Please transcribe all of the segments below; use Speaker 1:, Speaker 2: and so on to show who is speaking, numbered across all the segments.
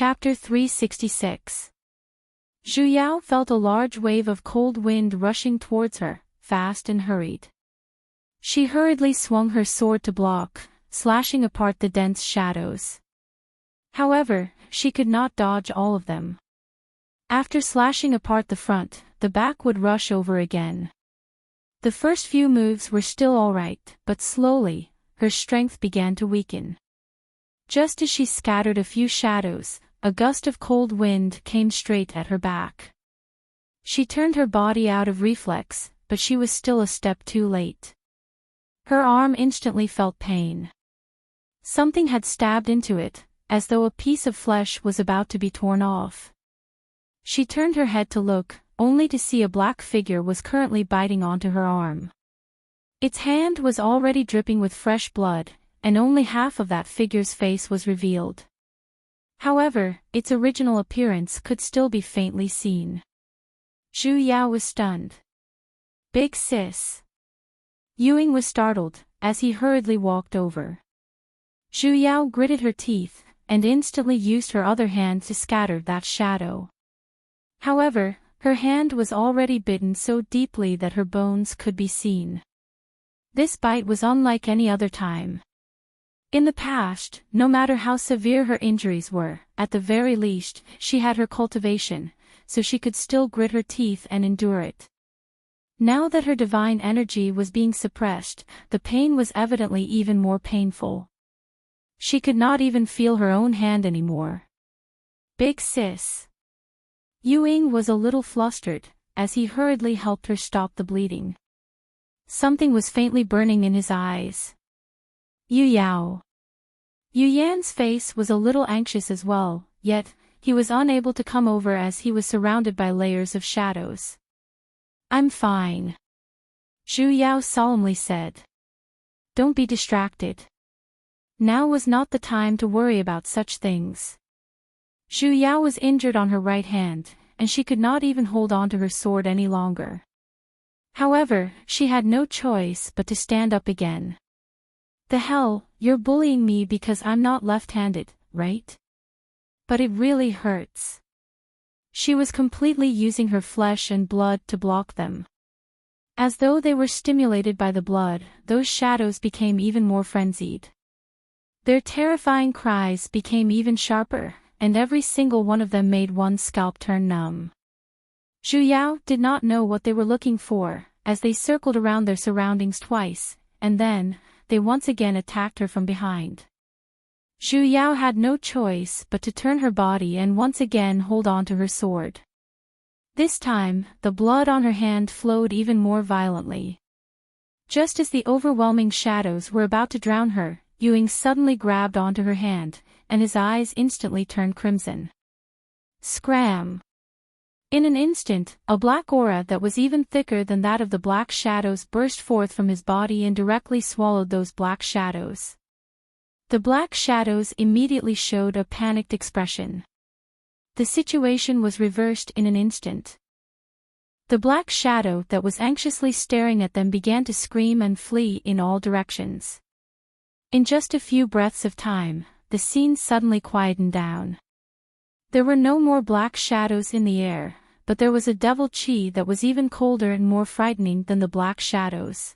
Speaker 1: Chapter 366. Zhu Yao felt a large wave of cold wind rushing towards her, fast and hurried. She hurriedly swung her sword to block, slashing apart the dense shadows. However, she could not dodge all of them. After slashing apart the front, the back would rush over again. The first few moves were still alright, but slowly, her strength began to weaken. Just as she scattered a few shadows, a gust of cold wind came straight at her back. She turned her body out of reflex, but she was still a step too late. Her arm instantly felt pain. Something had stabbed into it, as though a piece of flesh was about to be torn off. She turned her head to look, only to see a black figure was currently biting onto her arm. Its hand was already dripping with fresh blood, and only half of that figure's face was revealed. However, its original appearance could still be faintly seen. Zhu Yao was stunned. Big sis. Ying was startled, as he hurriedly walked over. Zhu Yao gritted her teeth, and instantly used her other hand to scatter that shadow. However, her hand was already bitten so deeply that her bones could be seen. This bite was unlike any other time. In the past, no matter how severe her injuries were, at the very least, she had her cultivation, so she could still grit her teeth and endure it. Now that her divine energy was being suppressed, the pain was evidently even more painful. She could not even feel her own hand anymore. Big sis. Ying was a little flustered, as he hurriedly helped her stop the bleeding. Something was faintly burning in his eyes. Yu Yao. Yu Yan's face was a little anxious as well, yet, he was unable to come over as he was surrounded by layers of shadows. I'm fine. Zhu Yao solemnly said. Don't be distracted. Now was not the time to worry about such things. Zhu Yao was injured on her right hand, and she could not even hold on to her sword any longer. However, she had no choice but to stand up again. The hell, you're bullying me because I'm not left-handed, right? But it really hurts. She was completely using her flesh and blood to block them. As though they were stimulated by the blood, those shadows became even more frenzied. Their terrifying cries became even sharper, and every single one of them made one's scalp turn numb. Zhu Yao did not know what they were looking for, as they circled around their surroundings twice, and then, they once again attacked her from behind. Zhu Yao had no choice but to turn her body and once again hold on to her sword. This time, the blood on her hand flowed even more violently. Just as the overwhelming shadows were about to drown her, Ying suddenly grabbed onto her hand, and his eyes instantly turned crimson. Scram! In an instant, a black aura that was even thicker than that of the black shadows burst forth from his body and directly swallowed those black shadows. The black shadows immediately showed a panicked expression. The situation was reversed in an instant. The black shadow that was anxiously staring at them began to scream and flee in all directions. In just a few breaths of time, the scene suddenly quietened down. There were no more black shadows in the air, but there was a devil chi that was even colder and more frightening than the black shadows.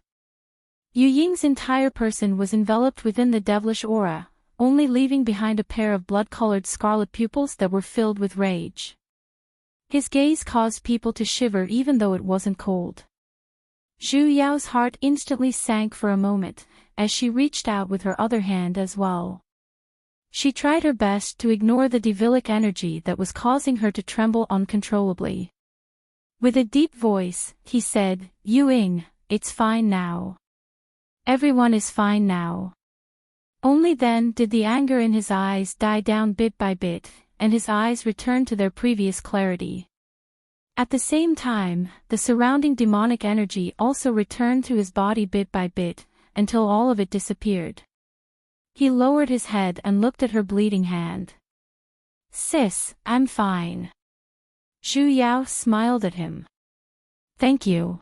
Speaker 1: Yu Ying's entire person was enveloped within the devilish aura, only leaving behind a pair of blood-colored scarlet pupils that were filled with rage. His gaze caused people to shiver even though it wasn't cold. Zhu Yao's heart instantly sank for a moment, as she reached out with her other hand as well. She tried her best to ignore the devilic energy that was causing her to tremble uncontrollably. With a deep voice, he said, Ying, it's fine now. Everyone is fine now. Only then did the anger in his eyes die down bit by bit, and his eyes returned to their previous clarity. At the same time, the surrounding demonic energy also returned to his body bit by bit, until all of it disappeared. He lowered his head and looked at her bleeding hand. Sis, I'm fine. Zhu Yao smiled at him. Thank you.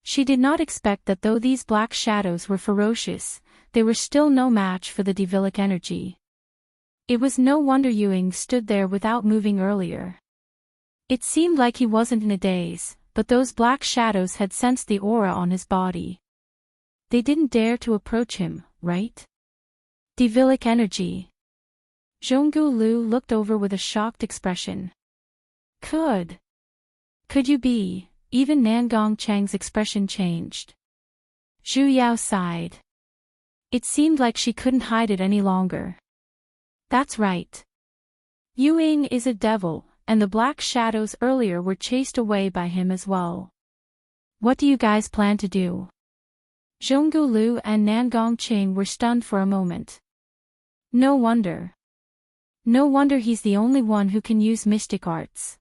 Speaker 1: She did not expect that though these black shadows were ferocious, they were still no match for the devilic energy. It was no wonder Ewing stood there without moving earlier. It seemed like he wasn't in a daze, but those black shadows had sensed the aura on his body. They didn't dare to approach him, right? Devilic energy. Zhonggu Lu looked over with a shocked expression. Could you be? Even Nangong Cheng's expression changed. Zhu Yao sighed. It seemed like she couldn't hide it any longer. That's right. Ewing is a devil, and the black shadows earlier were chased away by him as well. What do you guys plan to do? Zhonggu Lu and Nangong Cheng were stunned for a moment. No wonder. No wonder he's the only one who can use mystic arts.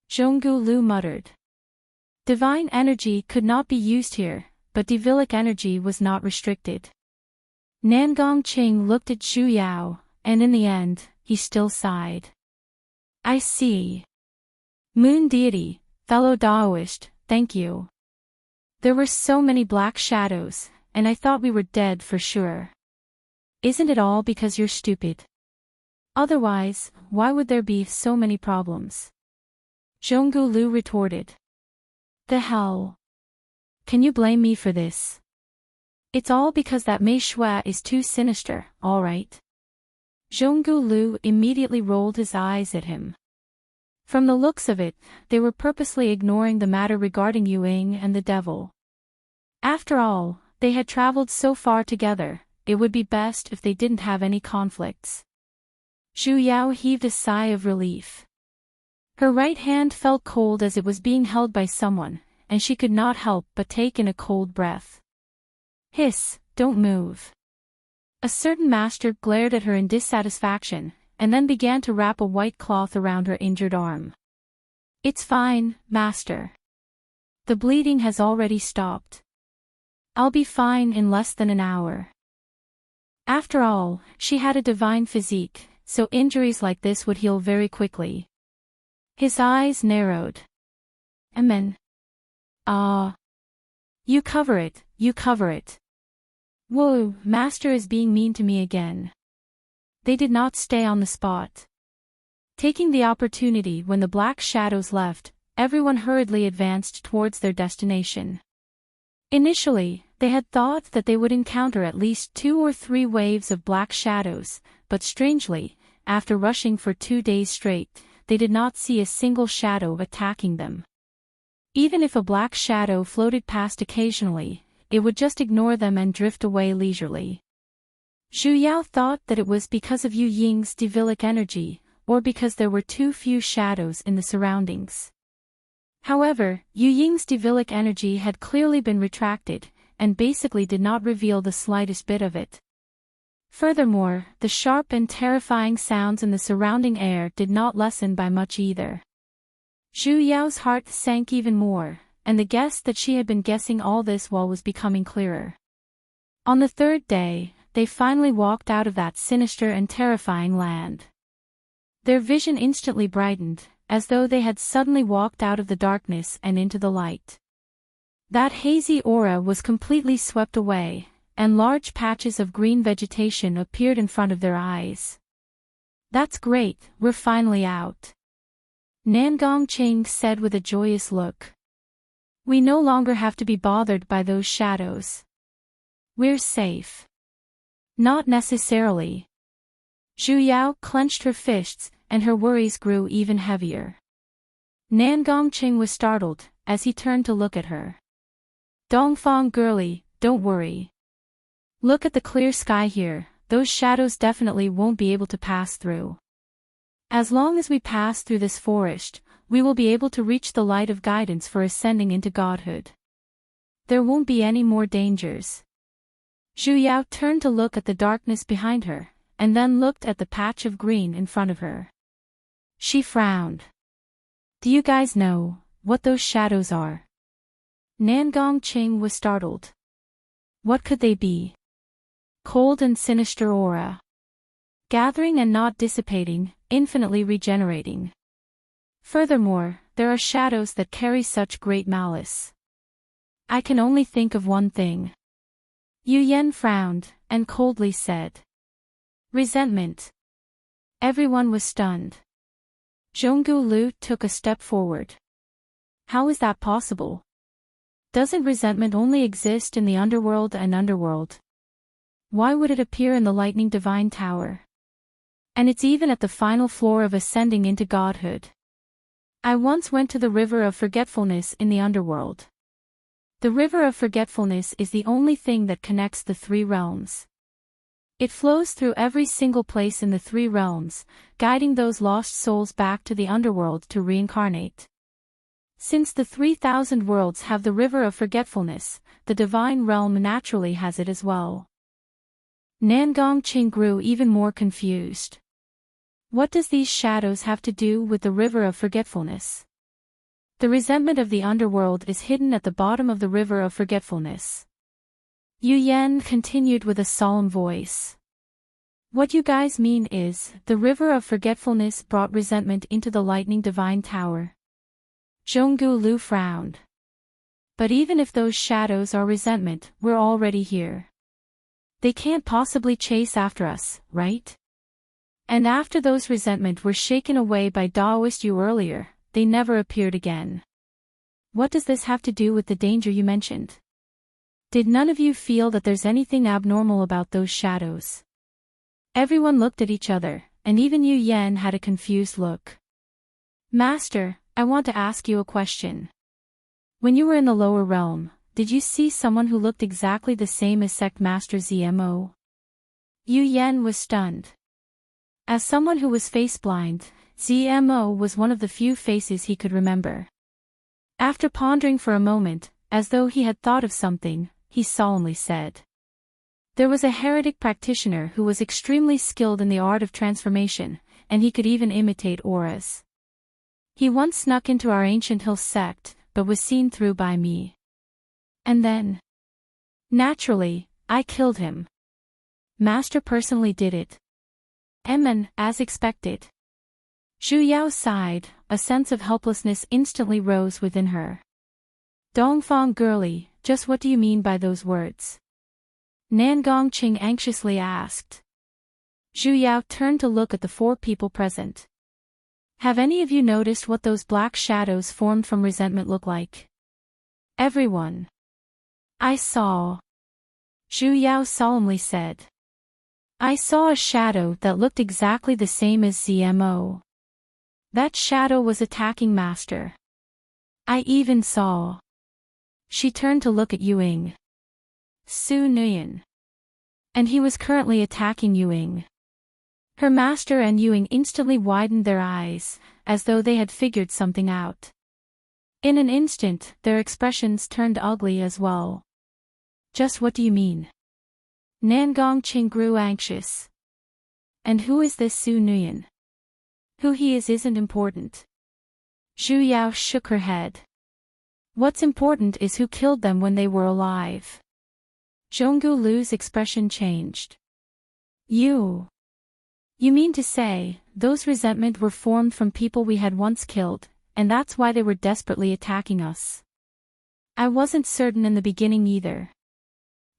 Speaker 1: Zhonggu Lu muttered. Divine energy could not be used here, but devilic energy was not restricted. Nangong Cheng looked at Zhu Yao, and in the end, he still sighed. I see. Moon deity, fellow Taoist, thank you. There were so many black shadows, and I thought we were dead for sure. Isn't it all because you're stupid? Otherwise, why would there be so many problems? Zhonggu Lu retorted. The hell? Can you blame me for this? It's all because that Mei Shui is too sinister, all right? Zhonggu Lu immediately rolled his eyes at him. From the looks of it, they were purposely ignoring the matter regarding Ewing and the devil. After all, they had traveled so far together, it would be best if they didn't have any conflicts. Zhu Yao heaved a sigh of relief. Her right hand felt cold as it was being held by someone, and she could not help but take in a cold breath. Hiss, don't move. A certain master glared at her in dissatisfaction, and then began to wrap a white cloth around her injured arm. It's fine, master. The bleeding has already stopped. I'll be fine in less than an hour. After all, she had a divine physique, so injuries like this would heal very quickly. His eyes narrowed. Amen. You cover it, you cover it. Whoa, master is being mean to me again. They did not stay on the spot. Taking the opportunity when the black shadows left, everyone hurriedly advanced towards their destination. Initially, they had thought that they would encounter at least 2 or 3 waves of black shadows, but strangely, after rushing for 2 days straight, they did not see a single shadow attacking them. Even if a black shadow floated past occasionally, it would just ignore them and drift away leisurely. Zhu Yao thought that it was because of Yu Ying's devilic energy, or because there were too few shadows in the surroundings. However, Yu Ying's devilic energy had clearly been retracted, and basically did not reveal the slightest bit of it. Furthermore, the sharp and terrifying sounds in the surrounding air did not lessen by much either. Zhu Yao's heart sank even more, and the guess that she had been guessing all this while was becoming clearer. On the 3rd day, they finally walked out of that sinister and terrifying land. Their vision instantly brightened, as though they had suddenly walked out of the darkness and into the light. That hazy aura was completely swept away, and large patches of green vegetation appeared in front of their eyes. That's great, we're finally out. Nangong Cheng said with a joyous look. We no longer have to be bothered by those shadows. We're safe. Not necessarily. Zhu Yao clenched her fists, and her worries grew even heavier. Nangong Cheng was startled, as he turned to look at her. Dongfang girlie, don't worry. Look at the clear sky here, those shadows definitely won't be able to pass through. As long as we pass through this forest, we will be able to reach the light of guidance for ascending into godhood. There won't be any more dangers. Zhu Yao turned to look at the darkness behind her, and then looked at the patch of green in front of her. She frowned. Do you guys know what those shadows are? Nangong Cheng was startled. What could they be? Cold and sinister aura. Gathering and not dissipating, infinitely regenerating. Furthermore, there are shadows that carry such great malice. I can only think of one thing. Yu Yen frowned, and coldly said. Resentment. Everyone was stunned. Jonggu Lu took a step forward. How is that possible? Doesn't resentment only exist in the underworld and underworld? Why would it appear in the Lightning Divine Tower? And it's even at the final floor of ascending into godhood. I once went to the River of Forgetfulness in the underworld. The River of Forgetfulness is the only thing that connects the three realms. It flows through every single place in the three realms, guiding those lost souls back to the underworld to reincarnate. Since the 3,000 worlds have the River of Forgetfulness, the divine realm naturally has it as well. Nangongqing grew even more confused. What does these shadows have to do with the River of Forgetfulness? The resentment of the underworld is hidden at the bottom of the River of Forgetfulness. Yu Yan continued with a solemn voice. What you guys mean is, the River of Forgetfulness brought resentment into the Lightning Divine Tower. Jonggu Lu frowned. But even if those shadows are resentment, we're already here. They can't possibly chase after us, right? And after those resentment were shaken away by Daoist Yu earlier, they never appeared again. What does this have to do with the danger you mentioned? Did none of you feel that there's anything abnormal about those shadows? Everyone looked at each other, and even Yu Yan had a confused look. Master, I want to ask you a question. When you were in the lower realm, did you see someone who looked exactly the same as Sect Master ZMO? Yu Yan was stunned. As someone who was face-blind, ZMO was one of the few faces he could remember. After pondering for a moment, as though he had thought of something, he solemnly said. There was a heretic practitioner who was extremely skilled in the art of transformation, and he could even imitate auras. He once snuck into our Ancient Hill sect, but was seen through by me. And then, naturally, I killed him. Master personally did it. As expected. Zhu Yao sighed, a sense of helplessness instantly rose within her. Dongfang girlie, just what do you mean by those words? Nangongqing anxiously asked. Zhu Yao turned to look at the four people present. Have any of you noticed what those black shadows formed from resentment look like? Everyone. I saw. Zhu Yao solemnly said. I saw a shadow that looked exactly the same as ZMO. That shadow was attacking Master. I even saw. She turned to look at Yuing. Su Nuyen. And he was currently attacking Yuing. Her master and Yuing instantly widened their eyes, as though they had figured something out. In an instant, their expressions turned ugly as well. Just what do you mean? Nangongqing grew anxious. And who is this Su Nuyen? Who he is isn't important. Zhu Yao shook her head. What's important is who killed them when they were alive. Jonggu Lu's expression changed. You mean to say, those resentment were formed from people we had once killed, and that's why they were desperately attacking us? I wasn't certain in the beginning either.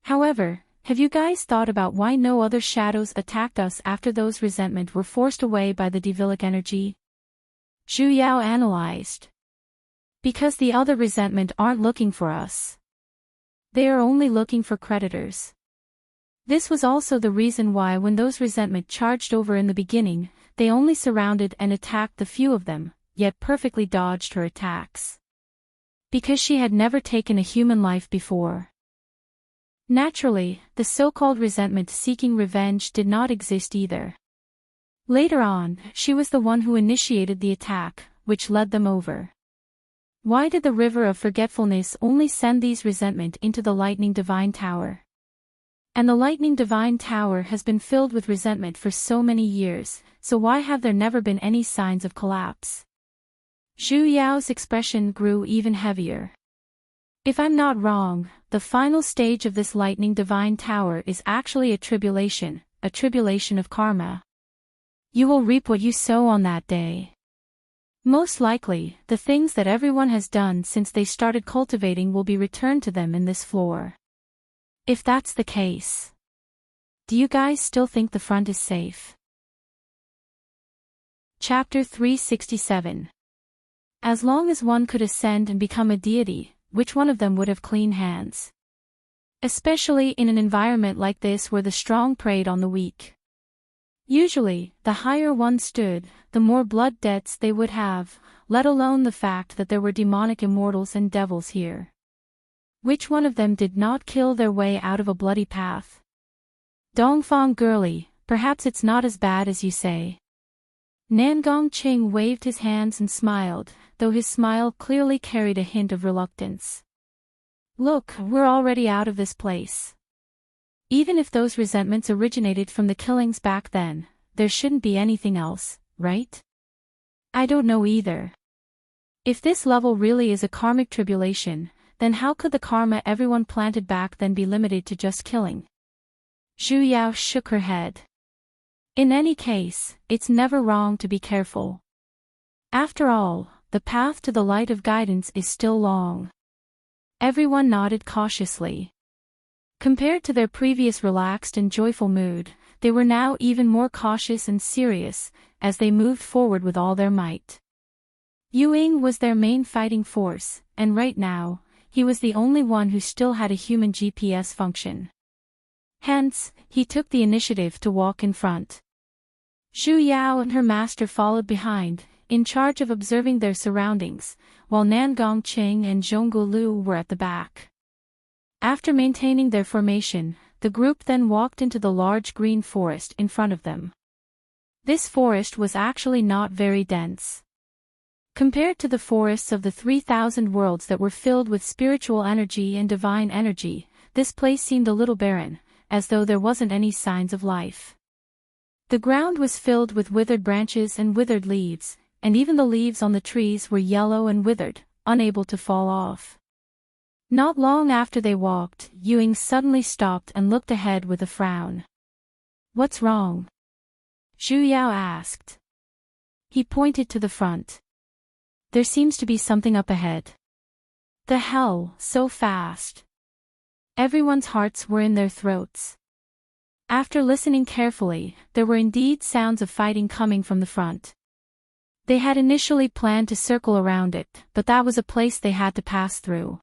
Speaker 1: However, have you guys thought about why no other shadows attacked us after those resentment were forced away by the devilic energy? Zhu Yao analyzed. Because the other resentment aren't looking for us. They are only looking for creditors. This was also the reason why when those resentment charged over in the beginning, they only surrounded and attacked the few of them, yet perfectly dodged her attacks. Because she had never taken a human life before. Naturally, the so-called resentment seeking revenge did not exist either. Later on, she was the one who initiated the attack, which led them over. Why did the River of Forgetfulness only send these resentment into the Lightning Divine Tower? And the Lightning Divine Tower has been filled with resentment for so many years, so why have there never been any signs of collapse? Zhu Yao's expression grew even heavier. If I'm not wrong, the final stage of this Lightning Divine Tower is actually a tribulation of karma. You will reap what you sow on that day. Most likely, the things that everyone has done since they started cultivating will be returned to them in this floor. If that's the case, do you guys still think the front is safe? Chapter 367. As long as one could ascend and become a deity, which one of them would have clean hands? Especially in an environment like this where the strong preyed on the weak. Usually, the higher one stood, the more blood debts they would have, let alone the fact that there were demonic immortals and devils here. Which one of them did not kill their way out of a bloody path? Dongfang girlie, perhaps it's not as bad as you say. Nangong Qing waved his hands and smiled, though his smile clearly carried a hint of reluctance. Look, we're already out of this place. Even if those resentments originated from the killings back then, there shouldn't be anything else, right? I don't know either. If this level really is a karmic tribulation, then how could the karma everyone planted back then be limited to just killing? Zhu Yao shook her head. In any case, it's never wrong to be careful. After all, the path to the light of guidance is still long. Everyone nodded cautiously. Compared to their previous relaxed and joyful mood, they were now even more cautious and serious, as they moved forward with all their might. Ying was their main fighting force, and right now, he was the only one who still had a human GPS function. Hence, he took the initiative to walk in front. Zhu Yao and her master followed behind, in charge of observing their surroundings, while Nangong Qing and Zhonggu Lu were at the back. After maintaining their formation, the group then walked into the large green forest in front of them. This forest was actually not very dense. Compared to the forests of the 3,000 worlds that were filled with spiritual energy and divine energy, this place seemed a little barren, as though there wasn't any signs of life. The ground was filled with withered branches and withered leaves, and even the leaves on the trees were yellow and withered, unable to fall off. Not long after they walked, Ying suddenly stopped and looked ahead with a frown. What's wrong? Zhu Yao asked. He pointed to the front. There seems to be something up ahead. The hell, so fast. Everyone's hearts were in their throats. After listening carefully, there were indeed sounds of fighting coming from the front. They had initially planned to circle around it, but that was a place they had to pass through.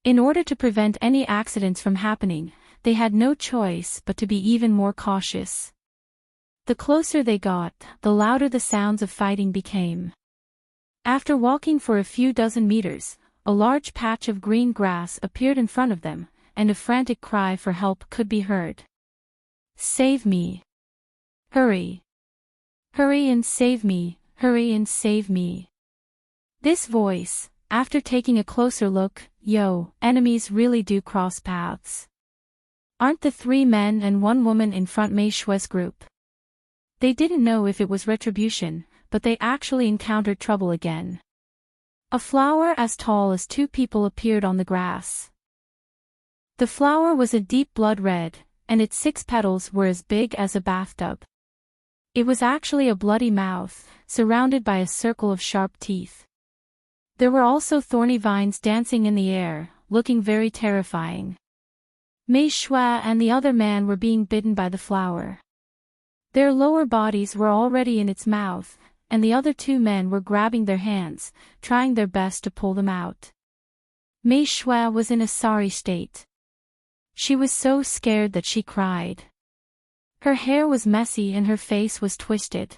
Speaker 1: In order to prevent any accidents from happening, they had no choice but to be even more cautious. The closer they got, the louder the sounds of fighting became. After walking for a few dozen meters, a large patch of green grass appeared in front of them, and a frantic cry for help could be heard. Save me! Hurry! Hurry and save me! Hurry and save me! This voice, after taking a closer look, enemies really do cross paths. Aren't the 3 men and 1 woman in front Mei Shue's group? They didn't know if it was retribution, but they actually encountered trouble again. A flower as tall as 2 people appeared on the grass. The flower was a deep blood red, and its 6 petals were as big as a bathtub. It was actually a bloody mouth, surrounded by a circle of sharp teeth. There were also thorny vines dancing in the air, looking very terrifying. Mei Shui and the other man were being bitten by the flower. Their lower bodies were already in its mouth, and the other 2 men were grabbing their hands, trying their best to pull them out. Mei Shui was in a sorry state. She was so scared that she cried. Her hair was messy and her face was twisted.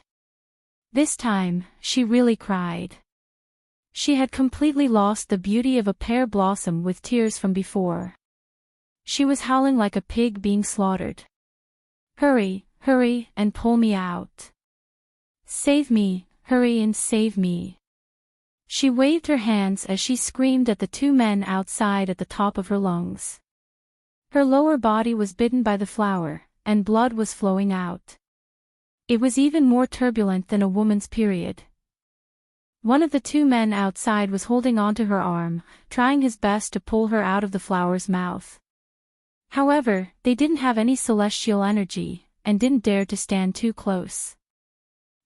Speaker 1: This time, she really cried. She had completely lost the beauty of a pear blossom with tears from before. She was howling like a pig being slaughtered. Hurry, hurry, and pull me out. Save me, hurry and save me. She waved her hands as she screamed at the 2 men outside at the top of her lungs. Her lower body was bitten by the flower, and blood was flowing out. It was even more turbulent than a woman's period. One of the 2 men outside was holding onto her arm, trying his best to pull her out of the flower's mouth. However, they didn't have any celestial energy, and didn't dare to stand too close.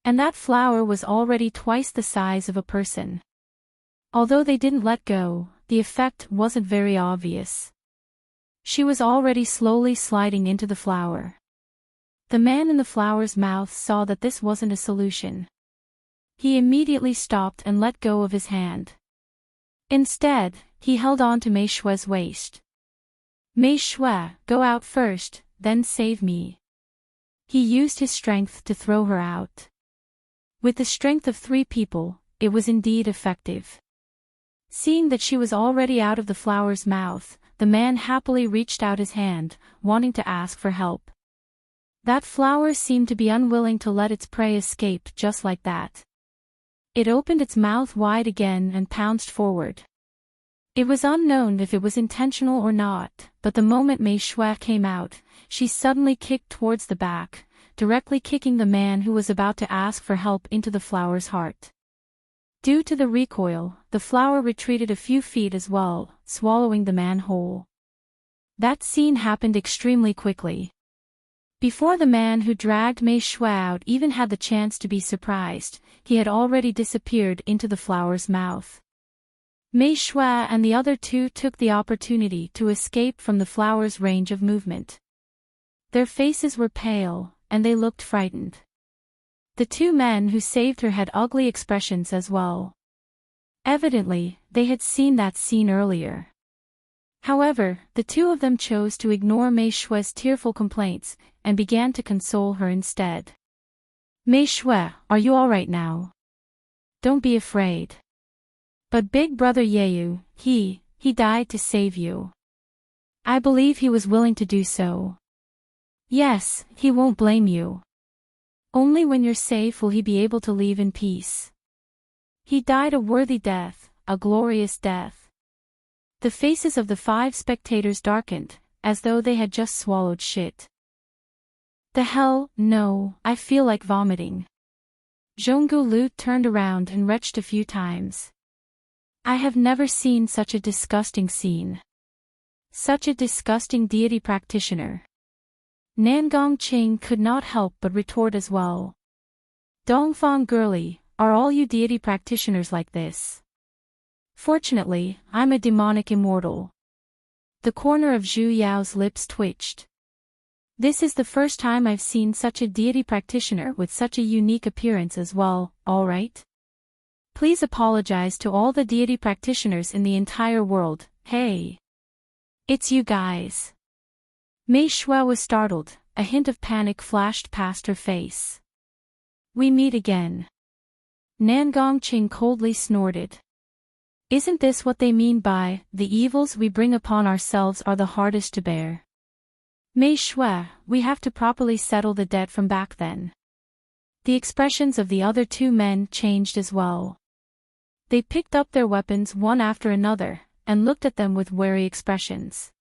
Speaker 1: And that flower was already twice the size of a person. Although they didn't let go, the effect wasn't very obvious. She was already slowly sliding into the flower. The man in the flower's mouth saw that this wasn't a solution. he immediately stopped and let go of his hand. Instead, he held on to Mei Shue's waist. Mei Shue, go out first, then save me. He used his strength to throw her out. With the strength of 3 people, it was indeed effective. Seeing that she was already out of the flower's mouth, the man happily reached out his hand, wanting to ask for help. That flower seemed to be unwilling to let its prey escape just like that. It opened its mouth wide again and pounced forward. It was unknown if it was intentional or not, but the moment Mei Shue came out, she suddenly kicked towards the back, directly kicking the man who was about to ask for help into the flower's heart. Due to the recoil, the flower retreated a few feet as well, swallowing the man whole. That scene happened extremely quickly. Before the man who dragged Mei Shue out even had the chance to be surprised, he had already disappeared into the flower's mouth. Mei Shue and the other 2 took the opportunity to escape from the flower's range of movement. Their faces were pale, and they looked frightened. The 2 men who saved her had ugly expressions as well. Evidently, they had seen that scene earlier. However, the 2 of them chose to ignore Mei Shue's tearful complaints, and began to console her instead. Mei Shue, are you alright now? Don't be afraid. But Big Brother Yeyu, he died to save you. I believe he was willing to do so. Yes, he won't blame you. Only when you're safe will he be able to leave in peace. He died a worthy death, a glorious death. The faces of the 5 spectators darkened, as though they had just swallowed shit. The hell, no, I feel like vomiting. Zhonggu Lu turned around and retched a few times. I have never seen such a disgusting scene. Such a disgusting deity practitioner. Nangong Qing could not help but retort as well. Dongfang girlie, are all you deity practitioners like this? Fortunately, I'm a demonic immortal. The corner of Zhu Yao's lips twitched. This is the first time I've seen such a deity practitioner with such a unique appearance as well, alright? Please apologize to all the deity practitioners in the entire world, hey. It's you guys. Mei Shue was startled, a hint of panic flashed past her face. We meet again. Nangong Qing coldly snorted. Isn't this what they mean by, the evils we bring upon ourselves are the hardest to bear? Mei Shue, we have to properly settle the debt from back then. The expressions of the other 2 men changed as well. They picked up their weapons one after another, and looked at them with wary expressions.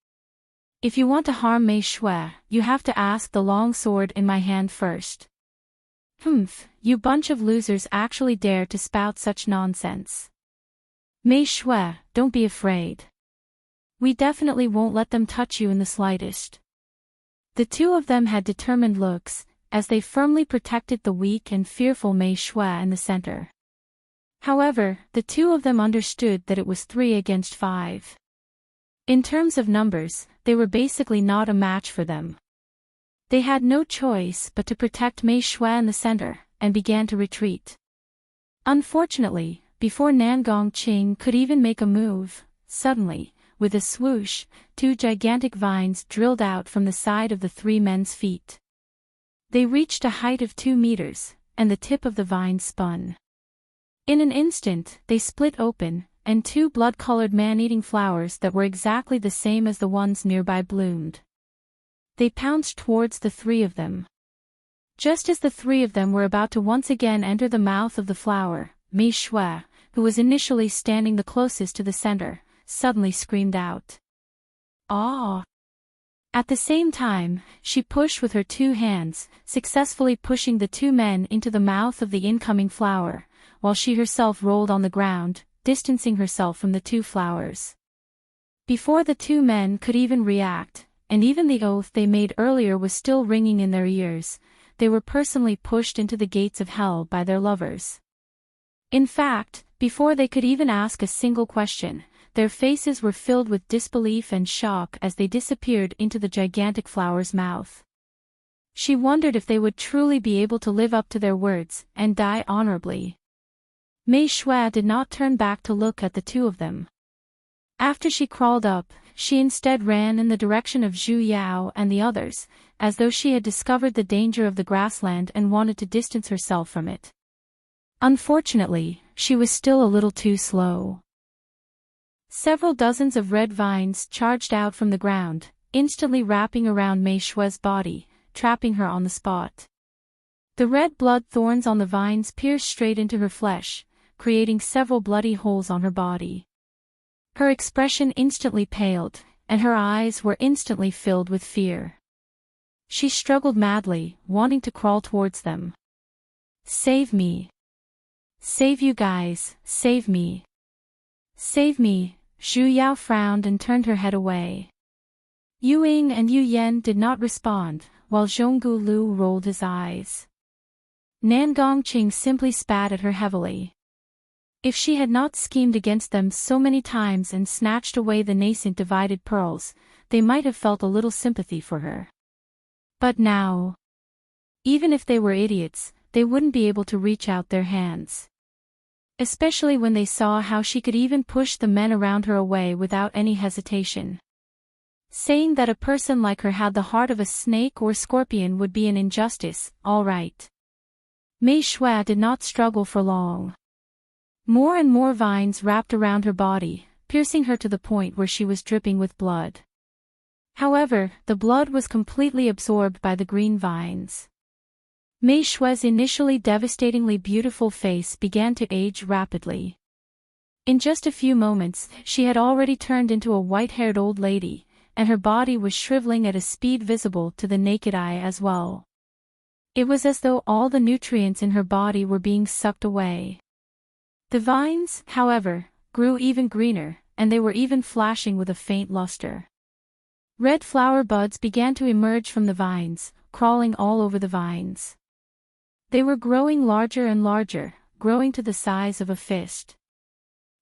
Speaker 1: If you want to harm Mei Shue, you have to ask the long sword in my hand first. Humph, you bunch of losers actually dare to spout such nonsense. Mei Shue, don't be afraid. We definitely won't let them touch you in the slightest. The 2 of them had determined looks, as they firmly protected the weak and fearful Mei Shue in the center. However, the 2 of them understood that it was 3 against 5. In terms of numbers, they were basically not a match for them. They had no choice but to protect Mei Shue in the center, and began to retreat. Unfortunately, before Nangong Qing could even make a move, suddenly, with a swoosh, 2 gigantic vines drilled out from the side of the 3 men's feet. They reached a height of 2 meters, and the tip of the vine spun. In an instant, they split open, and 2 blood-colored man-eating flowers that were exactly the same as the ones nearby bloomed. They pounced towards the 3 of them. Just as the 3 of them were about to once again enter the mouth of the flower, Mei Shue, who was initially standing the closest to the center, suddenly screamed out. "Ah!" At the same time, she pushed with her 2 hands, successfully pushing the 2 men into the mouth of the incoming flower, while she herself rolled on the ground, distancing herself from the 2 flowers. Before the 2 men could even react, and even the oath they made earlier was still ringing in their ears, they were personally pushed into the gates of hell by their lovers. In fact, before they could even ask a single question, their faces were filled with disbelief and shock as they disappeared into the gigantic flower's mouth. She wondered if they would truly be able to live up to their words and die honorably. Mei Shui did not turn back to look at the two of them. After she crawled up, she instead ran in the direction of Zhu Yao and the others, as though she had discovered the danger of the grassland and wanted to distance herself from it. Unfortunately, she was still a little too slow. Several dozens of red vines charged out from the ground, instantly wrapping around Mei Shui's body, trapping her on the spot. The red blood thorns on the vines pierced straight into her flesh, creating several bloody holes on her body. Her expression instantly paled, and her eyes were instantly filled with fear. She struggled madly, wanting to crawl towards them. "Save me! Save you guys, save me! Save me!" Zhu Yao frowned and turned her head away. Yu Ying and Yu Yan did not respond, while Zhonggu Lu rolled his eyes. Nan Gongqing simply spat at her heavily. If she had not schemed against them so many times and snatched away the nascent divided pearls, they might have felt a little sympathy for her. But now, even if they were idiots, they wouldn't be able to reach out their hands. Especially when they saw how she could even push the men around her away without any hesitation. Saying that a person like her had the heart of a snake or scorpion would be an injustice, all right. Mei Shui did not struggle for long. More and more vines wrapped around her body, piercing her to the point where she was dripping with blood. However, the blood was completely absorbed by the green vines. Mei Shui's initially devastatingly beautiful face began to age rapidly. In just a few moments, she had already turned into a white-haired old lady, and her body was shriveling at a speed visible to the naked eye as well. It was as though all the nutrients in her body were being sucked away. The vines, however, grew even greener, and they were even flashing with a faint luster. Red flower buds began to emerge from the vines, crawling all over the vines. They were growing larger and larger, growing to the size of a fist.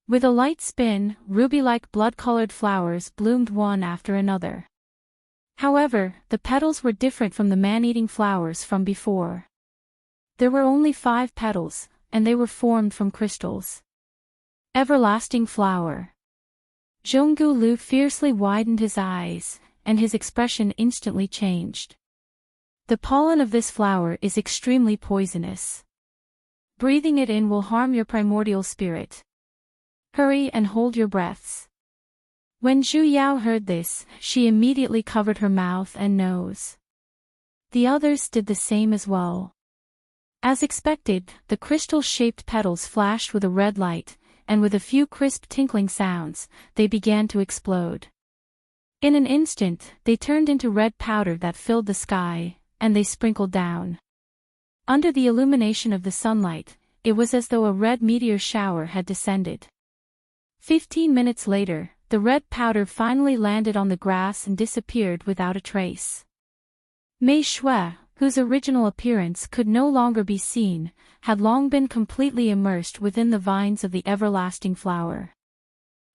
Speaker 1: With a light spin, ruby-like blood-colored flowers bloomed one after another. However, the petals were different from the man-eating flowers from before. There were only 5 petals, and they were formed from crystals. Everlasting flower. Zhonggu Lu fiercely widened his eyes, and his expression instantly changed. The pollen of this flower is extremely poisonous. Breathing it in will harm your primordial spirit. Hurry and hold your breaths. When Zhu Yao heard this, she immediately covered her mouth and nose. The others did the same as well. As expected, the crystal-shaped petals flashed with a red light, and with a few crisp tinkling sounds, they began to explode. In an instant, they turned into red powder that filled the sky, and they sprinkled down. Under the illumination of the sunlight, it was as though a red meteor shower had descended. 15 minutes later, the red powder finally landed on the grass and disappeared without a trace. Mei Shui, whose original appearance could no longer be seen, had long been completely immersed within the vines of the everlasting flower.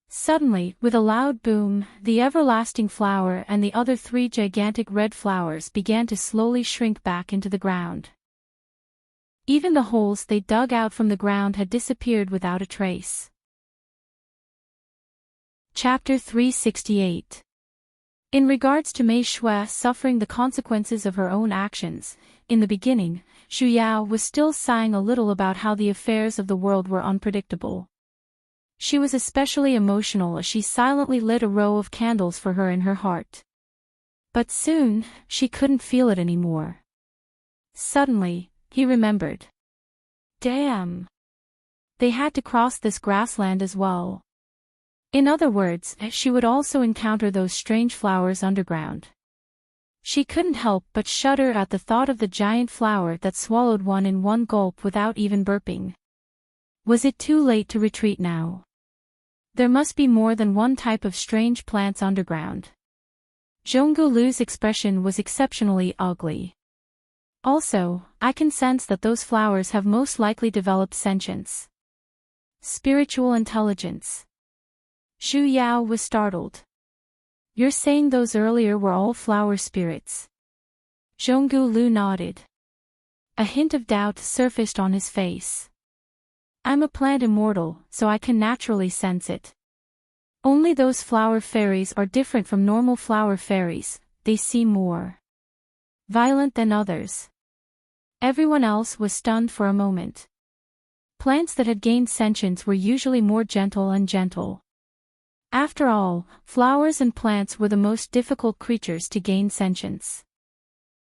Speaker 1: Suddenly, with a loud boom, the everlasting flower and the other 3 gigantic red flowers began to slowly shrink back into the ground. Even the holes they dug out from the ground had disappeared without a trace. Chapter 368. In regards to Mei Shui suffering the consequences of her own actions, in the beginning, Zhu Yao was still sighing a little about how the affairs of the world were unpredictable. She was especially emotional as she silently lit a row of candles for her in her heart. But soon, she couldn't feel it anymore. Suddenly, he remembered. Damn! They had to cross this grassland as well. In other words, she would also encounter those strange flowers underground. She couldn't help but shudder at the thought of the giant flower that swallowed one in one gulp without even burping. Was it too late to retreat now? There must be more than one type of strange plants underground. Zhonggu Lu's expression was exceptionally ugly. Also, I can sense that those flowers have most likely developed sentience. Spiritual intelligence. Zhu Yao was startled. You're saying those earlier were all flower spirits? Zhonggu Lu nodded. A hint of doubt surfaced on his face. I'm a plant immortal, so I can naturally sense it. Only those flower fairies are different from normal flower fairies, they seem more violent than others. Everyone else was stunned for a moment. Plants that had gained sentience were usually more gentle and gentle. After all, flowers and plants were the most difficult creatures to gain sentience.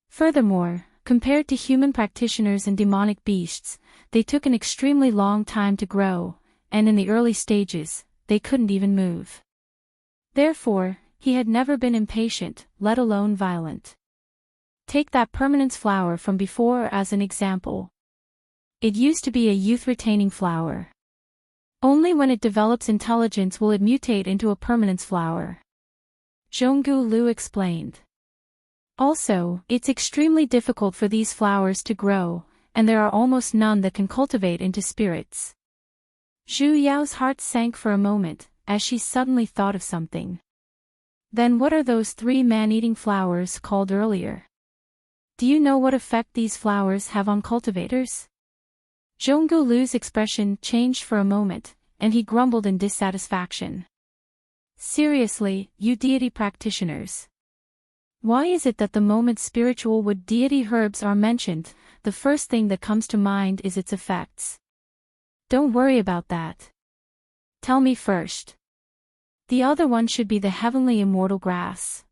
Speaker 1: Furthermore, compared to human practitioners and demonic beasts, they took an extremely long time to grow, and in the early stages, they couldn't even move. Therefore, he had never been impatient, let alone violent. Take that permanence flower from before as an example. It used to be a youth-retaining flower. Only when it develops intelligence will it mutate into a permanence flower. Zhonggu Lu explained. Also, it's extremely difficult for these flowers to grow, and there are almost none that can cultivate into spirits. Zhu Yao's heart sank for a moment, as she suddenly thought of something. Then what are those 3 man-eating flowers called earlier? Do you know what effect these flowers have on cultivators? Zhonggu Lu's expression changed for a moment, and he grumbled in dissatisfaction. Seriously, you deity practitioners. Why is it that the moment spiritual wood deity herbs are mentioned, the first thing that comes to mind is its effects? Don't worry about that. Tell me first. The other one should be the heavenly immortal grass.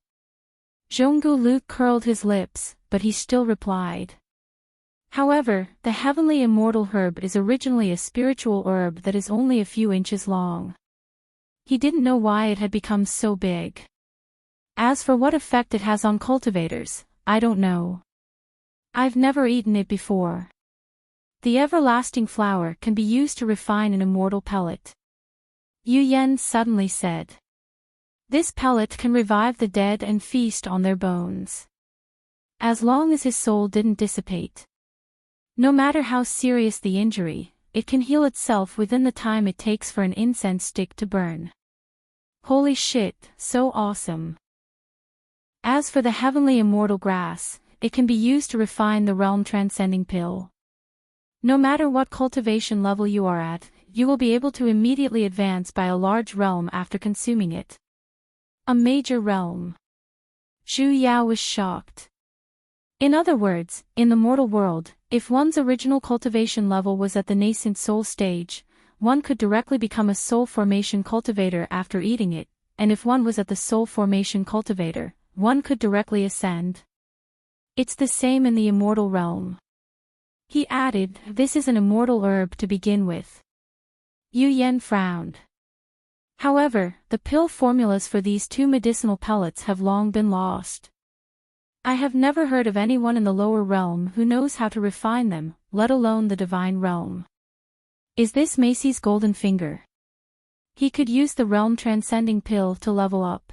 Speaker 1: Zhonggu Lu curled his lips, but he still replied. However, the heavenly immortal herb is originally a spiritual herb that is only a few inches long. He didn't know why it had become so big. As for what effect it has on cultivators, I don't know. I've never eaten it before. The everlasting flower can be used to refine an immortal pellet. Yu Yan suddenly said. This pellet can revive the dead and feast on their bones. As long as his soul didn't dissipate. No matter how serious the injury, it can heal itself within the time it takes for an incense stick to burn. Holy shit, so awesome. As for the heavenly immortal grass, it can be used to refine the realm transcending pill. No matter what cultivation level you are at, you will be able to immediately advance by a large realm after consuming it. A major realm. Zhu Yao was shocked. In other words, in the mortal world, if one's original cultivation level was at the nascent soul stage, one could directly become a soul formation cultivator after eating it, and if one was at the soul formation cultivator, one could directly ascend. It's the same in the immortal realm. He added, this is an immortal herb to begin with. Yu Yan frowned. However, the pill formulas for these 2 medicinal pellets have long been lost. I have never heard of anyone in the lower realm who knows how to refine them, let alone the divine realm. Is this Macy's golden finger? He could use the realm transcending pill to level up.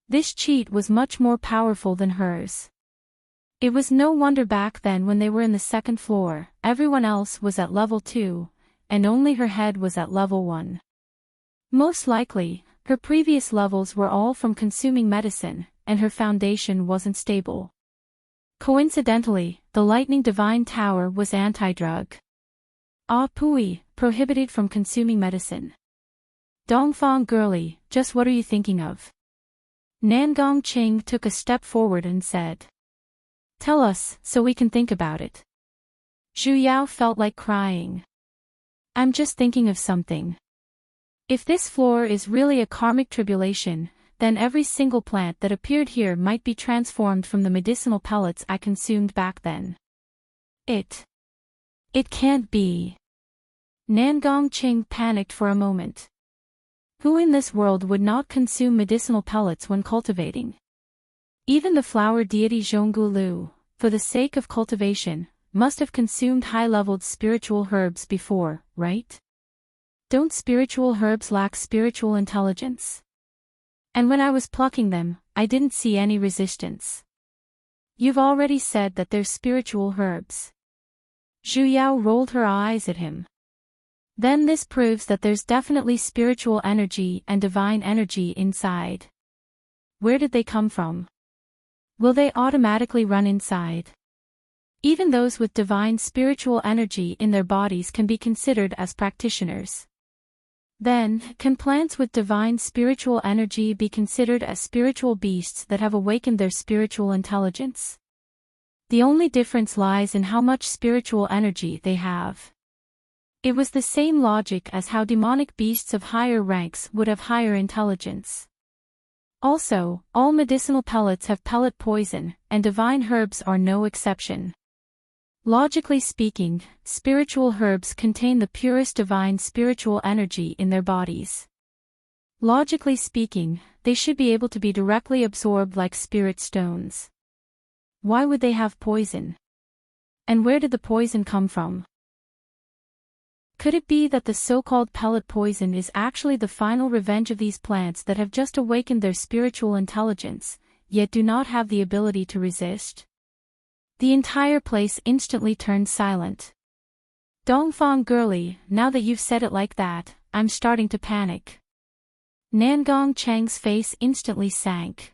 Speaker 1: This cheat was much more powerful than hers. It was no wonder back then when they were in the 2nd floor, everyone else was at level 2, and only her head was at level 1. Most likely, her previous levels were all from consuming medicine, and her foundation wasn't stable. Coincidentally, the Lightning Divine Tower was anti-drug. Ah Pui, prohibited from consuming medicine. Dongfang girlie, just what are you thinking of? Nangong Qing took a step forward and said. Tell us, so we can think about it. Zhu Yao felt like crying. I'm just thinking of something. If this floor is really a karmic tribulation, then every single plant that appeared here might be transformed from the medicinal pellets I consumed back then. It can't be. Nangong Qing panicked for a moment. Who in this world would not consume medicinal pellets when cultivating? Even the flower deity Zhonggu Lu, for the sake of cultivation, must have consumed high-leveled spiritual herbs before, right? Don't spiritual herbs lack spiritual intelligence? And when I was plucking them, I didn't see any resistance. You've already said that they're spiritual herbs. Zhu Yao rolled her eyes at him. Then this proves that there's definitely spiritual energy and divine energy inside. Where did they come from? Will they automatically run inside? Even those with divine spiritual energy in their bodies can be considered as practitioners. Then, can plants with divine spiritual energy be considered as spiritual beasts that have awakened their spiritual intelligence? The only difference lies in how much spiritual energy they have. It was the same logic as how demonic beasts of higher ranks would have higher intelligence. Also, all medicinal pellets have pellet poison, and divine herbs are no exception. Logically speaking, spiritual herbs contain the purest divine spiritual energy in their bodies. Logically speaking, they should be able to be directly absorbed like spirit stones. Why would they have poison? And where did the poison come from? Could it be that the so-called pellet poison is actually the final revenge of these plants that have just awakened their spiritual intelligence, yet do not have the ability to resist? The entire place instantly turned silent. Dongfang girlie, now that you've said it like that, I'm starting to panic. Nangong Cheng's face instantly sank.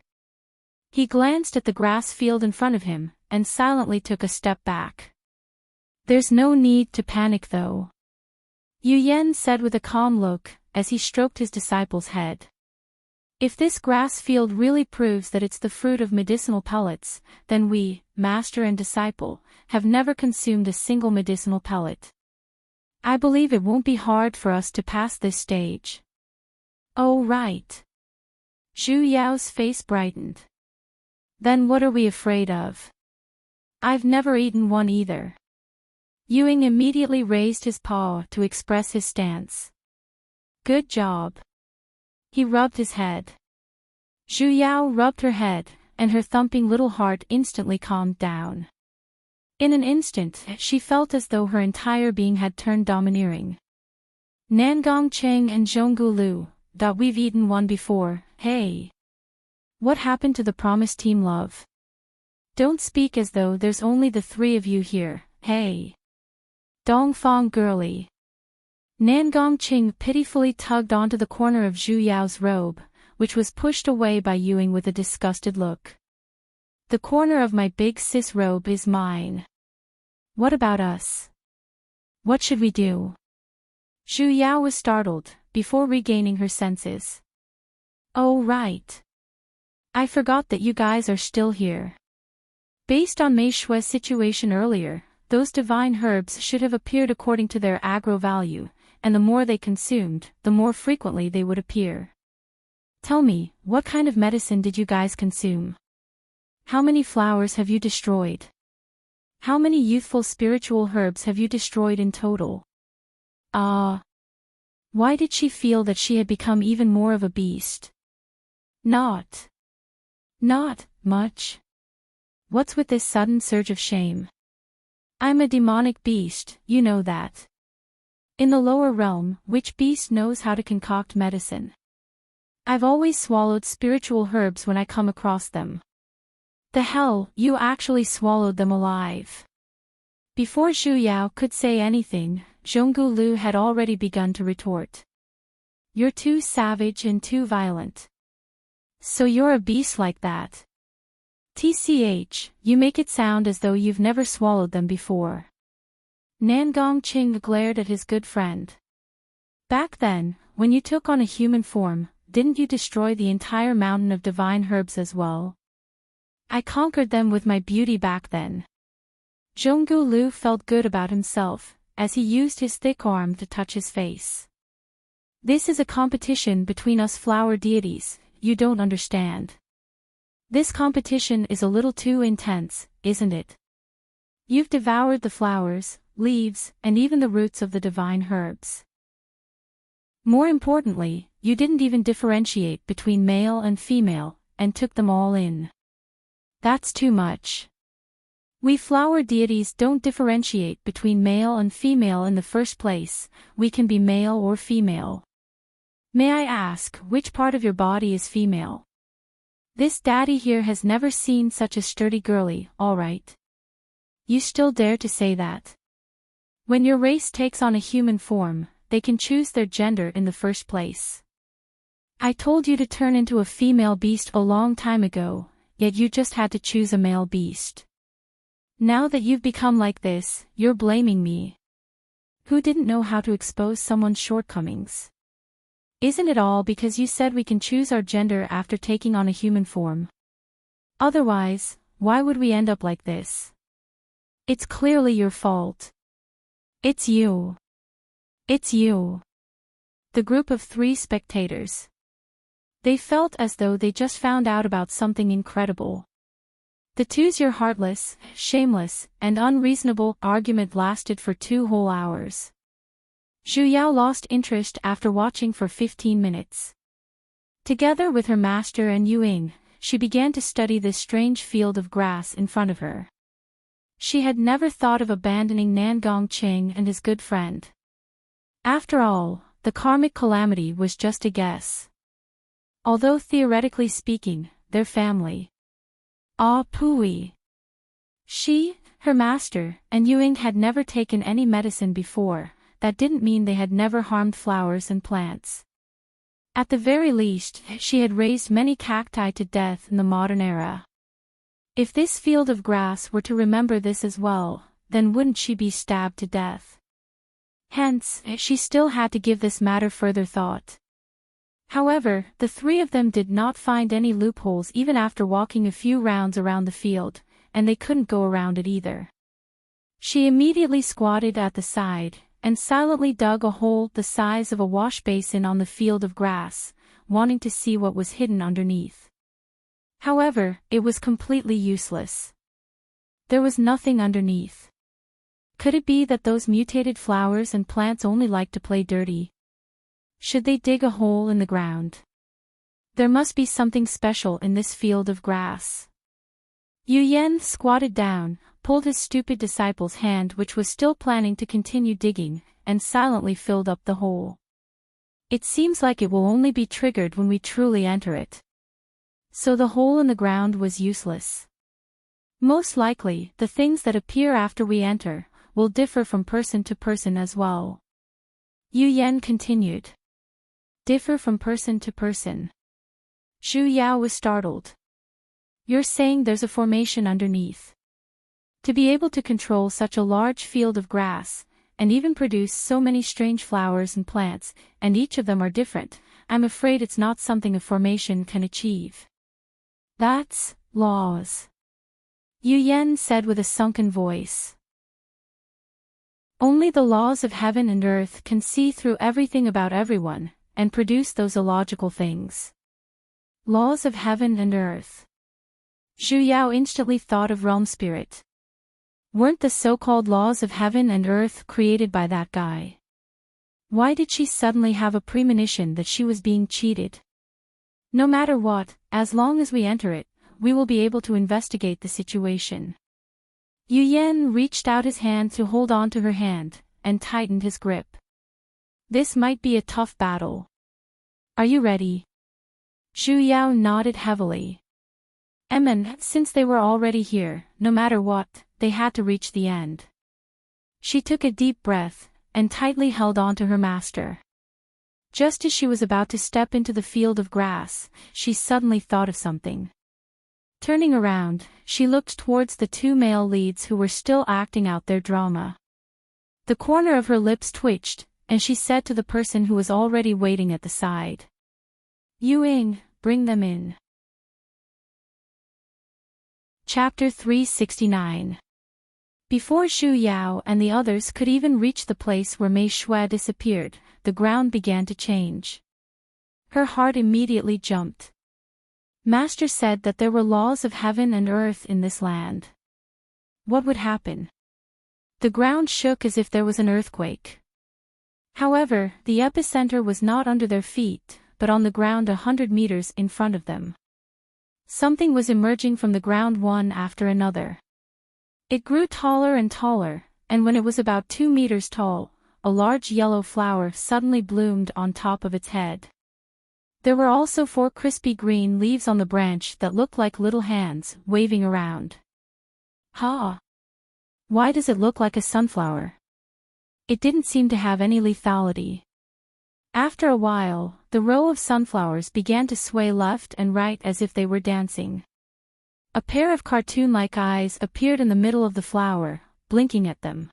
Speaker 1: He glanced at the grass field in front of him, and silently took a step back. There's no need to panic though. Yu Yen said with a calm look, as he stroked his disciple's head. If this grass field really proves that it's the fruit of medicinal pellets, then we, master and disciple, have never consumed a single medicinal pellet. I believe it won't be hard for us to pass this stage. Oh right. Zhu Yao's face brightened. Then what are we afraid of? I've never eaten one either. Ewing immediately raised his paw to express his stance. Good job. He rubbed his head. Zhu Yao rubbed her head, and her thumping little heart instantly calmed down. In an instant, she felt as though her entire being had turned domineering. Nangong Cheng and Zhonggu Lu, we've eaten one before, hey. What happened to the promised team love? Don't speak as though there's only the three of you here, hey. Dongfang girlie. Nangong Cheng pitifully tugged onto the corner of Zhu Yao's robe, which was pushed away by Ewing with a disgusted look. The corner of my big sis robe is mine. What about us? What should we do? Zhu Yao was startled, before regaining her senses. Oh right. I forgot that you guys are still here. Based on Mei Shui's situation earlier, those divine herbs should have appeared according to their aggro value, and the more they consumed, the more frequently they would appear. Tell me, what kind of medicine did you guys consume? How many flowers have you destroyed? How many youthful spiritual herbs have you destroyed in total? Why did she feel that she had become even more of a beast? Not much. What's with this sudden surge of shame? I'm a demonic beast, you know that. In the lower realm, which beast knows how to concoct medicine? I've always swallowed spiritual herbs when I come across them. The hell, you actually swallowed them alive. Before Zhu Yao could say anything, Zhonggu Lu had already begun to retort. You're too savage and too violent. So you're a beast like that. TCH, you make it sound as though you've never swallowed them before. Nangong Cheng glared at his good friend. Back then, when you took on a human form, didn't you destroy the entire mountain of divine herbs as well? I conquered them with my beauty back then. Zhonggu Lu felt good about himself, as he used his thick arm to touch his face. This is a competition between us flower deities, you don't understand. This competition is a little too intense, isn't it? You've devoured the flowers, leaves, and even the roots of the divine herbs. More importantly, you didn't even differentiate between male and female, and took them all in. That's too much. We flower deities don't differentiate between male and female in the first place, we can be male or female. May I ask, which part of your body is female? This daddy here has never seen such a sturdy girlie, alright. You still dare to say that? When your race takes on a human form, they can choose their gender in the first place. I told you to turn into a female beast a long time ago, yet you just had to choose a male beast. Now that you've become like this, you're blaming me. Who didn't know how to expose someone's shortcomings? Isn't it all because you said we can choose our gender after taking on a human form? Otherwise, why would we end up like this? It's clearly your fault. It's you. It's you. The group of 3 spectators. They felt as though they just found out about something incredible. The "choose your heartless, shameless, and unreasonable" argument lasted for 2 whole hours. Zhu Yao lost interest after watching for 15 minutes. Together with her master and Yu Ying, she began to study this strange field of grass in front of her. She had never thought of abandoning Nangong Qing and his good friend. After all, the karmic calamity was just a guess. Although theoretically speaking, their family. Pui. She, her master, and Yu Ying had never taken any medicine before. That didn't mean they had never harmed flowers and plants. At the very least, she had raised many cacti to death in the modern era. If this field of grass were to remember this as well, then wouldn't she be stabbed to death? Hence, she still had to give this matter further thought. However, the 3 of them did not find any loopholes even after walking a few rounds around the field, and they couldn't go around it either. She immediately squatted at the side, and silently dug a hole the size of a wash basin on the field of grass, wanting to see what was hidden underneath. However, it was completely useless. There was nothing underneath. Could it be that those mutated flowers and plants only like to play dirty? Should they dig a hole in the ground? There must be something special in this field of grass. Yu Yan squatted down, pulled his stupid disciple's hand which was still planning to continue digging, and silently filled up the hole. It seems like it will only be triggered when we truly enter it. So the hole in the ground was useless. Most likely, the things that appear after we enter will differ from person to person as well. Yu Yan continued. Differ from person to person. Zhu Yao was startled. You're saying there's a formation underneath? To be able to control such a large field of grass, and even produce so many strange flowers and plants, and each of them are different, I'm afraid it's not something a formation can achieve. That's laws. Yu Yan said with a sunken voice. Only the laws of heaven and earth can see through everything about everyone, and produce those illogical things. Laws of heaven and earth. Zhu Yao instantly thought of realm spirit. Weren't the so-called laws of heaven and earth created by that guy? Why did she suddenly have a premonition that she was being cheated? No matter what, as long as we enter it, we will be able to investigate the situation. Yu Yan reached out his hand to hold on to her hand, and tightened his grip. This might be a tough battle. Are you ready? Zhu Yao nodded heavily. Since they were already here, no matter what, they had to reach the end. She took a deep breath, and tightly held on to her master. Just as she was about to step into the field of grass, she suddenly thought of something. Turning around, she looked towards the 2 male leads who were still acting out their drama. The corner of her lips twitched, and she said to the person who was already waiting at the side. Yu Ying, bring them in. Chapter 369. Before Zhu Yao and the others could even reach the place where Mei Shui disappeared, the ground began to change. Her heart immediately jumped. Master said that there were laws of heaven and earth in this land. What would happen? The ground shook as if there was an earthquake. However, the epicenter was not under their feet, but on the ground 100 meters in front of them. Something was emerging from the ground one after another. It grew taller and taller, and when it was about 2 meters tall, a large yellow flower suddenly bloomed on top of its head. There were also 4 crispy green leaves on the branch that looked like little hands, waving around. Ha! Why does it look like a sunflower? It didn't seem to have any lethality. After a while, the row of sunflowers began to sway left and right as if they were dancing. A pair of cartoon-like eyes appeared in the middle of the flower, blinking at them.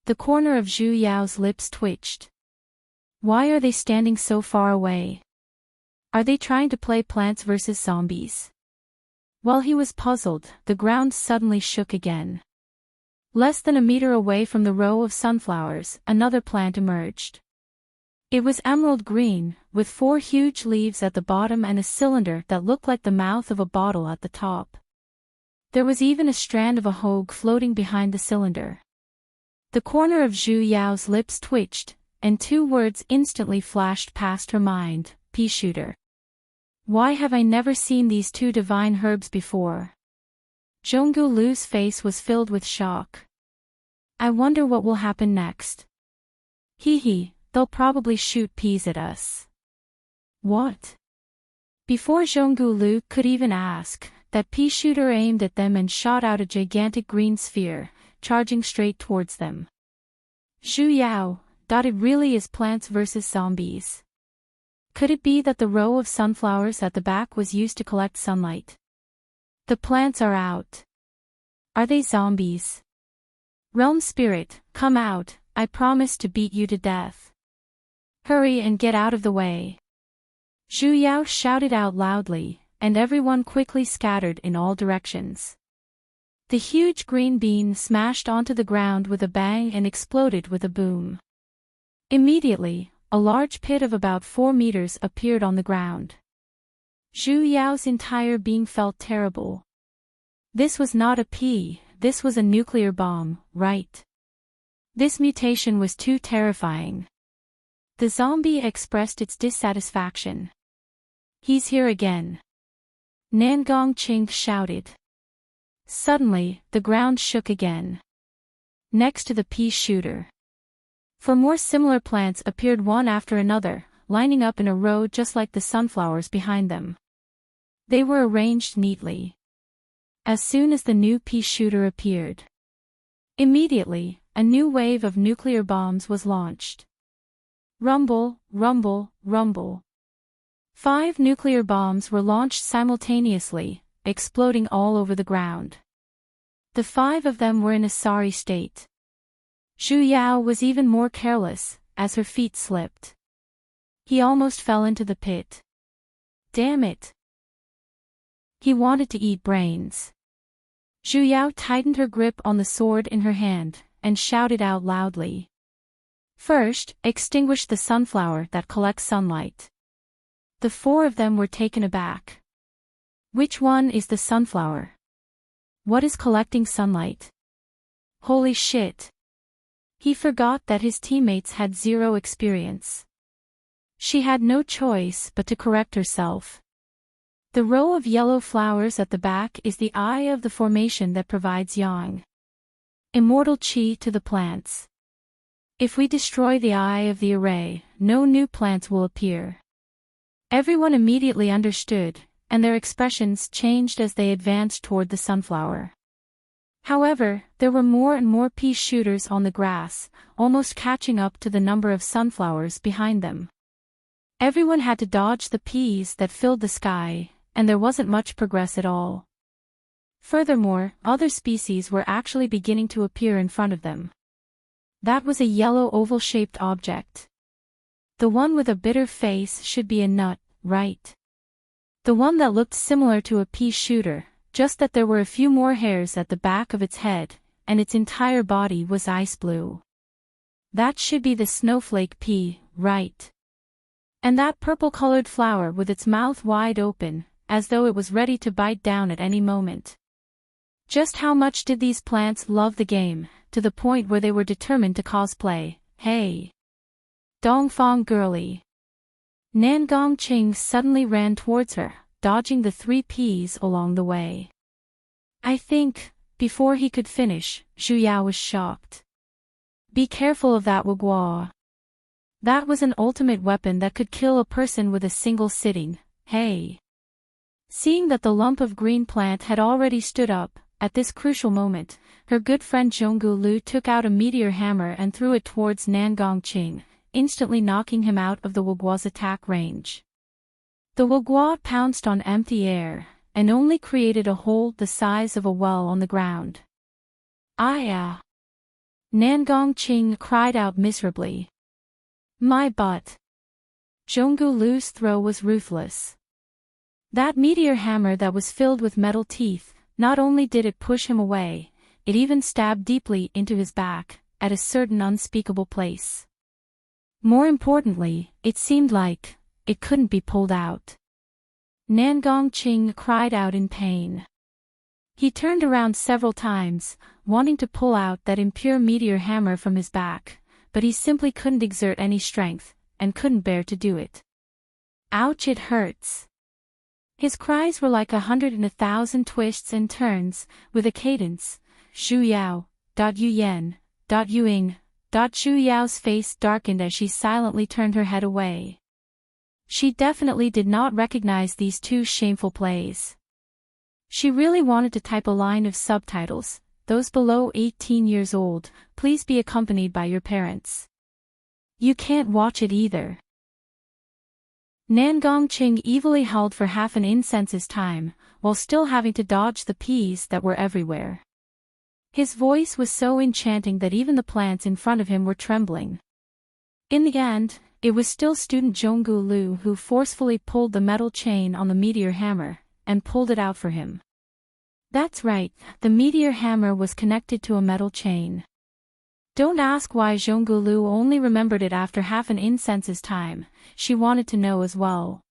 Speaker 1: The corner of Zhu Yao's lips twitched. Why are they standing so far away? Are they trying to play Plants vs. Zombies? While he was puzzled, the ground suddenly shook again. Less than a meter away from the row of sunflowers, another plant emerged. It was emerald green, with 4 huge leaves at the bottom and a cylinder that looked like the mouth of a bottle at the top. There was even a strand of a hogue floating behind the cylinder. The corner of Zhu Yao's lips twitched, and 2 words instantly flashed past her mind: pea shooter. Why have I never seen these 2 divine herbs before? Zhonggu Lu's face was filled with shock. I wonder what will happen next. Hee, they'll probably shoot peas at us. What? Before Zhonggu Lu could even ask, that pea shooter aimed at them and shot out a gigantic green sphere, charging straight towards them. Zhu Yao, it really is Plants vs. Zombies. Could it be that the row of sunflowers at the back was used to collect sunlight? The plants are out. Are they zombies? Realm Spirit, come out, I promise to beat you to death. Hurry and get out of the way. Zhu Yao shouted out loudly, and everyone quickly scattered in all directions. The huge green bean smashed onto the ground with a bang and exploded with a boom. Immediately, a large pit of about 4 meters appeared on the ground. Zhu Yao's entire being felt terrible. This was not a pea, this was a nuclear bomb, right? This mutation was too terrifying. The zombie expressed its dissatisfaction. He's here again. Nangong Qing shouted. Suddenly, the ground shook again. Next to the pea shooter. 4 more similar plants appeared one after another, lining up in a row just like the sunflowers behind them. They were arranged neatly. As soon as the new pea shooter appeared, immediately, a new wave of nuclear bombs was launched. Rumble, rumble, rumble. 5 nuclear bombs were launched simultaneously, exploding all over the ground. The 5 of them were in a sorry state. Zhu Yao was even more careless, as her feet slipped. He almost fell into the pit. Damn it! He wanted to eat brains. Zhu Yao tightened her grip on the sword in her hand, and shouted out loudly. First, extinguish the sunflower that collects sunlight. The 4 of them were taken aback. Which one is the sunflower? What is collecting sunlight? Holy shit! He forgot that his teammates had 0 experience. She had no choice but to correct herself. The row of yellow flowers at the back is the eye of the formation that provides yang. Immortal qi to the plants. If we destroy the eye of the array, no new plants will appear. Everyone immediately understood, and their expressions changed as they advanced toward the sunflower. However, there were more and more pea shooters on the grass, almost catching up to the number of sunflowers behind them. Everyone had to dodge the peas that filled the sky, and there wasn't much progress at all. Furthermore, other species were actually beginning to appear in front of them. That was a yellow oval-shaped object. The one with a bitter face should be a nut, right? The one that looked similar to a pea shooter, just that there were a few more hairs at the back of its head, and its entire body was ice blue. That should be the snowflake pea, right? And that purple-colored flower with its mouth wide open, as though it was ready to bite down at any moment. Just how much did these plants love the game, to the point where they were determined to cosplay? Hey! Dongfang girly! Nangong Qing suddenly ran towards her, dodging the 3 peas along the way. I think, before he could finish, Zhu Yao was shocked. Be careful of that Wugua. That was an ultimate weapon that could kill a person with a single sitting, hey! Seeing that the lump of green plant had already stood up, at this crucial moment, her good friend Zhonggu Lu took out a meteor hammer and threw it towards Nangong Qing, instantly knocking him out of the Wugua's attack range. The Wugua pounced on empty air, and only created a hole the size of a well on the ground. "Ah!" Nangongqing cried out miserably. "My butt." Zhonggu Lu's throw was ruthless. That meteor hammer that was filled with metal teeth, not only did it push him away, it even stabbed deeply into his back, at a certain unspeakable place. More importantly, it seemed like it couldn't be pulled out. Nangongqing cried out in pain. He turned around several times, wanting to pull out that impure meteor hammer from his back, but he simply couldn't exert any strength, and couldn't bear to do it. "Ouch, it hurts." His cries were like 100,000 twists and turns, with a cadence. "Zhu Yao, Yu Yen, Yu Ying." Zhu Yao's face darkened as she silently turned her head away. She definitely did not recognize these two shameful plays. She really wanted to type a line of subtitles: "Those below 18 years old, please be accompanied by your parents. You can't watch it either." Nangongqing evilly howled for half an incense's time, while still having to dodge the peas that were everywhere. His voice was so enchanting that even the plants in front of him were trembling. In the end, it was still student Zhonggu Lu who forcefully pulled the metal chain on the meteor hammer, and pulled it out for him. That's right, the meteor hammer was connected to a metal chain. Don't ask why Zhonggu Lu only remembered it after half an incense's time, she wanted to know as well.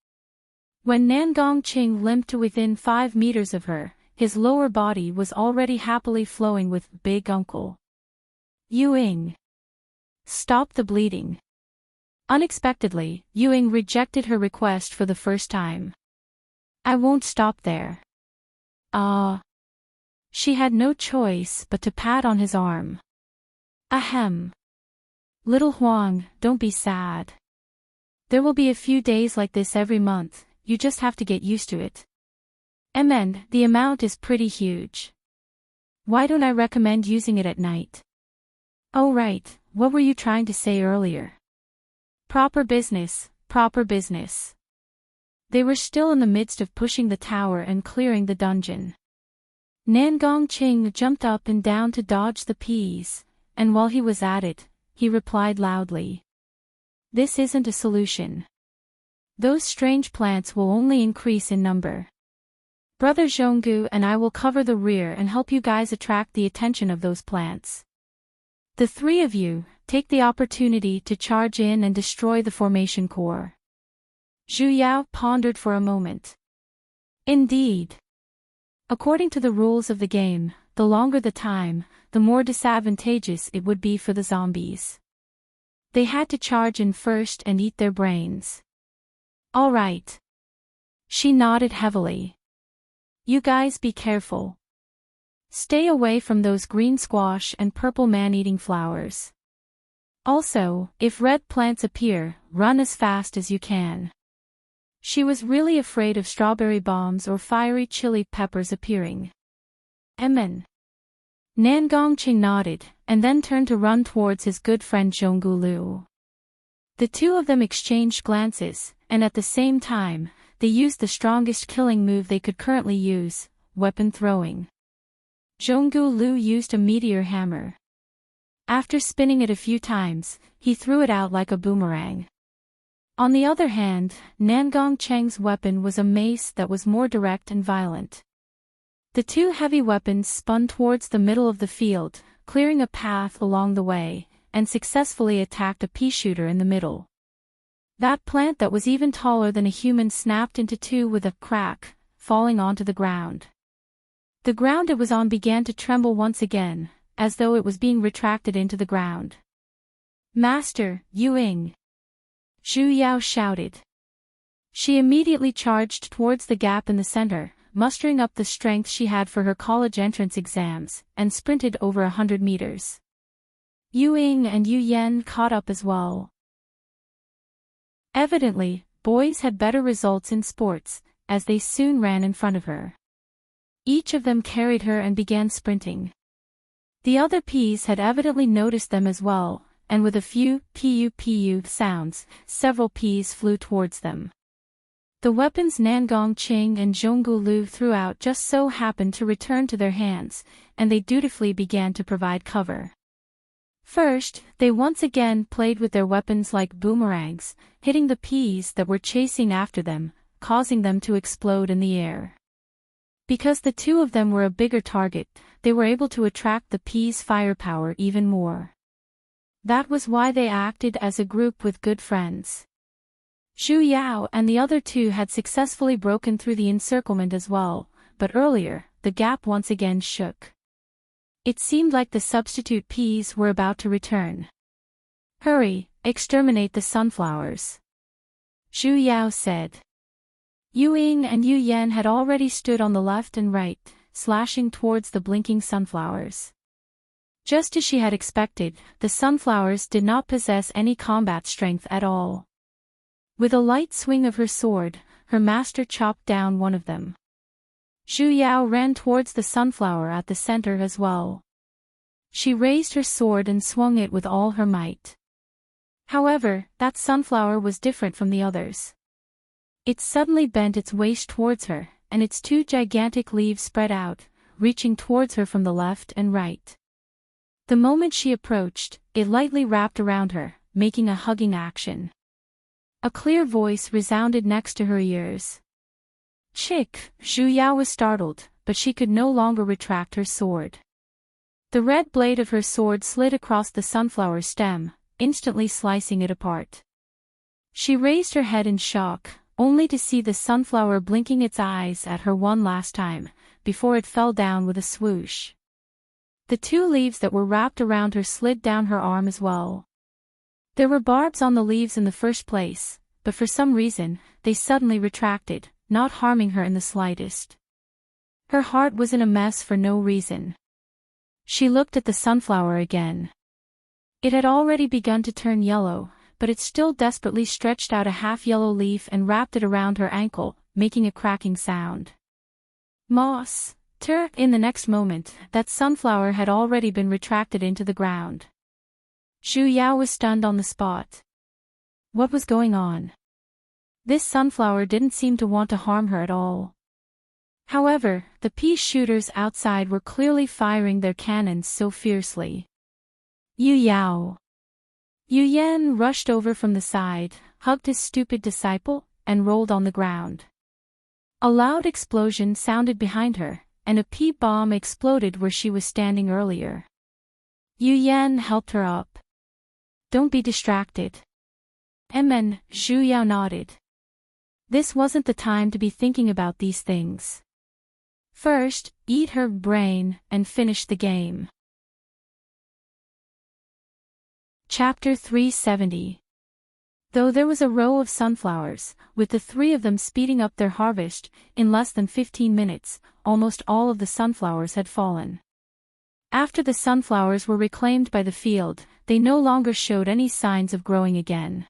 Speaker 1: When Nangongqing limped to within 5 meters of her, his lower body was already happily flowing with "Big Uncle." "Yu Ying, stop the bleeding." Unexpectedly, Yu Ying rejected her request for the first time. "I won't stop there." She had no choice but to pat on his arm. "Ahem. Little Huang, don't be sad. There will be a few days like this every month, you just have to get used to it. And the amount is pretty huge. Why don't I recommend using it at night?" "Oh right, what were you trying to say earlier?" Proper business, proper business." They were still in the midst of pushing the tower and clearing the dungeon. Nangongqing jumped up and down to dodge the peas, and while he was at it, he replied loudly. "This isn't a solution. Those strange plants will only increase in number. Brother Zhonggu and I will cover the rear and help you guys attract the attention of those plants. The 3 of you, take the opportunity to charge in and destroy the formation core." Zhu Yao pondered for a moment. Indeed. According to the rules of the game, the longer the time, the more disadvantageous it would be for the zombies. They had to charge in first and eat their brains. "All right." She nodded heavily. "You guys be careful. Stay away from those green squash and purple man-eating flowers. Also, if red plants appear, run as fast as you can." She was really afraid of strawberry bombs or fiery chili peppers appearing. "Amen." Nangongqing nodded, and then turned to run towards his good friend Zhonggu Lu. The two of them exchanged glances, and at the same time, they used the strongest killing move they could currently use, weapon throwing. Zhonggu Lu used a meteor hammer. After spinning it a few times, he threw it out like a boomerang. On the other hand, Nangongqing's weapon was a mace that was more direct and violent. The two heavy weapons spun towards the middle of the field, clearing a path along the way, and successfully attacked a pea shooter in the middle. That plant that was even taller than a human snapped into 2 with a crack, falling onto the ground. The ground it was on began to tremble once again, as though it was being retracted into the ground. "Master, Yu Ying!" Zhu Yao shouted. She immediately charged towards the gap in the center, mustering up the strength she had for her college entrance exams, and sprinted over 100 meters. Yu Ying and Yu Yan caught up as well. Evidently, boys had better results in sports, as they soon ran in front of her. Each of them carried her and began sprinting. The other peas had evidently noticed them as well, and with a few pu-pu sounds, several peas flew towards them. The weapons Nangong Qing and Zhonggu Lu threw out just so happened to return to their hands, and they dutifully began to provide cover. First, they once again played with their weapons like boomerangs, hitting the peas that were chasing after them, causing them to explode in the air. Because the two of them were a bigger target, they were able to attract the peas' firepower even more. That was why they acted as a group with good friends. Zhu Yao and the other two had successfully broken through the encirclement as well, but earlier, the gap once again shook. It seemed like the substitute peas were about to return. "Hurry, exterminate the sunflowers," Zhu Yao said. Yu Ying and Yu Yan had already stood on the left and right, slashing towards the blinking sunflowers. Just as she had expected, the sunflowers did not possess any combat strength at all. With a light swing of her sword, her master chopped down one of them. Zhu Yao ran towards the sunflower at the center as well. She raised her sword and swung it with all her might. However, that sunflower was different from the others. It suddenly bent its waist towards her, and its two gigantic leaves spread out, reaching towards her from the left and right. The moment she approached, it lightly wrapped around her, making a hugging action. A clear voice resounded next to her ears. "Chick!" Zhu Yao was startled, but she could no longer retract her sword. The red blade of her sword slid across the sunflower stem, instantly slicing it apart. She raised her head in shock, only to see the sunflower blinking its eyes at her one last time, before it fell down with a swoosh. The two leaves that were wrapped around her slid down her arm as well. There were barbs on the leaves in the first place, but for some reason, they suddenly retracted, not harming her in the slightest. Her heart was in a mess for no reason. She looked at the sunflower again. It had already begun to turn yellow, but it still desperately stretched out a half-yellow leaf and wrapped it around her ankle, making a cracking sound. Moss! In the next moment, that sunflower had already been retracted into the ground. Zhu Yao was stunned on the spot. What was going on? This sunflower didn't seem to want to harm her at all. However, the pea shooters outside were clearly firing their cannons so fiercely. Yu Yao! Yu Yan rushed over from the side, hugged his stupid disciple, and rolled on the ground. A loud explosion sounded behind her, and a pea bomb exploded where she was standing earlier. Yu Yan helped her up. "Don't be distracted." Zhu Yao nodded. This wasn't the time to be thinking about these things. First, eat her brain, and finish the game. Chapter 370. Though there was a row of sunflowers, with the three of them speeding up their harvest, in less than 15 minutes, almost all of the sunflowers had fallen. After the sunflowers were reclaimed by the field, they no longer showed any signs of growing again.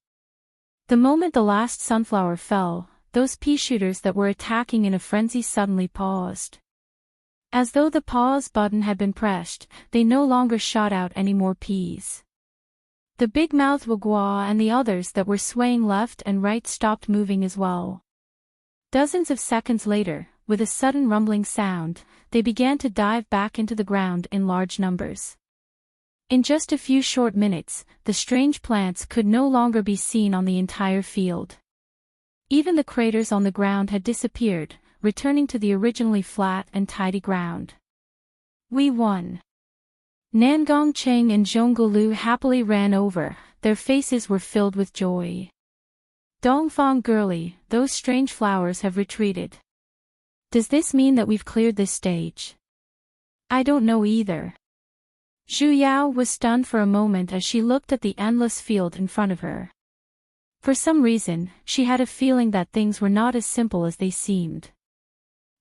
Speaker 1: The moment the last sunflower fell, those pea shooters that were attacking in a frenzy suddenly paused. As though the pause button had been pressed, they no longer shot out any more peas. The big-mouthed Wagua and the others that were swaying left and right stopped moving as well. Dozens of seconds later, with a sudden rumbling sound, they began to dive back into the ground in large numbers. In just a few short minutes, the strange plants could no longer be seen on the entire field. Even the craters on the ground had disappeared, returning to the originally flat and tidy ground. "We won." Nangong Cheng and Zhonggu Lu happily ran over, their faces were filled with joy. "Dongfang girlie, those strange flowers have retreated. Does this mean that we've cleared this stage?" "I don't know either." Zhu Yao was stunned for a moment as she looked at the endless field in front of her. For some reason, she had a feeling that things were not as simple as they seemed.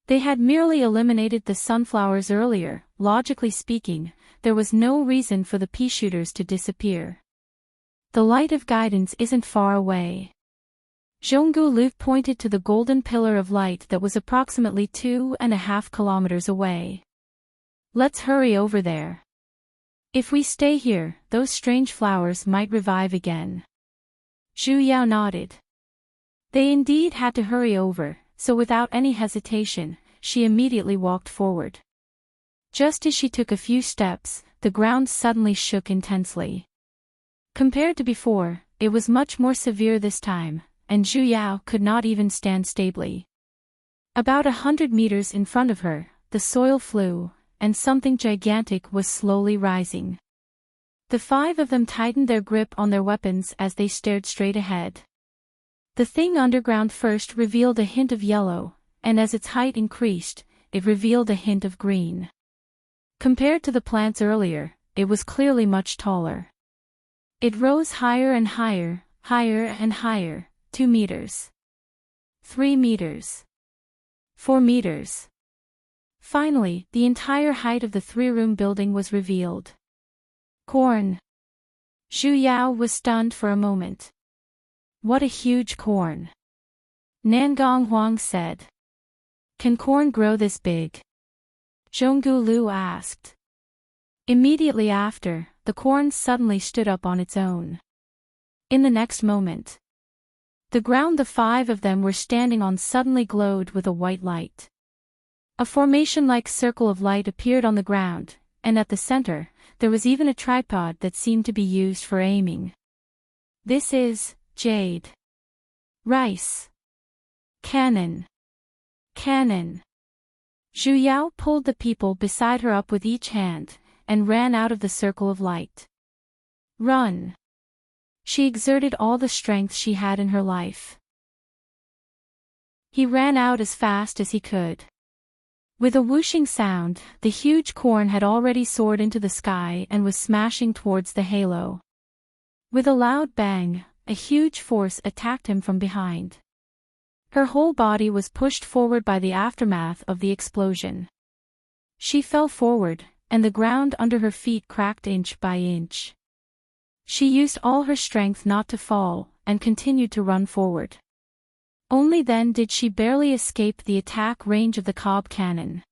Speaker 1: They had merely eliminated the sunflowers earlier. Logically speaking, there was no reason for the pea shooters to disappear. The light of guidance isn't far away. Zhonggu Lu pointed to the golden pillar of light that was approximately 2.5 kilometers away. "Let's hurry over there. If we stay here, those strange flowers might revive again." Zhu Yao nodded. They indeed had to hurry over, so without any hesitation, she immediately walked forward. Just as she took a few steps, the ground suddenly shook intensely. Compared to before, it was much more severe this time, and Zhu Yao could not even stand stably. About 100 meters in front of her, the soil flew, and something gigantic was slowly rising. The five of them tightened their grip on their weapons as they stared straight ahead. The thing underground first revealed a hint of yellow, and as its height increased, it revealed a hint of green. Compared to the plants earlier, it was clearly much taller. It rose higher and higher, higher and higher, 2 meters. 3 meters. 4 meters. Finally, the entire height of the 3-room building was revealed. Corn. Zhu Yao was stunned for a moment. What a huge corn. Nangong Huang said. Can corn grow this big? Zhonggu Lu asked. Immediately after, the corn suddenly stood up on its own. In the next moment, the ground the five of them were standing on suddenly glowed with a white light. A formation-like circle of light appeared on the ground, and at the center, there was even a tripod that seemed to be used for aiming. This is jade. Rice. Cannon. Cannon. Zhu Yao pulled the people beside her up with each hand, and ran out of the circle of light. Run. She exerted all the strength she had in her life. He ran out as fast as he could. With a whooshing sound, the huge corn had already soared into the sky and was smashing towards the halo. With a loud bang, a huge force attacked him from behind. Her whole body was pushed forward by the aftermath of the explosion. She fell forward, and the ground under her feet cracked inch by inch. She used all her strength not to fall, and continued to run forward. Only then did she barely escape the attack range of the cob cannon.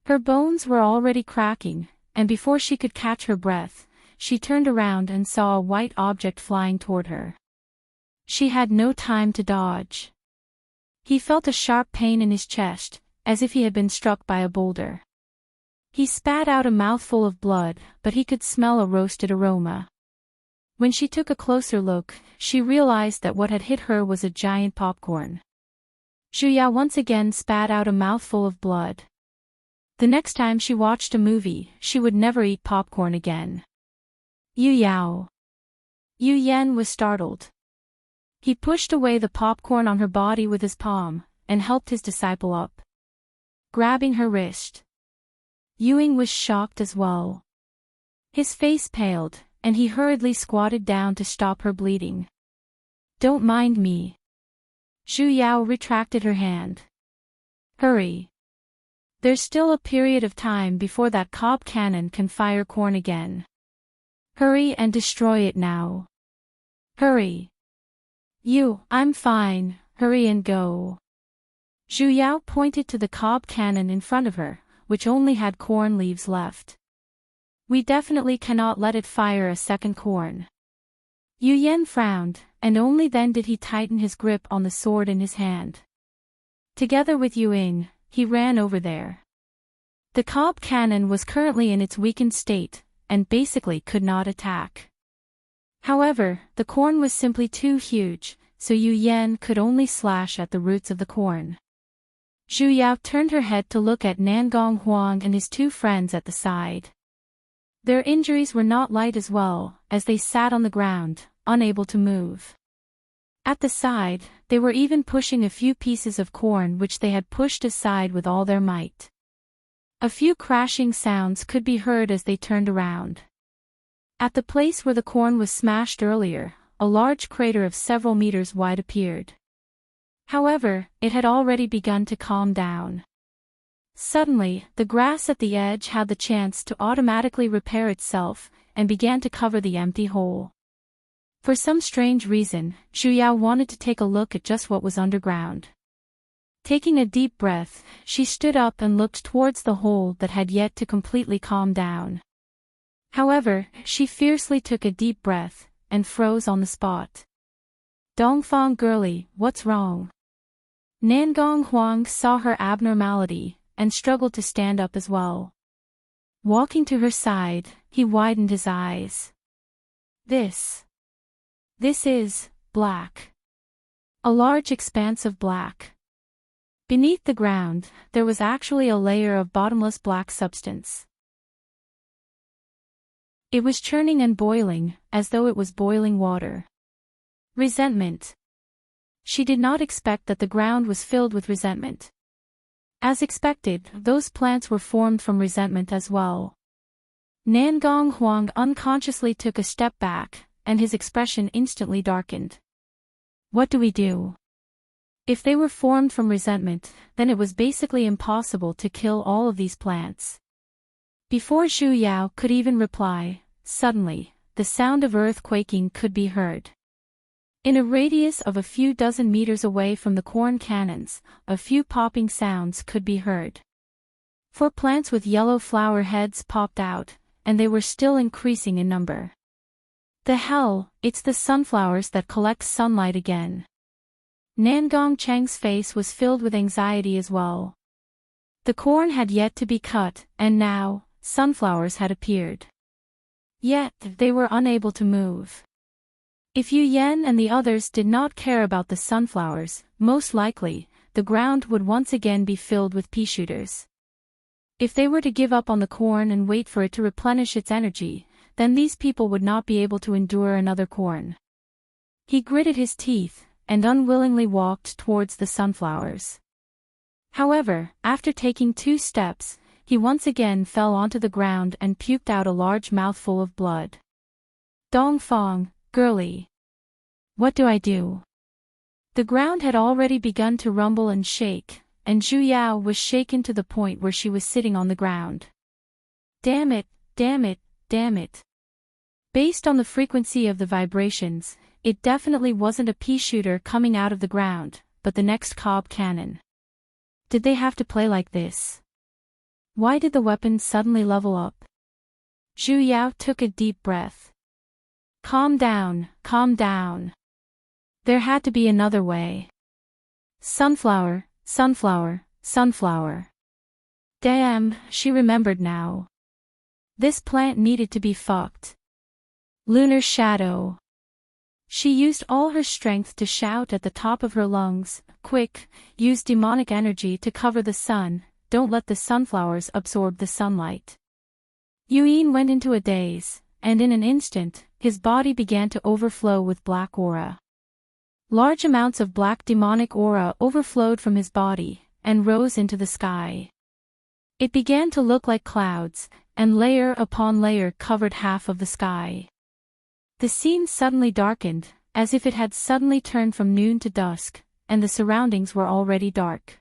Speaker 1: Her bones were already cracking, and before she could catch her breath, she turned around and saw a white object flying toward her. She had no time to dodge. He felt a sharp pain in his chest, as if he had been struck by a boulder. He spat out a mouthful of blood, but he could smell a roasted aroma. When she took a closer look, she realized that what had hit her was a giant popcorn. Zhu Yao once again spat out a mouthful of blood. The next time she watched a movie, she would never eat popcorn again. Yu Yao. Yu Yan was startled. He pushed away the popcorn on her body with his palm, and helped his disciple up, grabbing her wrist. Yuing was shocked as well. His face paled, and he hurriedly squatted down to stop her bleeding. Don't mind me. Zhu Yao retracted her hand. Hurry. There's still a period of time before that cob cannon can fire corn again. Hurry and destroy it now. Hurry. I'm fine, hurry and go. Zhu Yao pointed to the cob cannon in front of her, which only had corn leaves left. We definitely cannot let it fire a second corn. Yu Yan frowned, and only then did he tighten his grip on the sword in his hand. Together with Yuing, he ran over there. The cob cannon was currently in its weakened state, and basically could not attack. However, the corn was simply too huge, so Yu Yan could only slash at the roots of the corn. Zhu Yao turned her head to look at Nangong Huang and his two friends at the side. Their injuries were not light as well, as they sat on the ground, unable to move. At the side, they were even pushing a few pieces of corn which they had pushed aside with all their might. A few crashing sounds could be heard as they turned around. At the place where the corn was smashed earlier, a large crater of several meters wide appeared. However, it had already begun to calm down. Suddenly, the grass at the edge had the chance to automatically repair itself, and began to cover the empty hole. For some strange reason, Zhu Yao wanted to take a look at just what was underground. Taking a deep breath, she stood up and looked towards the hole that had yet to completely calm down. However, she fiercely took a deep breath, and froze on the spot. Dongfang girlie, what's wrong? Nangong Huang saw her abnormality, and struggled to stand up as well. Walking to her side, he widened his eyes. This is black. A large expanse of black. Beneath the ground, there was actually a layer of bottomless black substance. It was churning and boiling, as though it was boiling water. Resentment. She did not expect that the ground was filled with resentment. As expected, those plants were formed from resentment as well. Nangong Huang unconsciously took a step back, and his expression instantly darkened. What do we do? If they were formed from resentment, then it was basically impossible to kill all of these plants. Before Zhu Yao could even reply, suddenly, the sound of earth quaking could be heard. In a radius of a few dozen meters away from the corn cannons, a few popping sounds could be heard. 4 plants with yellow flower heads popped out, and they were still increasing in number. The hell, it's the sunflowers that collect sunlight again. Nangong Cheng's face was filled with anxiety as well. The corn had yet to be cut, and now, sunflowers had appeared. Yet, they were unable to move. If Yu Yan and the others did not care about the sunflowers, most likely, the ground would once again be filled with pea shooters. If they were to give up on the corn and wait for it to replenish its energy, then these people would not be able to endure another corn. He gritted his teeth, and unwillingly walked towards the sunflowers. However, after taking 2 steps, he once again fell onto the ground and puked out a large mouthful of blood. Dongfang, girlie. What do I do? The ground had already begun to rumble and shake, and Zhu Yao was shaken to the point where she was sitting on the ground. Damn it, damn it, damn it. Based on the frequency of the vibrations, it definitely wasn't a pea shooter coming out of the ground, but the next cob cannon. Did they have to play like this? Why did the weapon suddenly level up? Zhu Yao took a deep breath. Calm down, calm down. There had to be another way. Sunflower, sunflower, sunflower. Damn, she remembered now. This plant needed to be fucked. Lunar shadow. She used all her strength to shout at the top of her lungs, quick, use demonic energy to cover the sun, don't let the sunflowers absorb the sunlight. Yuyin went into a daze, and in an instant, his body began to overflow with black aura. Large amounts of black demonic aura overflowed from his body, and rose into the sky. It began to look like clouds, and layer upon layer covered half of the sky. The scene suddenly darkened, as if it had suddenly turned from noon to dusk, and the surroundings were already dark.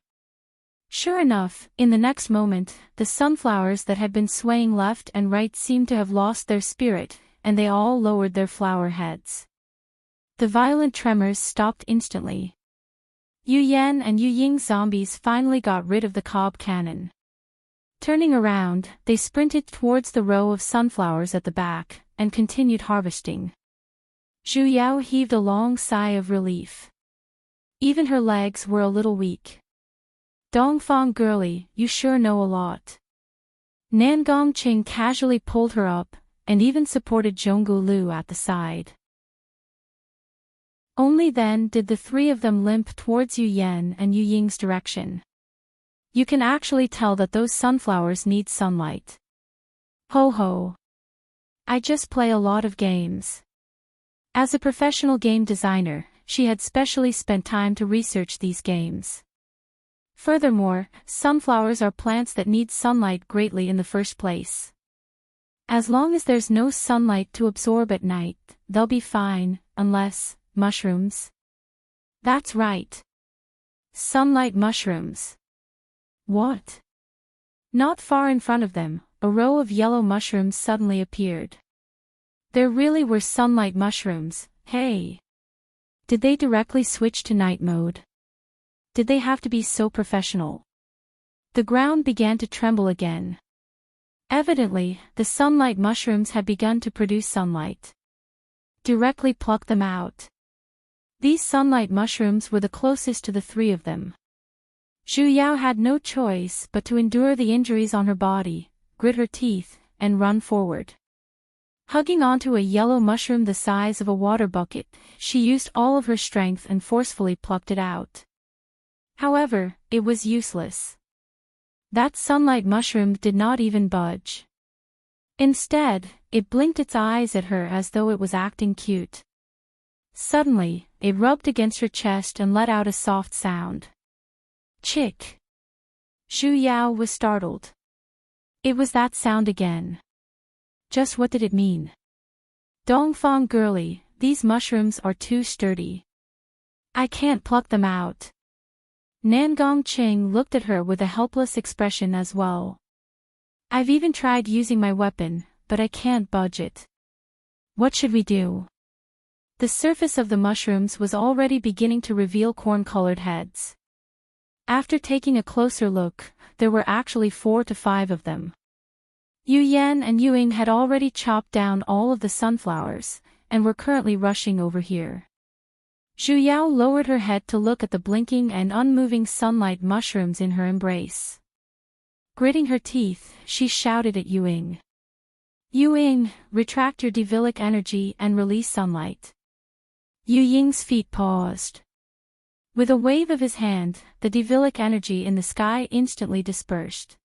Speaker 1: Sure enough, in the next moment, the sunflowers that had been swaying left and right seemed to have lost their spirit, and they all lowered their flower heads. The violent tremors stopped instantly. Yu Yan and Yu Ying's zombies finally got rid of the cob cannon. Turning around, they sprinted towards the row of sunflowers at the back, and continued harvesting. Zhu Yao heaved a long sigh of relief. Even her legs were a little weak. Dongfang girlie, you sure know a lot. Nangong Qing casually pulled her up, and even supported Zhonggu Lu at the side. Only then did the 3 of them limp towards Yu Yan and Yu Ying's direction. You can actually tell that those sunflowers need sunlight. Ho ho. I just play a lot of games. As a professional game designer, she had specially spent time to research these games. Furthermore, sunflowers are plants that need sunlight greatly in the first place. As long as there's no sunlight to absorb at night, they'll be fine, unless, mushrooms. That's right. Sunlight mushrooms. What? Not far in front of them, a row of yellow mushrooms suddenly appeared. There really were sunlight mushrooms, hey. Did they directly switch to night mode? Did they have to be so professional? The ground began to tremble again. Evidently, the sunlight mushrooms had begun to produce sunlight. Directly pluck them out. These sunlight mushrooms were the closest to the three of them. Zhu Yao had no choice but to endure the injuries on her body, grit her teeth, and run forward. Hugging onto a yellow mushroom the size of a water bucket, she used all of her strength and forcefully plucked it out. However, it was useless. That sunlight mushroom did not even budge. Instead, it blinked its eyes at her as though it was acting cute. Suddenly, it rubbed against her chest and let out a soft sound. Chick! Zhu Yao was startled. It was that sound again. Just what did it mean? Dongfang girlie, these mushrooms are too sturdy. I can't pluck them out. Nangong Qing looked at her with a helpless expression as well. I've even tried using my weapon, but I can't budge it. What should we do? The surface of the mushrooms was already beginning to reveal corn-colored heads. After taking a closer look, there were actually 4 to 5 of them. Yu Yan and Yu Ying had already chopped down all of the sunflowers, and were currently rushing over here. Zhu Yao lowered her head to look at the blinking and unmoving sunlight mushrooms in her embrace. Gritting her teeth, she shouted at Yu Ying. Yu Ying, retract your devilic energy and release sunlight. Yu Ying's feet paused. With a wave of his hand, the devilic energy in the sky instantly dispersed.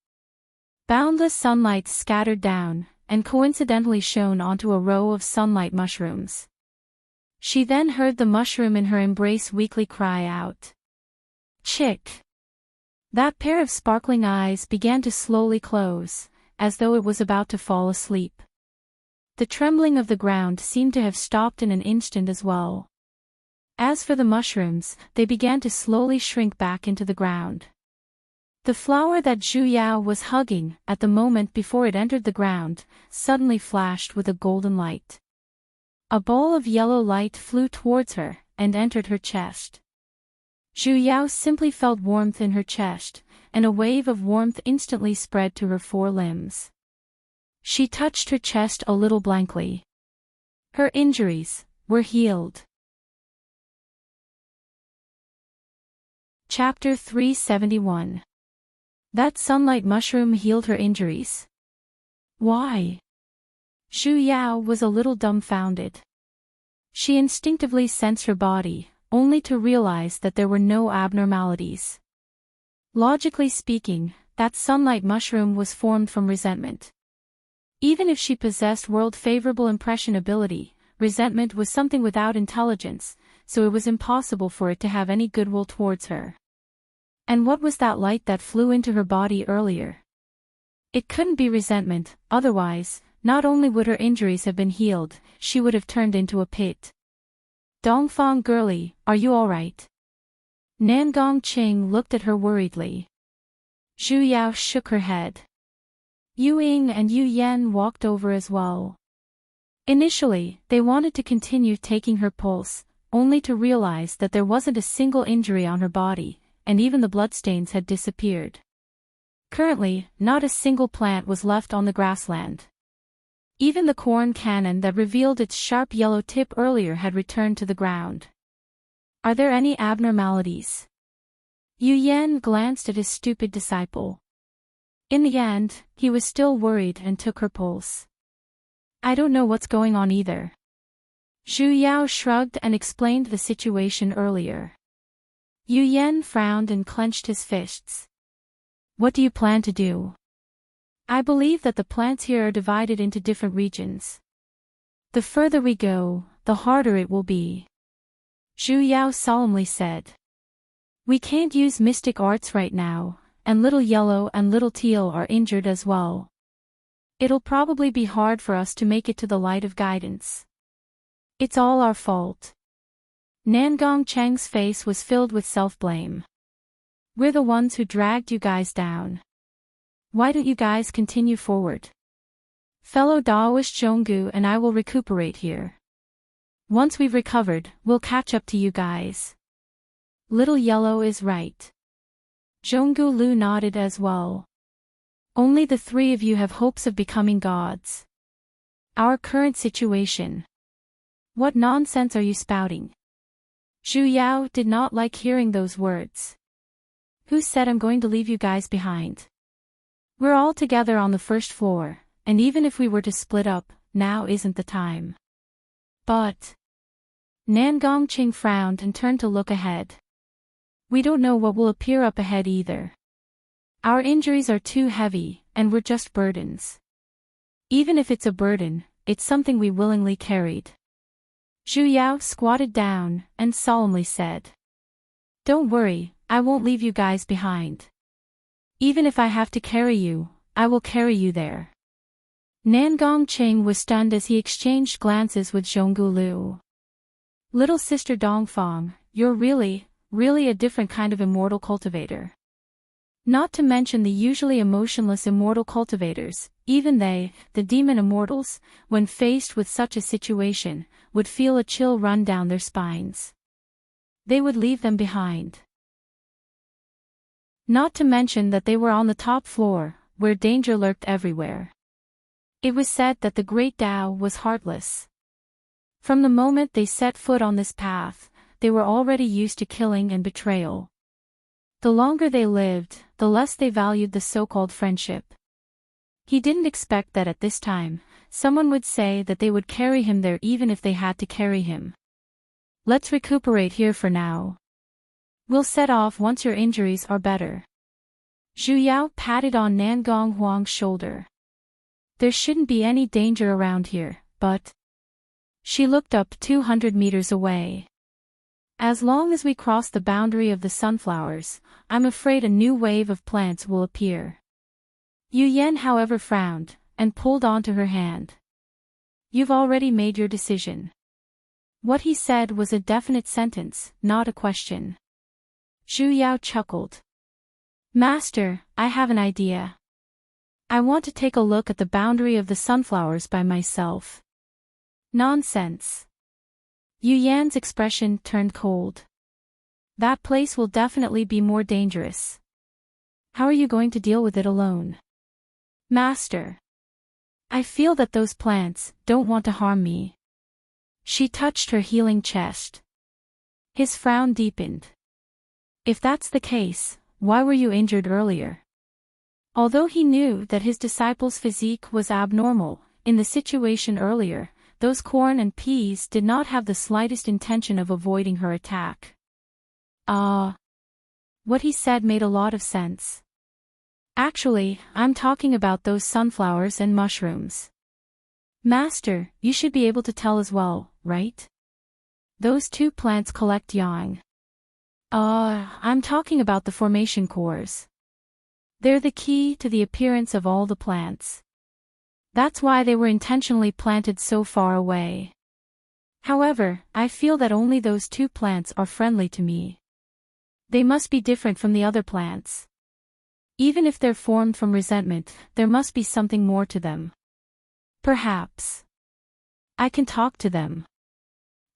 Speaker 1: Boundless sunlight scattered down, and coincidentally shone onto a row of sunlight mushrooms. She then heard the mushroom in her embrace weakly cry out. Chick! That pair of sparkling eyes began to slowly close, as though it was about to fall asleep. The trembling of the ground seemed to have stopped in an instant as well. As for the mushrooms, they began to slowly shrink back into the ground. The flower that Zhu Yao was hugging, at the moment before it entered the ground, suddenly flashed with a golden light. A ball of yellow light flew towards her, and entered her chest. Zhu Yao simply felt warmth in her chest, and a wave of warmth instantly spread to her 4 limbs. She touched her chest a little blankly. Her injuries were healed. Chapter 371. That sunlight mushroom healed her injuries. Why? Zhu Yao was a little dumbfounded. She instinctively sensed her body, only to realize that there were no abnormalities. Logically speaking, that sunlight mushroom was formed from resentment. Even if she possessed world-favorable impression ability, resentment was something without intelligence, so it was impossible for it to have any goodwill towards her. And what was that light that flew into her body earlier? It couldn't be resentment, otherwise, not only would her injuries have been healed, she would have turned into a pit. Dongfang girlie, are you alright? Nangong Qing looked at her worriedly. Zhu Yao shook her head. Yu Ying and Yu Yan walked over as well. Initially, they wanted to continue taking her pulse, only to realize that there wasn't a single injury on her body, and even the bloodstains had disappeared. Currently, not a single plant was left on the grassland. Even the corn cannon that revealed its sharp yellow tip earlier had returned to the ground. Are there any abnormalities? Yu Yan glanced at his stupid disciple. In the end, he was still worried and took her pulse. I don't know what's going on either. Zhu Yao shrugged and explained the situation earlier. Yu Yan frowned and clenched his fists. What do you plan to do? I believe that the plants here are divided into different regions. The further we go, the harder it will be. Zhu Yao solemnly said. We can't use mystic arts right now, and Little Yellow and Little Teal are injured as well. It'll probably be hard for us to make it to the light of guidance. It's all our fault. Nangong Cheng's face was filled with self-blame. We're the ones who dragged you guys down. Why don't you guys continue forward? Fellow Daoist Zhonggu and I will recuperate here. Once we've recovered, we'll catch up to you guys. Little Yellow is right. Zhonggu Lu nodded as well. Only the 3 of you have hopes of becoming gods. Our current situation. What nonsense are you spouting? Zhu Yao did not like hearing those words. Who said I'm going to leave you guys behind? We're all together on the first floor, and even if we were to split up, now isn't the time. But... Nan Gongqing frowned and turned to look ahead. We don't know what will appear up ahead either. Our injuries are too heavy, and we're just burdens. Even if it's a burden, it's something we willingly carried. Zhu Yao squatted down and solemnly said. Don't worry, I won't leave you guys behind. Even if I have to carry you, I will carry you there. Nan Gongqing was stunned as he exchanged glances with Zhonggu Lu. Little sister Dongfang, you're really a different kind of immortal cultivator. Not to mention the usually emotionless immortal cultivators, even they, the demon immortals, when faced with such a situation, would feel a chill run down their spines. They would leave them behind. Not to mention that they were on the top floor, where danger lurked everywhere. It was said that the Great Tao was heartless. From the moment they set foot on this path, they were already used to killing and betrayal. The longer they lived, the less they valued the so-called friendship. He didn't expect that at this time, someone would say that they would carry him there even if they had to carry him. Let's recuperate here for now. We'll set off once your injuries are better. Zhu Yao patted on Nan Gonghuang's shoulder. There shouldn't be any danger around here, but... She looked up 200 meters away. As long as we cross the boundary of the sunflowers, I'm afraid a new wave of plants will appear. Yu Yan however frowned, and pulled onto her hand. You've already made your decision. What he said was a definite sentence, not a question. Zhu Yao chuckled. Master, I have an idea. I want to take a look at the boundary of the sunflowers by myself. Nonsense. Yu Yan's expression turned cold. That place will definitely be more dangerous. How are you going to deal with it alone? Master. I feel that those plants don't want to harm me. She touched her healing chest. His frown deepened. If that's the case, why were you injured earlier? Although he knew that his disciple's physique was abnormal, in the situation earlier, those corn and peas did not have the slightest intention of avoiding her attack. What he said made a lot of sense. Actually, I'm talking about those sunflowers and mushrooms. Master, you should be able to tell as well, right? Those two plants collect yang. I'm talking about the formation cores. They're the key to the appearance of all the plants. That's why they were intentionally planted so far away. However, I feel that only those two plants are friendly to me. They must be different from the other plants. Even if they're formed from resentment, there must be something more to them. Perhaps I can talk to them.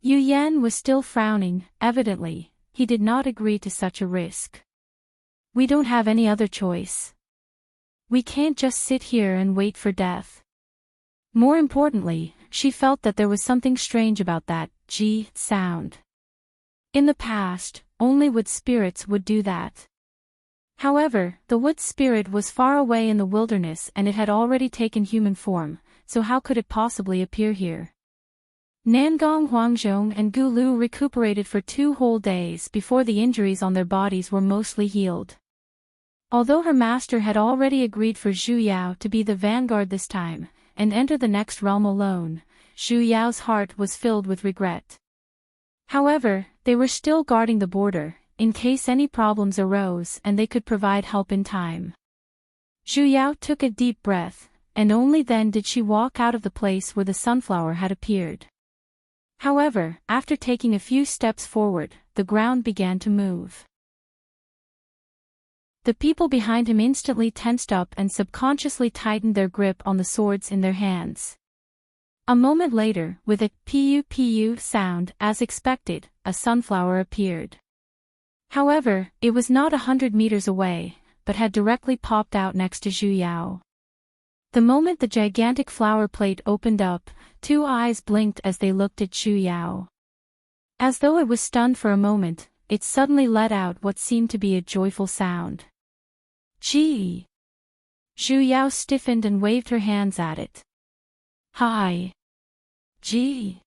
Speaker 1: Yu Yan was still frowning, evidently, he did not agree to such a risk. We don't have any other choice. We can't just sit here and wait for death. More importantly, she felt that there was something strange about that G sound. In the past, only wood spirits would do that. However, the wood spirit was far away in the wilderness and it had already taken human form, so how could it possibly appear here? Nangong Huangzhong and Gu Lu recuperated for 2 whole days before the injuries on their bodies were mostly healed. Although her master had already agreed for Zhu Yao to be the vanguard this time, and enter the next realm alone, Zhu Yao's heart was filled with regret. However, they were still guarding the border, in case any problems arose and they could provide help in time. Zhu Yao took a deep breath, and only then did she walk out of the place where the sunflower had appeared. However, after taking a few steps forward, the ground began to move. The people behind him instantly tensed up and subconsciously tightened their grip on the swords in their hands. A moment later, with a pu-pu sound, as expected, a sunflower appeared. However, it was not 100 meters away, but had directly popped out next to Zhu Yao. The moment the gigantic flower plate opened up, 2 eyes blinked as they looked at Zhu Yao. As though it was stunned for a moment, it suddenly let out what seemed to be a joyful sound. Gee! Zhu Yao stiffened and waved her hands at it. Hi! Gee!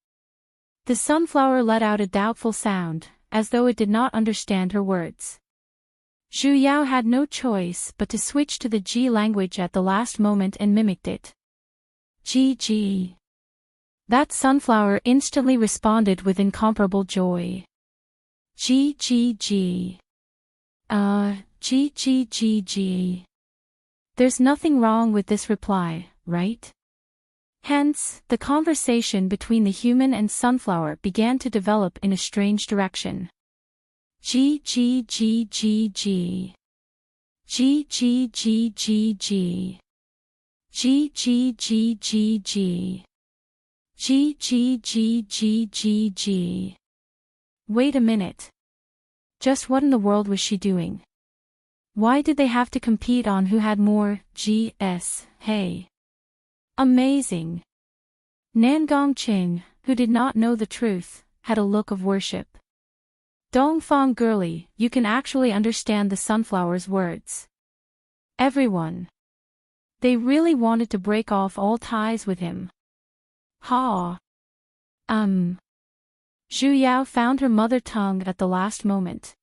Speaker 1: The sunflower let out a doubtful sound, as though it did not understand her words. Zhu Yao had no choice but to switch to the Ji language at the last moment and mimicked it. Ji. That sunflower instantly responded with incomparable joy. Ji. Ji. There's nothing wrong with this reply, right? Hence, the conversation between the human and sunflower began to develop in a strange direction. G. G. Wait a minute. Just what in the world was she doing? Why did they have to compete on who had more Gs? Hey. Amazing. Nangong Qing, who did not know the truth, had a look of worship. Dongfang girly, you can actually understand the sunflower's words. Everyone. They really wanted to break off all ties with him. Ha. Zhu Yao found her mother tongue at the last moment.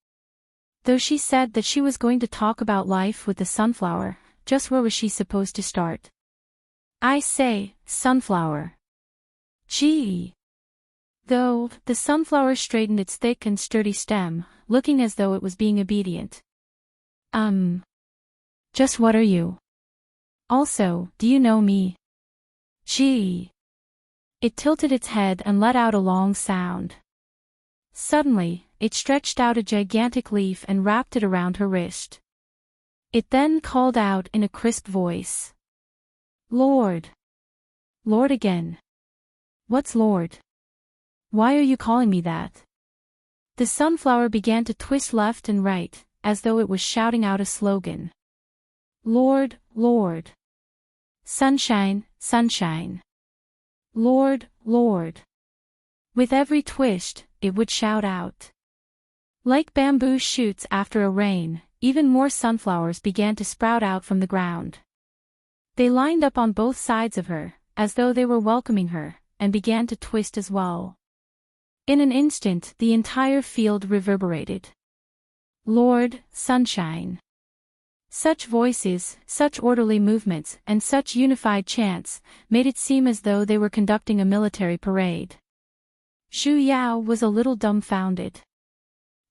Speaker 1: Though she said that she was going to talk about life with the sunflower, just where was she supposed to start? I say, sunflower. Gee. Though, the sunflower straightened its thick and sturdy stem, looking as though it was being obedient. Just what are you? Also, do you know me? Gee. It tilted its head and let out a long sound. Suddenly, it stretched out a gigantic leaf and wrapped it around her wrist. It then called out in a crisp voice. Lord. Lord again. What's Lord? Why are you calling me that? The sunflower began to twist left and right, as though it was shouting out a slogan. Lord, Lord. Sunshine, sunshine. Lord, Lord. With every twist, it would shout out. Like bamboo shoots after a rain, even more sunflowers began to sprout out from the ground. They lined up on both sides of her, as though they were welcoming her, and began to twist as well. In an instant, the entire field reverberated. Lord, sunshine. Such voices, such orderly movements, and such unified chants, made it seem as though they were conducting a military parade. Zhu Yao was a little dumbfounded.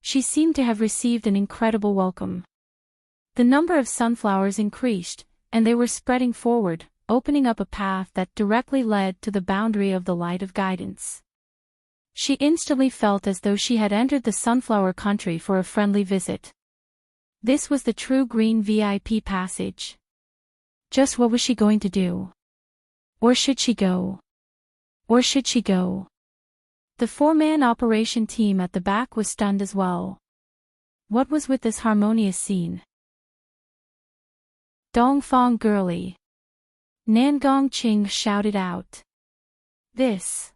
Speaker 1: She seemed to have received an incredible welcome. The number of sunflowers increased, and they were spreading forward, opening up a path that directly led to the boundary of the light of guidance. She instantly felt as though she had entered the sunflower country for a friendly visit. This was the true green VIP passage. Just what was she going to do? Or should she go? Or should she go? The four-man operation team at the back was stunned as well. What was with this harmonious scene? Dongfang girly. Nangong Qing shouted out. This.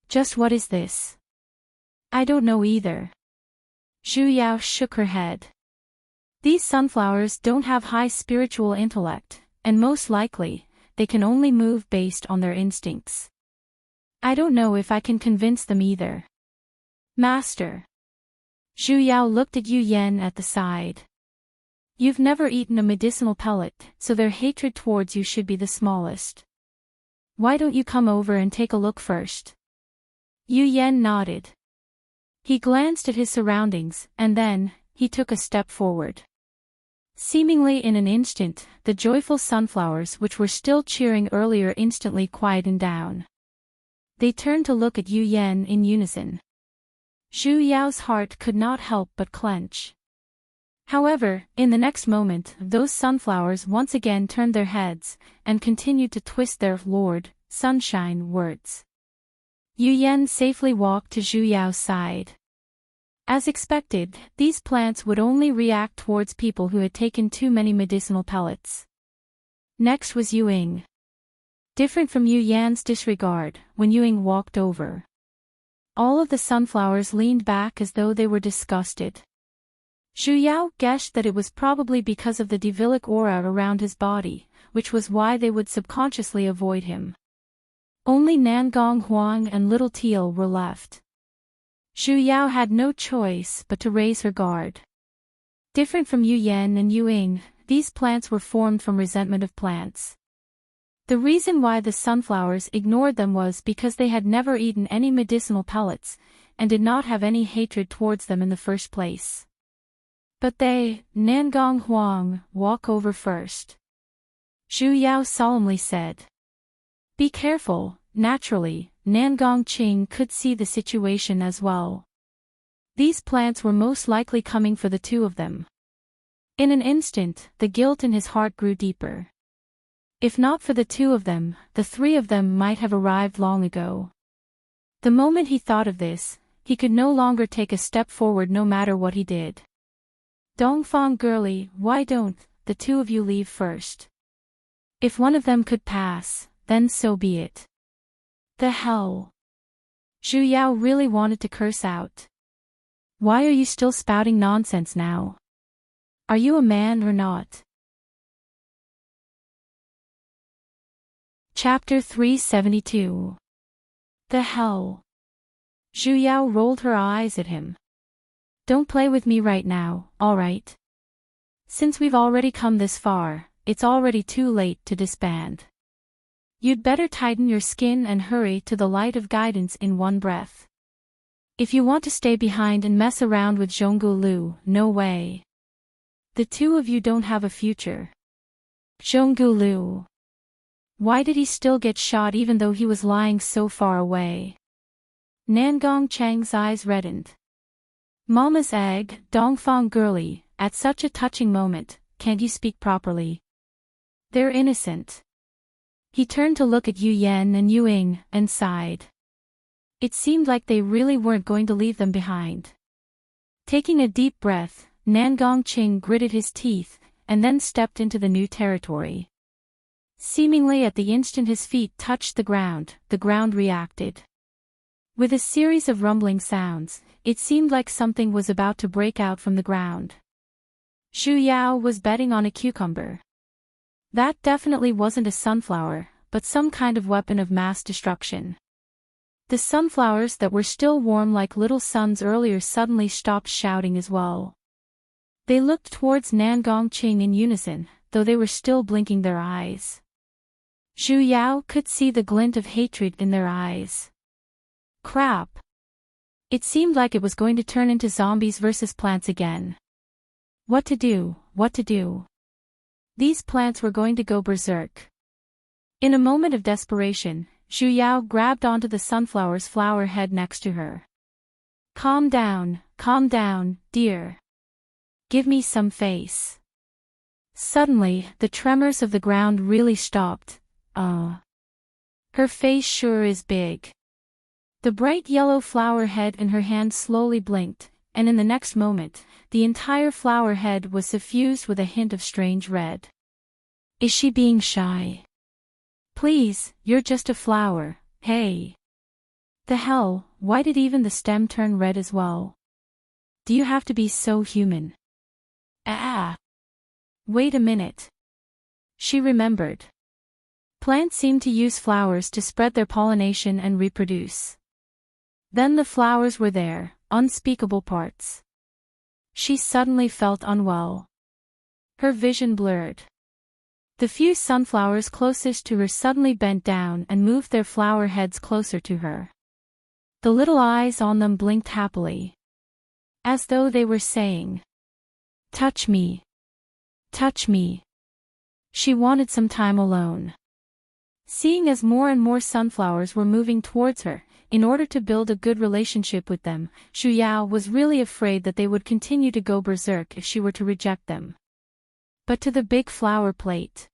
Speaker 1: Just what is this? I don't know either. Zhu Yao shook her head. These sunflowers don't have high spiritual intellect, and most likely, they can only move based on their instincts. I don't know if I can convince them either. Master. Zhu Yao looked at Yu Yan at the side. You've never eaten a medicinal pellet, so their hatred towards you should be the smallest. Why don't you come over and take a look first? Yu Yan nodded. He glanced at his surroundings, and then, he took a step forward. Seemingly in an instant, the joyful sunflowers which were still cheering earlier instantly quietened down. They turned to look at Yu Yan in unison. Zhu Yao's heart could not help but clench. However, in the next moment, those sunflowers once again turned their heads, and continued to twist their Lord, Sunshine words. Yu Yan safely walked to Zhu Yao's side. As expected, these plants would only react towards people who had taken too many medicinal pellets. Next was Yu Ying. Different from Yu Yan's disregard, when Yu Ying walked over. All of the sunflowers leaned back as though they were disgusted. Zhu Yao guessed that it was probably because of the devilic aura around his body, which was why they would subconsciously avoid him. Only Nangong Huang and Little Teal were left. Zhu Yao had no choice but to raise her guard. Different from Yu Yan and Yu Ying, these plants were formed from resentment of plants. The reason why the sunflowers ignored them was because they had never eaten any medicinal pellets, and did not have any hatred towards them in the first place. But they, Nangong Huang, walk over first. Zhu Yao solemnly said. Be careful. Naturally, Nangong Qing could see the situation as well. These plants were most likely coming for the two of them. In an instant, the guilt in his heart grew deeper. If not for the two of them, the three of them might have arrived long ago. The moment he thought of this, he could no longer take a step forward no matter what he did. Dongfang girlie, why don't the two of you leave first? If one of them could pass, then so be it. The hell? Zhu Yao really wanted to curse out. Why are you still spouting nonsense now? Are you a man or not? Chapter 372. The hell? Zhu Yao rolled her eyes at him. Don't play with me right now, alright? Since we've already come this far, it's already too late to disband. You'd better tighten your skin and hurry to the light of guidance in one breath. If you want to stay behind and mess around with Zhonggu Lu, no way. The two of you don't have a future. Zhonggu Lu. Why did he still get shot even though he was lying so far away? Nangong Chang's eyes reddened. Mama's egg, Dongfang girlie, at such a touching moment, can't you speak properly? They're innocent. He turned to look at Yu Yan and Yu Ying, and sighed. It seemed like they really weren't going to leave them behind. Taking a deep breath, Nangong Qing gritted his teeth, and then stepped into the new territory. Seemingly at the instant his feet touched the ground reacted. With a series of rumbling sounds, it seemed like something was about to break out from the ground. Zhu Yao was betting on a cucumber. That definitely wasn't a sunflower, but some kind of weapon of mass destruction. The sunflowers that were still warm like little suns earlier suddenly stopped shouting as well. They looked towards Nangong Qing in unison, though they were still blinking their eyes. Zhu Yao could see the glint of hatred in their eyes. Crap! It seemed like it was going to turn into zombies versus plants again. What to do, what to do? These plants were going to go berserk. In a moment of desperation, Zhu Yao grabbed onto the sunflower's flower head next to her. Calm down, dear. Give me some face. Suddenly, the tremors of the ground really stopped. Her face sure is big. The bright yellow flower head in her hand slowly blinked, and in the next moment, the entire flower head was suffused with a hint of strange red. Is she being shy? Please, you're just a flower, hey. The hell, why did even the stem turn red as well? Do you have to be so human? Wait a minute. She remembered. Plants seem to use flowers to spread their pollination and reproduce. Then the flowers were there, unspeakable parts. She suddenly felt unwell. Her vision blurred. The few sunflowers closest to her suddenly bent down and moved their flower heads closer to her. The little eyes on them blinked happily. As though they were saying, "Touch me. Touch me." She wanted some time alone. Seeing as more and more sunflowers were moving towards her, in order to build a good relationship with them, Zhu Yao was really afraid that they would continue to go berserk if she were to reject them. But to the big flower plate.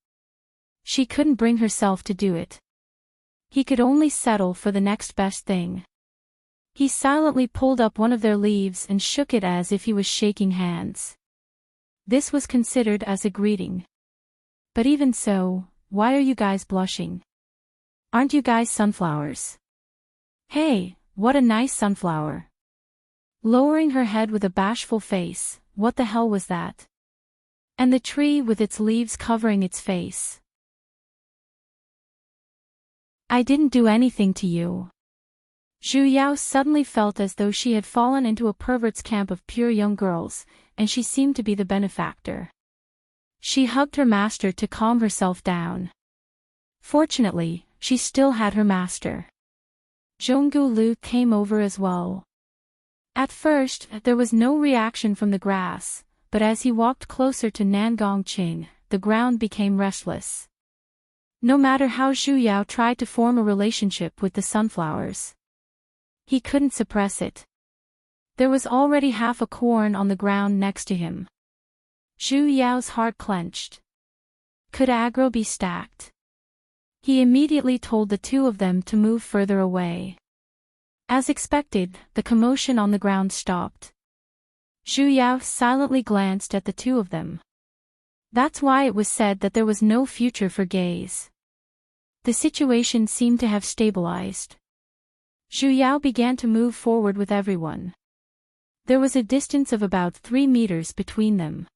Speaker 1: She couldn't bring herself to do it. He could only settle for the next best thing. He silently pulled up one of their leaves and shook it as if he was shaking hands. This was considered as a greeting. But even so, why are you guys blushing? Aren't you guys sunflowers? Hey, what a nice sunflower. Lowering her head with a bashful face, what the hell was that? And the tree with its leaves covering its face. I didn't do anything to you. Zhu Yao suddenly felt as though she had fallen into a pervert's camp of pure young girls, and she seemed to be the benefactor. She hugged her master to calm herself down. Fortunately, she still had her master. Zhonggu Lu came over as well. At first, there was no reaction from the grass, but as he walked closer to Nangong Qing, the ground became restless. No matter how Zhu Yao tried to form a relationship with the sunflowers, he couldn't suppress it. There was already half a corn on the ground next to him. Zhu Yao's heart clenched. Could aggro be stacked? He immediately told the two of them to move further away. As expected, the commotion on the ground stopped. Zhu Yao silently glanced at the two of them. That's why it was said that there was no future for gays. The situation seemed to have stabilized. Zhu Yao began to move forward with everyone. There was a distance of about 3 meters between them.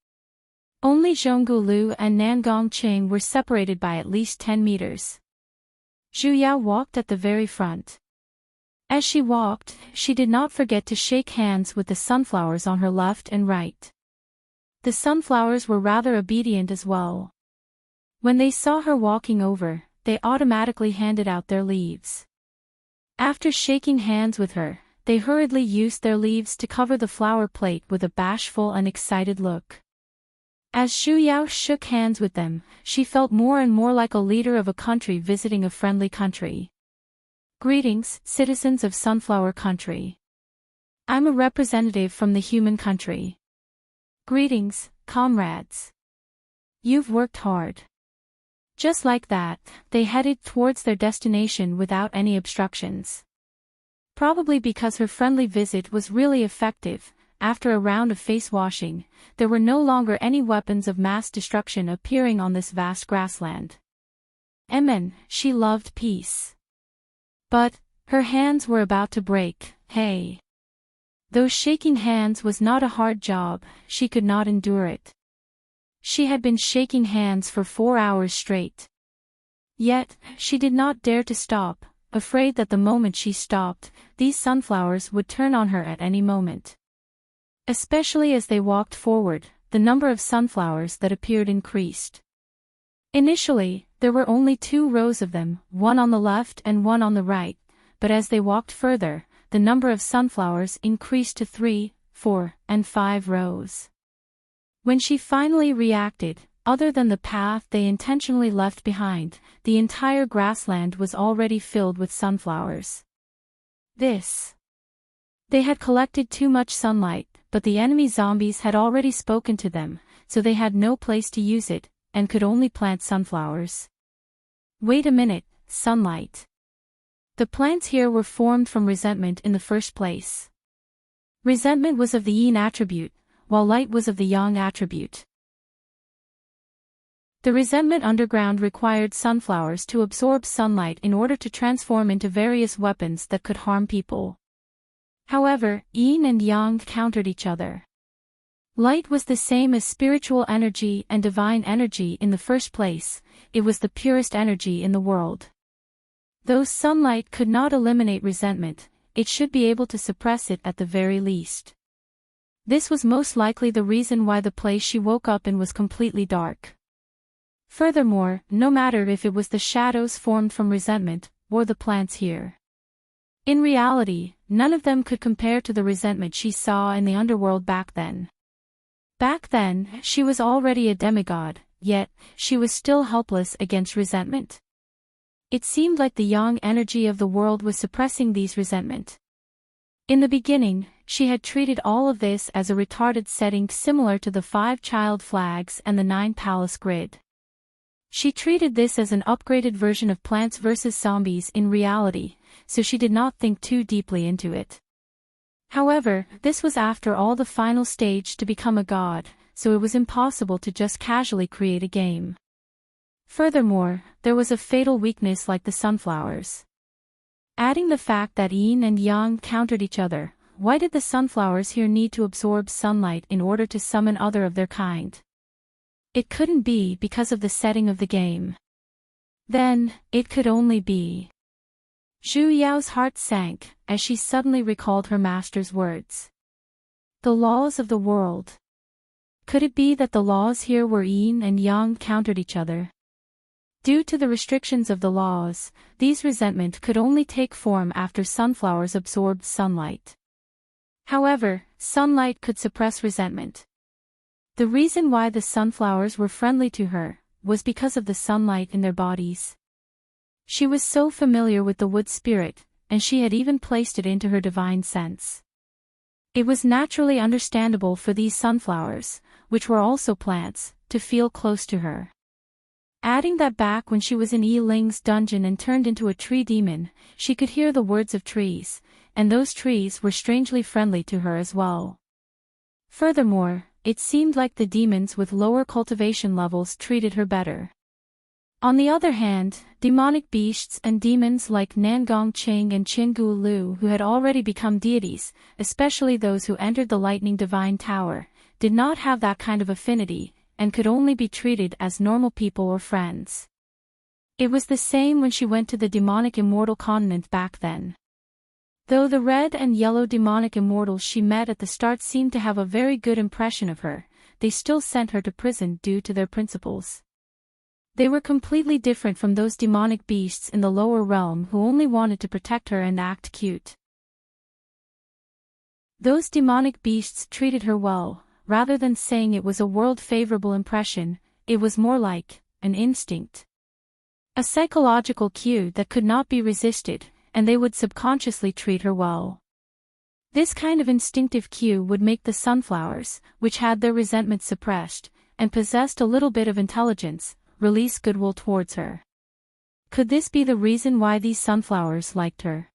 Speaker 1: Only Zhonggu Lu and Nangong Qing were separated by at least 10 meters. Zhu Yao walked at the very front. As she walked, she did not forget to shake hands with the sunflowers on her left and right. The sunflowers were rather obedient as well. When they saw her walking over, they automatically handed out their leaves. After shaking hands with her, they hurriedly used their leaves to cover the flower plate with a bashful and excited look. As Zhu Yao shook hands with them, she felt more and more like a leader of a country visiting a friendly country. Greetings, citizens of Sunflower Country. I'm a representative from the human country. Greetings, comrades. You've worked hard. Just like that, they headed towards their destination without any obstructions. Probably because her friendly visit was really effective, after a round of face washing, there were no longer any weapons of mass destruction appearing on this vast grassland. She loved peace. But, her hands were about to break, hey. Though shaking hands was not a hard job, she could not endure it. She had been shaking hands for 4 hours straight. Yet, she did not dare to stop, afraid that the moment she stopped, these sunflowers would turn on her at any moment. Especially as they walked forward, the number of sunflowers that appeared increased. Initially, there were only 2 rows of them, one on the left and one on the right, but as they walked further, the number of sunflowers increased to 3, 4, and 5 rows. When she finally reacted, other than the path they intentionally left behind, the entire grassland was already filled with sunflowers. They had collected too much sunlight, but the enemy zombies had already spoken to them, so they had no place to use it, and could only plant sunflowers. Wait a minute, sunlight. The plants here were formed from resentment in the first place. Resentment was of the yin attribute, while light was of the yang attribute. The resentment underground required sunflowers to absorb sunlight in order to transform into various weapons that could harm people. However, yin and yang countered each other. Light was the same as spiritual energy and divine energy in the first place, it was the purest energy in the world. Though sunlight could not eliminate resentment, it should be able to suppress it at the very least. This was most likely the reason why the place she woke up in was completely dark. Furthermore, no matter if it was the shadows formed from resentment, or the plants here. In reality, none of them could compare to the resentment she saw in the underworld back then. Back then, she was already a demigod, yet, she was still helpless against resentment. It seemed like the yang energy of the world was suppressing these resentment. In the beginning, she had treated all of this as a retarded setting similar to the 5 child flags and the 9 palace grid. She treated this as an upgraded version of Plants vs. Zombies in reality, so she did not think too deeply into it. However, this was after all the final stage to become a god, so it was impossible to just casually create a game. Furthermore, there was a fatal weakness like the sunflowers. Adding the fact that yin and yang countered each other, why did the sunflowers here need to absorb sunlight in order to summon other of their kind? It couldn't be because of the setting of the game. Then, it could only be. Zhu Yao's heart sank, as she suddenly recalled her master's words. The laws of the world. Could it be that the laws here were yin and yang countered each other? Due to the restrictions of the laws, these resentment could only take form after sunflowers absorbed sunlight. However, sunlight could suppress resentment. The reason why the sunflowers were friendly to her was because of the sunlight in their bodies. She was so familiar with the wood spirit, and she had even placed it into her divine sense. It was naturally understandable for these sunflowers, which were also plants, to feel close to her. Adding that back when she was in Yi Ling's dungeon and turned into a tree demon, she could hear the words of trees, and those trees were strangely friendly to her as well. Furthermore, it seemed like the demons with lower cultivation levels treated her better. On the other hand, demonic beasts and demons like Nangong Qing and Qinggu Lu, who had already become deities, especially those who entered the Lightning Divine Tower, did not have that kind of affinity, and could only be treated as normal people or friends. It was the same when she went to the demonic immortal continent back then. Though the red and yellow demonic immortals she met at the start seemed to have a very good impression of her, they still sent her to prison due to their principles. They were completely different from those demonic beasts in the lower realm who only wanted to protect her and act cute. Those demonic beasts treated her well. Rather than saying it was a world-favorable impression, it was more like an instinct. A psychological cue that could not be resisted, and they would subconsciously treat her well. This kind of instinctive cue would make the sunflowers, which had their resentment suppressed, and possessed a little bit of intelligence, release goodwill towards her. Could this be the reason why these sunflowers liked her?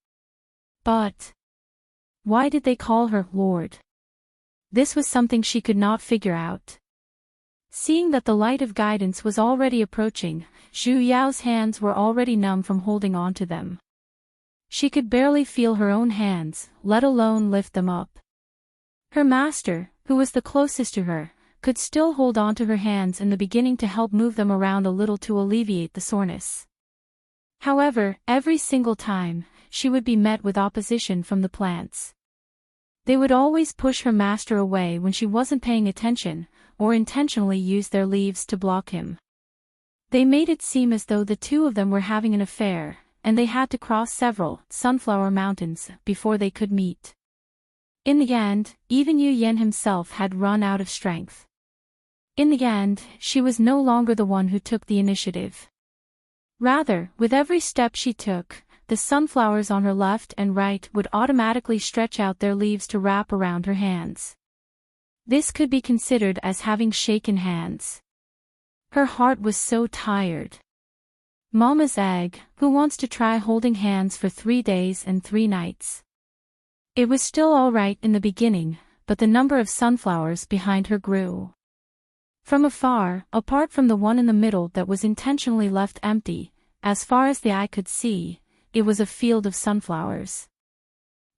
Speaker 1: But why did they call her Lord? This was something she could not figure out. Seeing that the light of guidance was already approaching, Zhu Yao's hands were already numb from holding on to them. She could barely feel her own hands, let alone lift them up. Her master, who was the closest to her, could still hold on to her hands in the beginning to help move them around a little to alleviate the soreness. However, every single time, she would be met with opposition from the plants. They would always push her master away when she wasn't paying attention, or intentionally use their leaves to block him. They made it seem as though the two of them were having an affair, and they had to cross several sunflower mountains before they could meet. In the end, even Yu Yan himself had run out of strength. In the end, she was no longer the one who took the initiative. Rather, with every step she took, the sunflowers on her left and right would automatically stretch out their leaves to wrap around her hands. This could be considered as having shaken hands. Her heart was so tired. Mama's egg, who wants to try holding hands for 3 days and 3 nights. It was still all right in the beginning, but the number of sunflowers behind her grew. From afar, apart from the one in the middle that was intentionally left empty, as far as the eye could see, it was a field of sunflowers.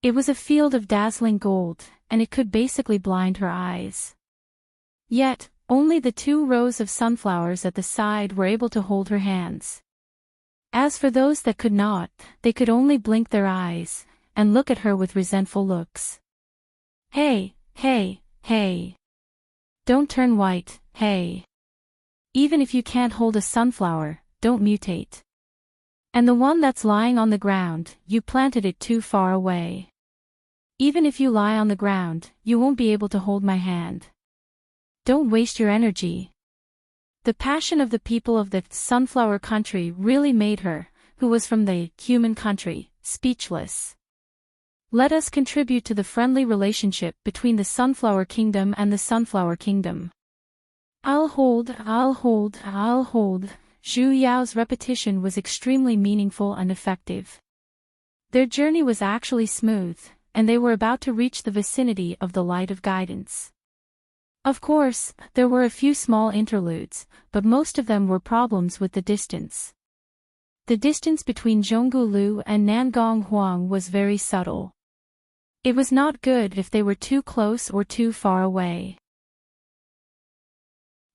Speaker 1: It was a field of dazzling gold, and it could basically blind her eyes. Yet, only the 2 rows of sunflowers at the side were able to hold her hands. As for those that could not, they could only blink their eyes, and look at her with resentful looks. Hey, hey, hey. Don't turn white, hey. Even if you can't hold a sunflower, don't mutate. And the one that's lying on the ground, you planted it too far away. Even if you lie on the ground, you won't be able to hold my hand. Don't waste your energy. The passion of the people of the sunflower country really made her, who was from the human country, speechless. Let us contribute to the friendly relationship between the sunflower kingdom and the sunflower kingdom. I'll hold. Zhu Yao's repetition was extremely meaningful and effective. Their journey was actually smooth, and they were about to reach the vicinity of the light of guidance. Of course, there were a few small interludes, but most of them were problems with the distance. The distance between Zhonggulu and Nangong Huang was very subtle. It was not good if they were too close or too far away.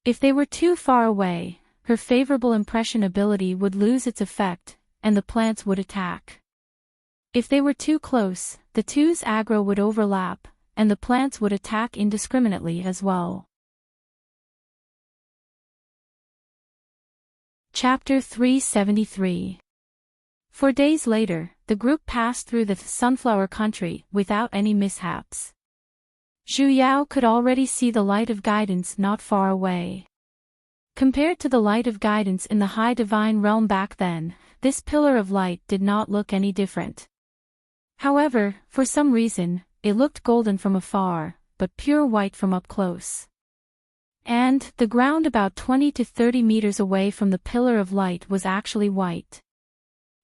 Speaker 1: If they were too far away, her favorable impression ability would lose its effect, and the plants would attack. If they were too close, the two's aggro would overlap, and the plants would attack indiscriminately as well. Chapter 373. 4 days later, the group passed through the sunflower country without any mishaps. Zhu Yao could already see the light of guidance not far away. Compared to the light of guidance in the high divine realm back then, this pillar of light did not look any different. However, for some reason, it looked golden from afar, but pure white from up close. And, the ground about 20 to 30 meters away from the pillar of light was actually white.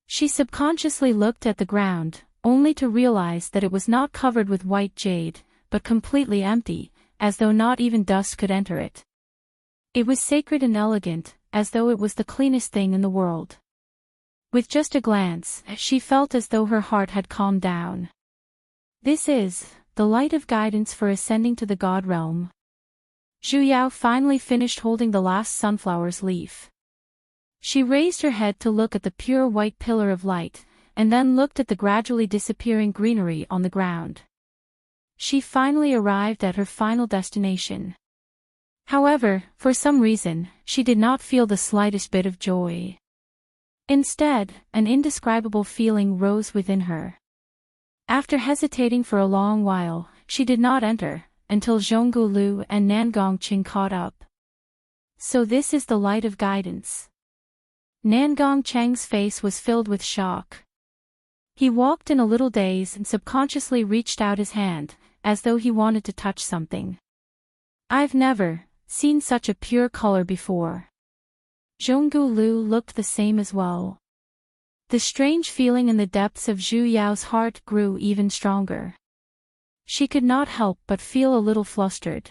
Speaker 1: She subconsciously looked at the ground, only to realize that it was not covered with white jade, but completely empty, as though not even dust could enter it. It was sacred and elegant, as though it was the cleanest thing in the world. With just a glance, she felt as though her heart had calmed down. This is the light of guidance for ascending to the God realm. Zhu Yao finally finished holding the last sunflower's leaf. She raised her head to look at the pure white pillar of light, and then looked at the gradually disappearing greenery on the ground. She finally arrived at her final destination. However, for some reason, she did not feel the slightest bit of joy. Instead, an indescribable feeling rose within her. After hesitating for a long while, she did not enter, until Zhonggulu and Nangongqing caught up. So this is the light of guidance. Nangongqing's face was filled with shock. He walked in a little daze and subconsciously reached out his hand, as though he wanted to touch something. I've never seen such a pure color before. Zhonggulu looked the same as well. The strange feeling in the depths of Zhu Yao's heart grew even stronger. She could not help but feel a little flustered.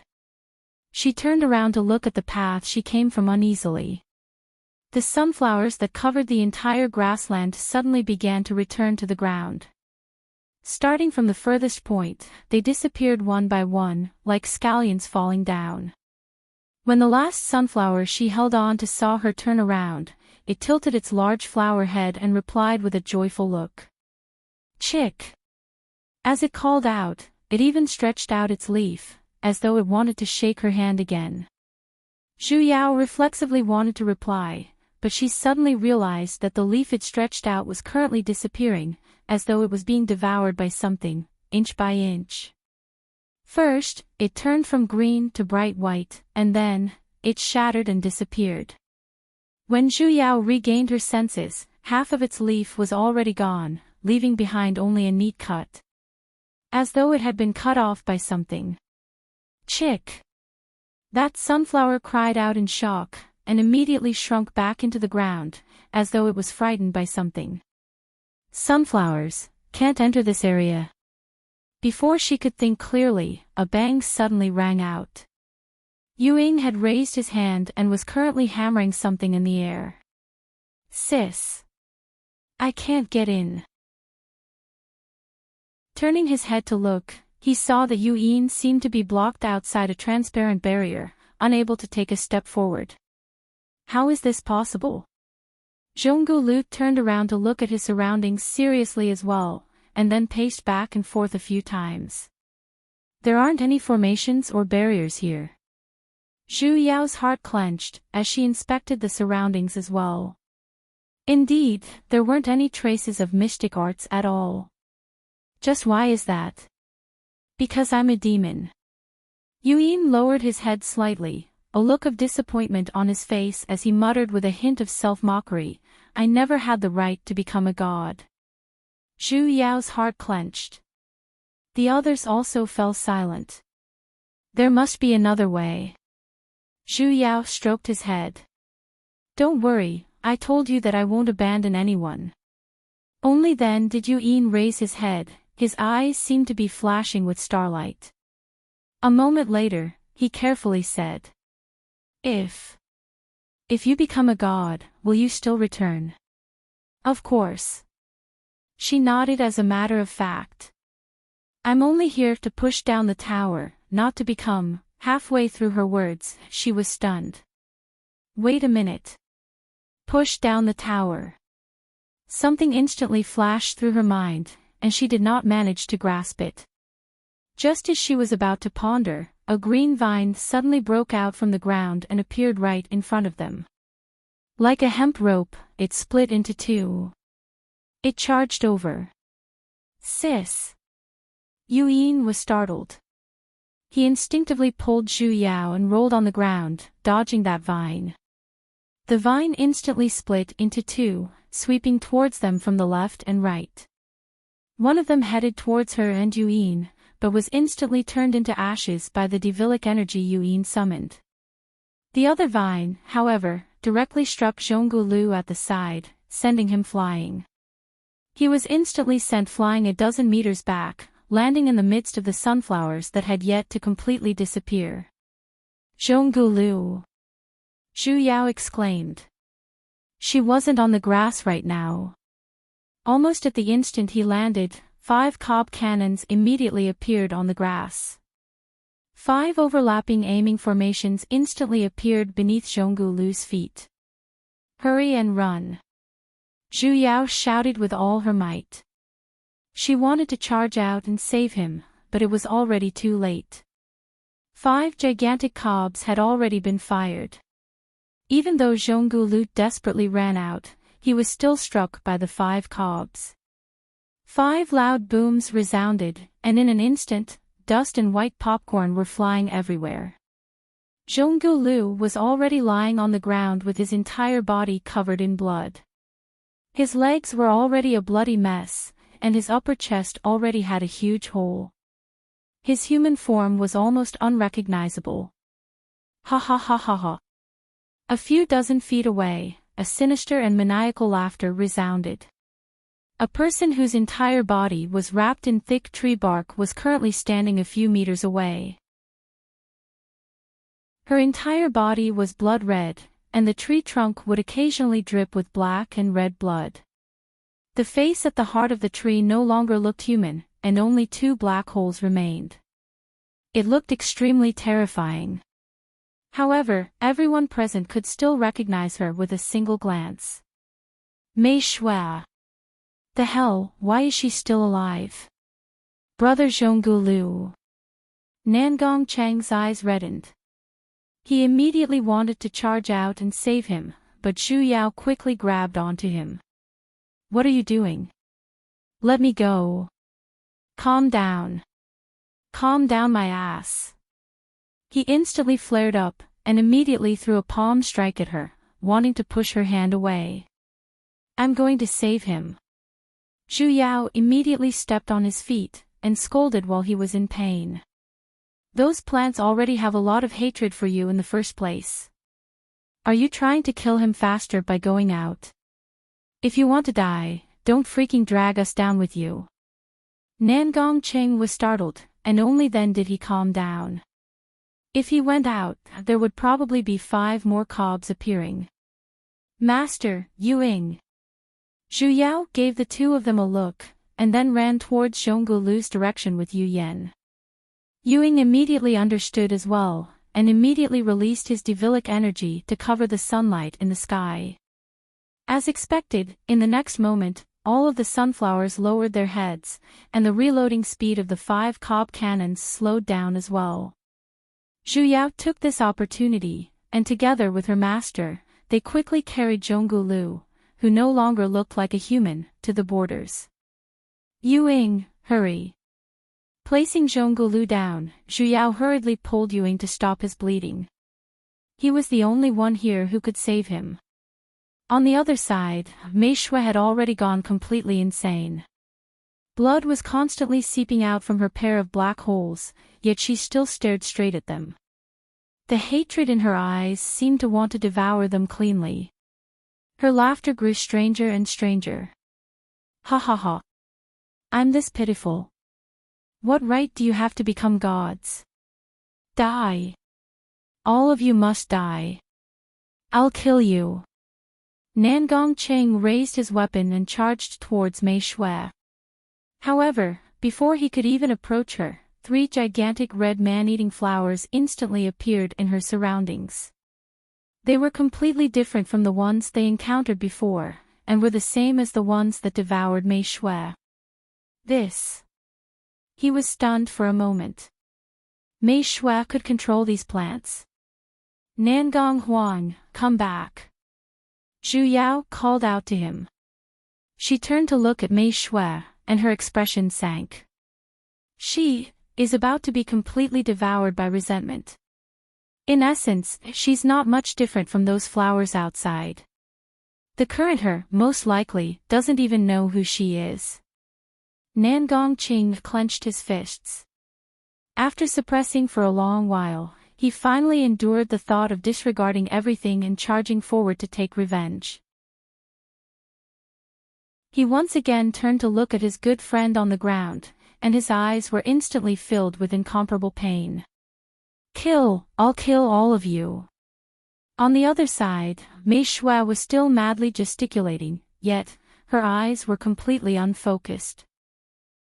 Speaker 1: She turned around to look at the path she came from uneasily. The sunflowers that covered the entire grassland suddenly began to return to the ground. Starting from the furthest point, they disappeared one by one, like scallions falling down. When the last sunflower she held on to saw her turn around, it tilted its large flower head and replied with a joyful look. Chick! As it called out, it even stretched out its leaf, as though it wanted to shake her hand again. Zhu Yao reflexively wanted to reply, but she suddenly realized that the leaf it stretched out was currently disappearing, as though it was being devoured by something, inch by inch. First, it turned from green to bright white, and then, it shattered and disappeared. When Zhu Yao regained her senses, half of its leaf was already gone, leaving behind only a neat cut. As though it had been cut off by something. Chick! That sunflower cried out in shock, and immediately shrunk back into the ground, as though it was frightened by something. Sunflowers can't enter this area. Before she could think clearly, a bang suddenly rang out. Ying had raised his hand and was currently hammering something in the air. Sis! I can't get in. Turning his head to look, he saw that Ying seemed to be blocked outside a transparent barrier, unable to take a step forward. How is this possible? Zhonggulu turned around to look at his surroundings seriously as well, and then paced back and forth a few times. There aren't any formations or barriers here. Zhu Yao's heart clenched, as she inspected the surroundings as well. Indeed, there weren't any traces of mystic arts at all. Just why is that? Because I'm a demon. Ying lowered his head slightly, a look of disappointment on his face as he muttered with a hint of self-mockery, I never had the right to become a god. Zhu Yao's heart clenched. The others also fell silent. There must be another way. Zhu Yao stroked his head. Don't worry, I told you that I won't abandon anyone. Only then did Ying raise his head, his eyes seemed to be flashing with starlight. A moment later, he carefully said. If you become a god, will you still return? Of course. She nodded as a matter of fact. I'm only here to push down the tower, not to become. Halfway through her words, she was stunned. Wait a minute. Push down the tower. Something instantly flashed through her mind, and she did not manage to grasp it. Just as she was about to ponder, a green vine suddenly broke out from the ground and appeared right in front of them. Like a hemp rope, it split into two. It charged over. Sis. Yuyin was startled. He instinctively pulled Zhu Yao and rolled on the ground, dodging that vine. The vine instantly split into two, sweeping towards them from the left and right. One of them headed towards her and Yuyin, but was instantly turned into ashes by the devilic energy Yuyin summoned. The other vine, however, directly struck Zhonggu Lu at the side, sending him flying. He was instantly sent flying a dozen meters back, landing in the midst of the sunflowers that had yet to completely disappear. Zhonggu Lu! Zhu Yao exclaimed. She wasn't on the grass right now. Almost at the instant he landed, 5 cob cannons immediately appeared on the grass. 5 overlapping aiming formations instantly appeared beneath Zhonggu Lu's feet. Hurry and run! Zhu Yao shouted with all her might. She wanted to charge out and save him, but it was already too late. 5 gigantic cobs had already been fired. Even though Zhonggu Lu desperately ran out, he was still struck by the 5 cobs. 5 loud booms resounded, and in an instant, dust and white popcorn were flying everywhere. Zhonggu Lu was already lying on the ground with his entire body covered in blood. His legs were already a bloody mess, and his upper chest already had a huge hole. His human form was almost unrecognizable. Ha ha ha ha ha. A few dozen feet away, a sinister and maniacal laughter resounded. A person whose entire body was wrapped in thick tree bark was currently standing a few meters away. Her entire body was blood red, and the tree trunk would occasionally drip with black and red blood. The face at the heart of the tree no longer looked human, and only 2 black holes remained. It looked extremely terrifying. However, everyone present could still recognize her with a single glance. Mei Shui. The hell, why is she still alive? Brother Zhonggu Lu. Nangong Cheng's eyes reddened. He immediately wanted to charge out and save him, but Zhu Yao quickly grabbed onto him. What are you doing? Let me go. Calm down. Calm down my ass. He instantly flared up, and immediately threw a palm strike at her, wanting to push her hand away. I'm going to save him. Zhu Yao immediately stepped on his feet, and scolded while he was in pain. Those plants already have a lot of hatred for you in the first place. Are you trying to kill him faster by going out? If you want to die, don't freaking drag us down with you. Nangong Cheng was startled, and only then did he calm down. If he went out, there would probably be 5 more cobs appearing. Master, Yuing. Zhu Yao gave the 2 of them a look, and then ran towards Zhonggu Lu's direction with Yu Yan. Yuing immediately understood as well, and immediately released his devilic energy to cover the sunlight in the sky. As expected, in the next moment, all of the sunflowers lowered their heads, and the reloading speed of the 5 cob cannons slowed down as well. Zhu Yao took this opportunity, and together with her master, they quickly carried Zhonggu Lu, who no longer looked like a human, to the borders. Yuing, hurry. Placing Zhonggu Lu down, Zhu Yao hurriedly pulled Yuing to stop his bleeding. He was the only one here who could save him. On the other side, Mei Shui had already gone completely insane. Blood was constantly seeping out from her pair of black holes, yet she still stared straight at them. The hatred in her eyes seemed to want to devour them cleanly. Her laughter grew stranger and stranger. Ha ha ha. I'm this pitiful. What right do you have to become gods? Die. All of you must die. I'll kill you. Nangong Cheng raised his weapon and charged towards Mei Shui. However, before he could even approach her, 3 gigantic red man-eating flowers instantly appeared in her surroundings. They were completely different from the ones they encountered before, and were the same as the ones that devoured Mei Shui. He was stunned for a moment. Mei Shui could control these plants. Nangong Huang, come back. Zhu Yao called out to him. She turned to look at Mei Shui, and her expression sank. She is about to be completely devoured by resentment. In essence, she's not much different from those flowers outside. The current her, most likely, doesn't even know who she is. Nangong Cheng clenched his fists. After suppressing for a long while, he finally endured the thought of disregarding everything and charging forward to take revenge. He once again turned to look at his good friend on the ground, and his eyes were instantly filled with incomparable pain. I'll kill all of you. On the other side, Mei Shui was still madly gesticulating, yet, her eyes were completely unfocused.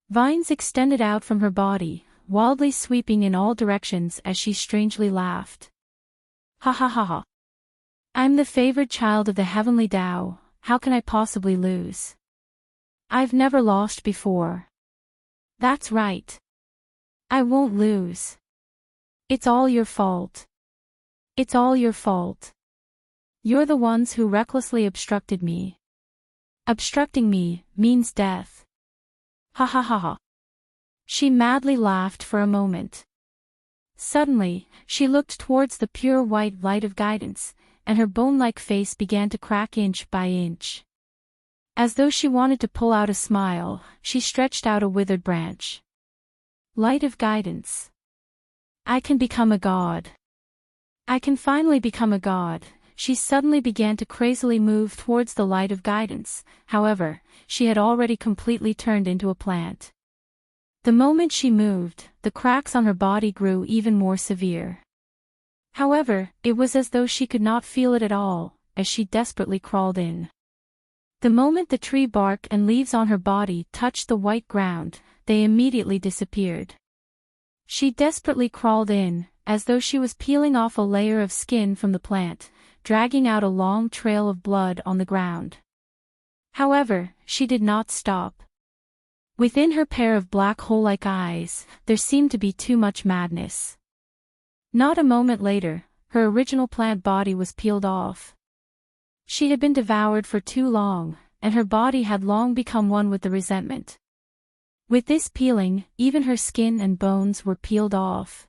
Speaker 1: Vines extended out from her body, wildly sweeping in all directions as she strangely laughed. Ha ha ha ha. I'm the favored child of the heavenly Tao, how can I possibly lose? I've never lost before. That's right. I won't lose. It's all your fault. It's all your fault. You're the ones who recklessly obstructed me. Obstructing me means death. Ha ha ha ha. She madly laughed for a moment. Suddenly, she looked towards the pure white light of guidance, and her bone-like face began to crack inch by inch. As though she wanted to pull out a smile, she stretched out a withered branch. Light of guidance. I can become a god. I can finally become a god. She suddenly began to crazily move towards the light of guidance, however, she had already completely turned into a plant. The moment she moved, the cracks on her body grew even more severe. However, it was as though she could not feel it at all, as she desperately crawled in. The moment the tree bark and leaves on her body touched the white ground, they immediately disappeared. She desperately crawled in, as though she was peeling off a layer of skin from the plant, dragging out a long trail of blood on the ground. However, she did not stop. Within her pair of black hole-like eyes, there seemed to be too much madness. Not a moment later, her original plant body was peeled off. She had been devoured for too long, and her body had long become one with the resentment. With this peeling, even her skin and bones were peeled off.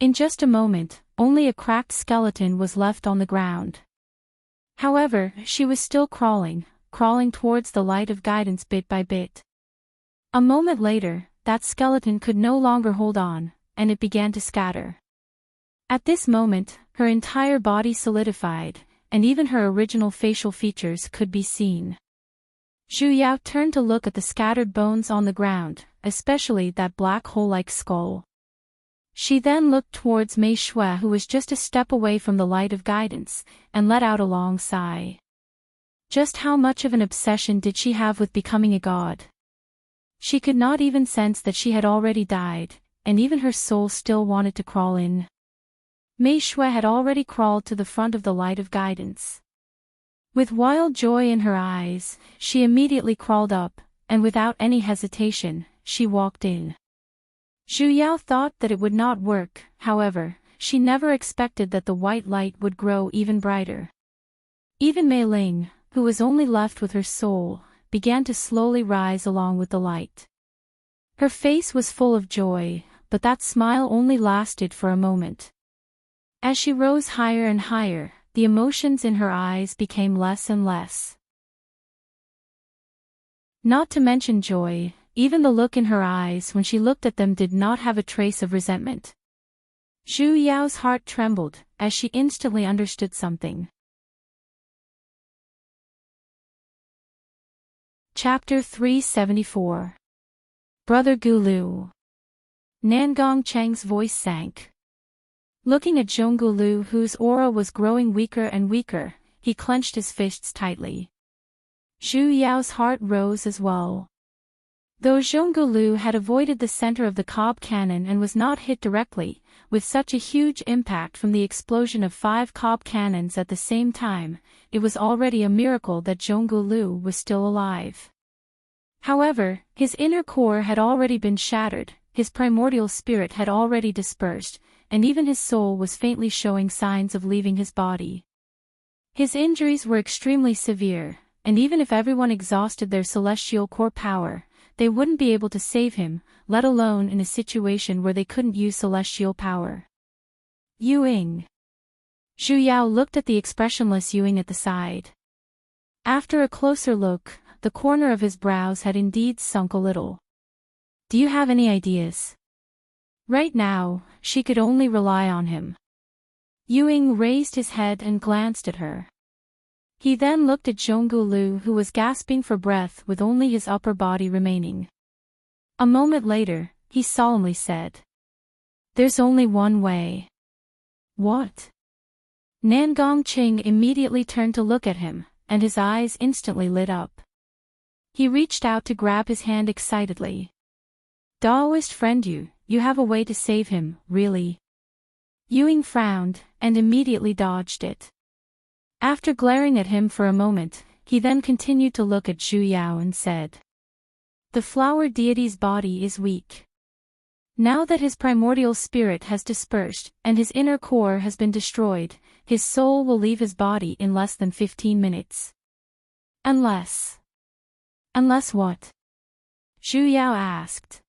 Speaker 1: In just a moment, only a cracked skeleton was left on the ground. However, she was still crawling towards the light of guidance bit by bit. A moment later, that skeleton could no longer hold on, and it began to scatter. At this moment, her entire body solidified, and even her original facial features could be seen. Zhu Yao turned to look at the scattered bones on the ground, especially that black hole-like skull. She then looked towards Mei Shui, who was just a step away from the light of guidance, and let out a long sigh. Just how much of an obsession did she have with becoming a god? She could not even sense that she had already died, and even her soul still wanted to crawl in. Mei Shui had already crawled to the front of the light of guidance. With wild joy in her eyes, she immediately crawled up, and without any hesitation, she walked in. Zhu Yao thought that it would not work, however, she never expected that the white light would grow even brighter. Even Mei Ling, who was only left with her soul, began to slowly rise along with the light. Her face was full of joy, but that smile only lasted for a moment. As she rose higher and higher, the emotions in her eyes became less and less. Not to mention joy, even the look in her eyes when she looked at them did not have a trace of resentment. Zhu Yao's heart trembled, as she instantly understood something. Chapter 374. Brother Gulu. Nangong Cheng's voice sank. Looking at Zhonggulu, whose aura was growing weaker and weaker, he clenched his fists tightly. Zhu Yao's heart rose as well. Though Zhongulu had avoided the center of the cob cannon and was not hit directly, with such a huge impact from the explosion of 5 cob cannons at the same time, it was already a miracle that Zhongulu was still alive. However, his inner core had already been shattered, his primordial spirit had already dispersed, and even his soul was faintly showing signs of leaving his body. His injuries were extremely severe, and even if everyone exhausted their celestial core power, they wouldn't be able to save him, let alone in a situation where they couldn't use celestial power. Ying. Zhu Yao looked at the expressionless Ying at the side. After a closer look, the corner of his brows had indeed sunk a little. Do you have any ideas? Right now, she could only rely on him. Ying raised his head and glanced at her. He then looked at Zhongulu, who was gasping for breath with only his upper body remaining. A moment later, he solemnly said, "There's only one way." What? Nangong Qing immediately turned to look at him, and his eyes instantly lit up. He reached out to grab his hand excitedly. Daoist friend, you have a way to save him, really? Ying frowned, and immediately dodged it. After glaring at him for a moment, he then continued to look at Zhu Yao and said, "The flower deity's body is weak. Now that his primordial spirit has dispersed, and his inner core has been destroyed, his soul will leave his body in less than 15 minutes. Unless what?" Zhu Yao asked.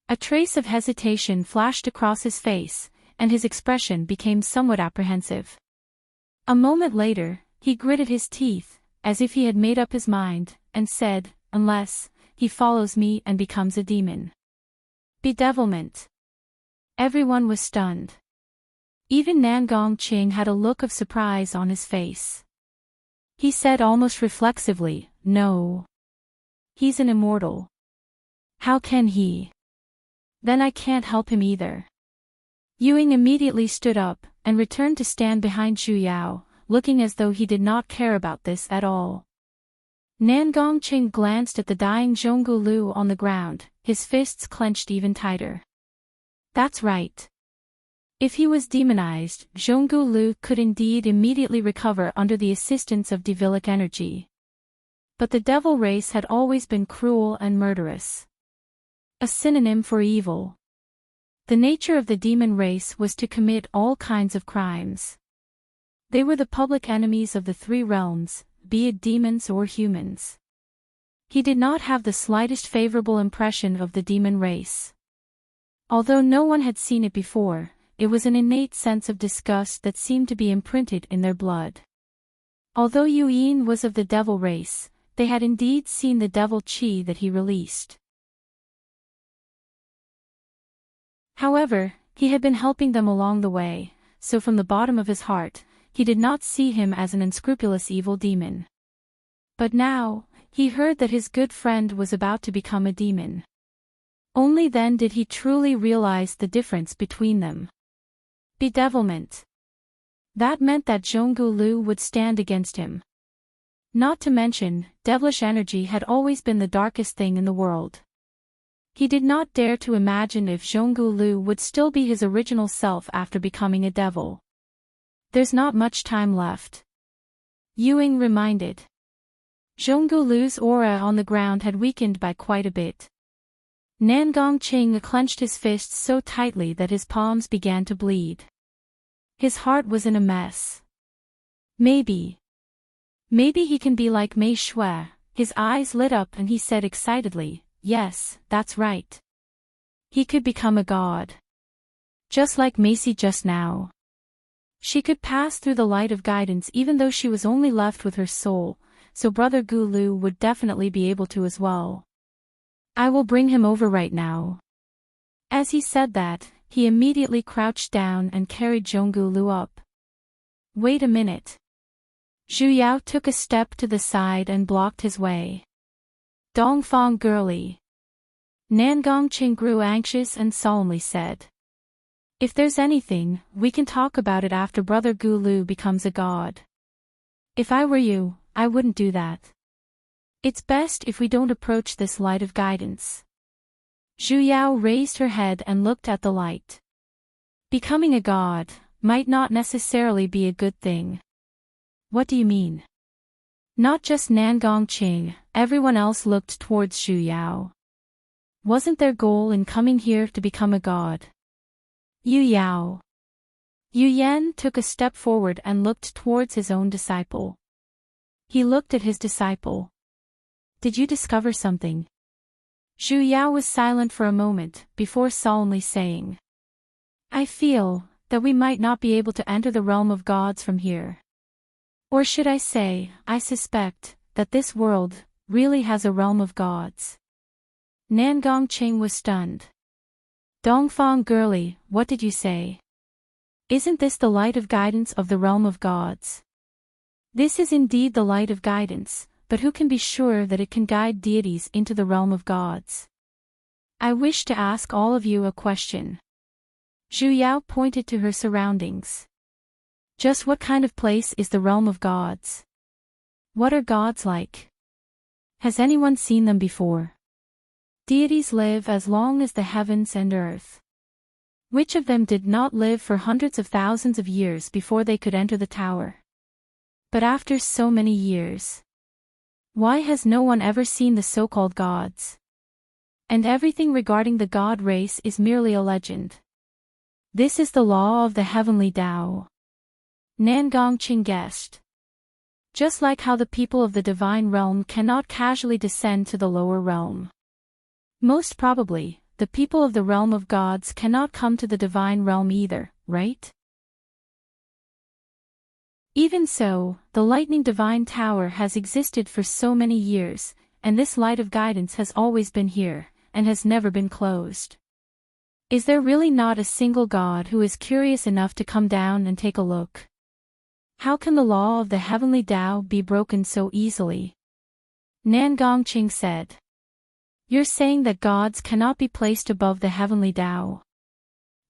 Speaker 1: A trace of hesitation flashed across his face, and his expression became somewhat apprehensive. A moment later, he gritted his teeth, as if he had made up his mind, and said, "Unless he follows me and becomes a demon." Bedevilment. Everyone was stunned. Even Nangong Qing had a look of surprise on his face. He said almost reflexively, "No. He's an immortal. How can he? Then I can't help him either." Ying immediately stood up, and returned to stand behind Zhu Yao, looking as though he did not care about this at all. Nangong Qing glanced at the dying Zhongulu on the ground, his fists clenched even tighter. That's right. If he was demonized, Zhongulu could indeed immediately recover under the assistance of devilic energy. But the devil race had always been cruel and murderous. A synonym for evil. The nature of the demon race was to commit all kinds of crimes. They were the public enemies of the 3 realms, be it demons or humans. He did not have the slightest favorable impression of the demon race. Although no one had seen it before, it was an innate sense of disgust that seemed to be imprinted in their blood. Although Ying was of the devil race, they had indeed seen the devil chi that he released. However, he had been helping them along the way, so from the bottom of his heart, he did not see him as an unscrupulous evil demon. But now, he heard that his good friend was about to become a demon. Only then did he truly realize the difference between them. Bedevilment. That meant that Zhongulu would stand against him. Not to mention, devilish energy had always been the darkest thing in the world. He did not dare to imagine if Zhongulu would still be his original self after becoming a devil. There's not much time left. Ying reminded. Zhongulu's aura on the ground had weakened by quite a bit. Nangong Qing clenched his fists so tightly that his palms began to bleed. His heart was in a mess. Maybe he can be like Mei Shui. His eyes lit up and he said excitedly, "Yes, that's right. He could become a god. Just like Macy just now. She could pass through the light of guidance even though she was only left with her soul, so Brother Gulu would definitely be able to as well. I will bring him over right now." As he said that, he immediately crouched down and carried Zhongulu up. Wait a minute. Zhu Yao took a step to the side and blocked his way. Dongfang girlie. Nangong Qing grew anxious and solemnly said. If there's anything, we can talk about it after Brother Gulu becomes a god. If I were you, I wouldn't do that. It's best if we don't approach this light of guidance. Zhu Yao raised her head and looked at the light. Becoming a god might not necessarily be a good thing. What do you mean? Not just Nangong Qing, everyone else looked towards Zhu Yao. Wasn't their goal in coming here to become a god? Yu Yao. Yu Yan took a step forward and looked towards his own disciple. He looked at his disciple. Did you discover something? Zhu Yao was silent for a moment, before solemnly saying. I feel that we might not be able to enter the realm of gods from here. Or should I say, I suspect that this world really has a realm of gods. Nangong Qing was stunned. Dongfang girlie, what did you say? Isn't this the light of guidance of the realm of gods? This is indeed the light of guidance, but who can be sure that it can guide deities into the realm of gods? I wish to ask all of you a question. Zhu Yao pointed to her surroundings. Just what kind of place is the realm of gods? What are gods like? Has anyone seen them before? Deities live as long as the heavens and earth. Which of them did not live for hundreds of thousands of years before they could enter the tower? But after so many years, why has no one ever seen the so-called gods? And everything regarding the god race is merely a legend. This is the law of the heavenly Tao. Nangong Qing guessed. Just like how the people of the divine realm cannot casually descend to the lower realm. Most probably, the people of the realm of gods cannot come to the divine realm either, right? Even so, the lightning divine tower has existed for so many years, and this light of guidance has always been here, and has never been closed. Is there really not a single god who is curious enough to come down and take a look? How can the law of the heavenly Tao be broken so easily? Nangong Qing said. You're saying that gods cannot be placed above the heavenly Tao?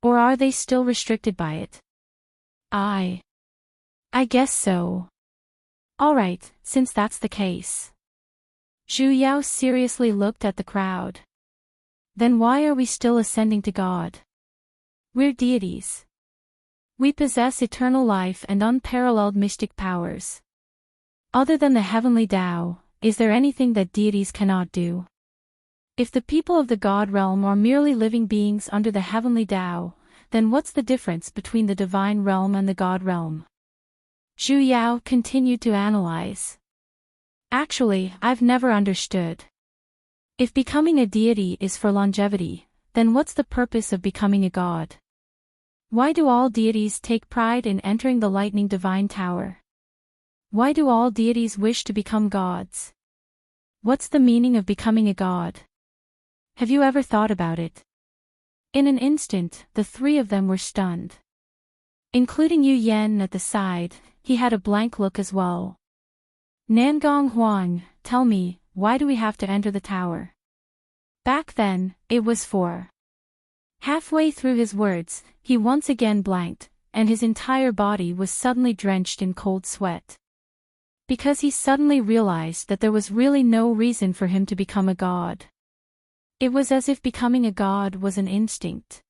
Speaker 1: Or are they still restricted by it? I guess so. Alright, since that's the case. Zhu Yao seriously looked at the crowd. Then why are we still ascending to God? We're deities. We possess eternal life and unparalleled mystic powers. Other than the heavenly Tao, is there anything that deities cannot do? If the people of the God realm are merely living beings under the heavenly Tao, then what's the difference between the divine realm and the God realm? Zhu Yao continued to analyze. Actually, I've never understood. If becoming a deity is for longevity, then what's the purpose of becoming a god? Why do all deities take pride in entering the lightning divine tower? Why do all deities wish to become gods? What's the meaning of becoming a god? Have you ever thought about it? In an instant, the three of them were stunned. Including Yu Yan at the side, he had a blank look as well. Nangong Huang, tell me, why do we have to enter the tower? Back then, it was for. Halfway through his words, he once again blanked, and his entire body was suddenly drenched in cold sweat. Because he suddenly realized that there was really no reason for him to become a god. It was as if becoming a god was an instinct.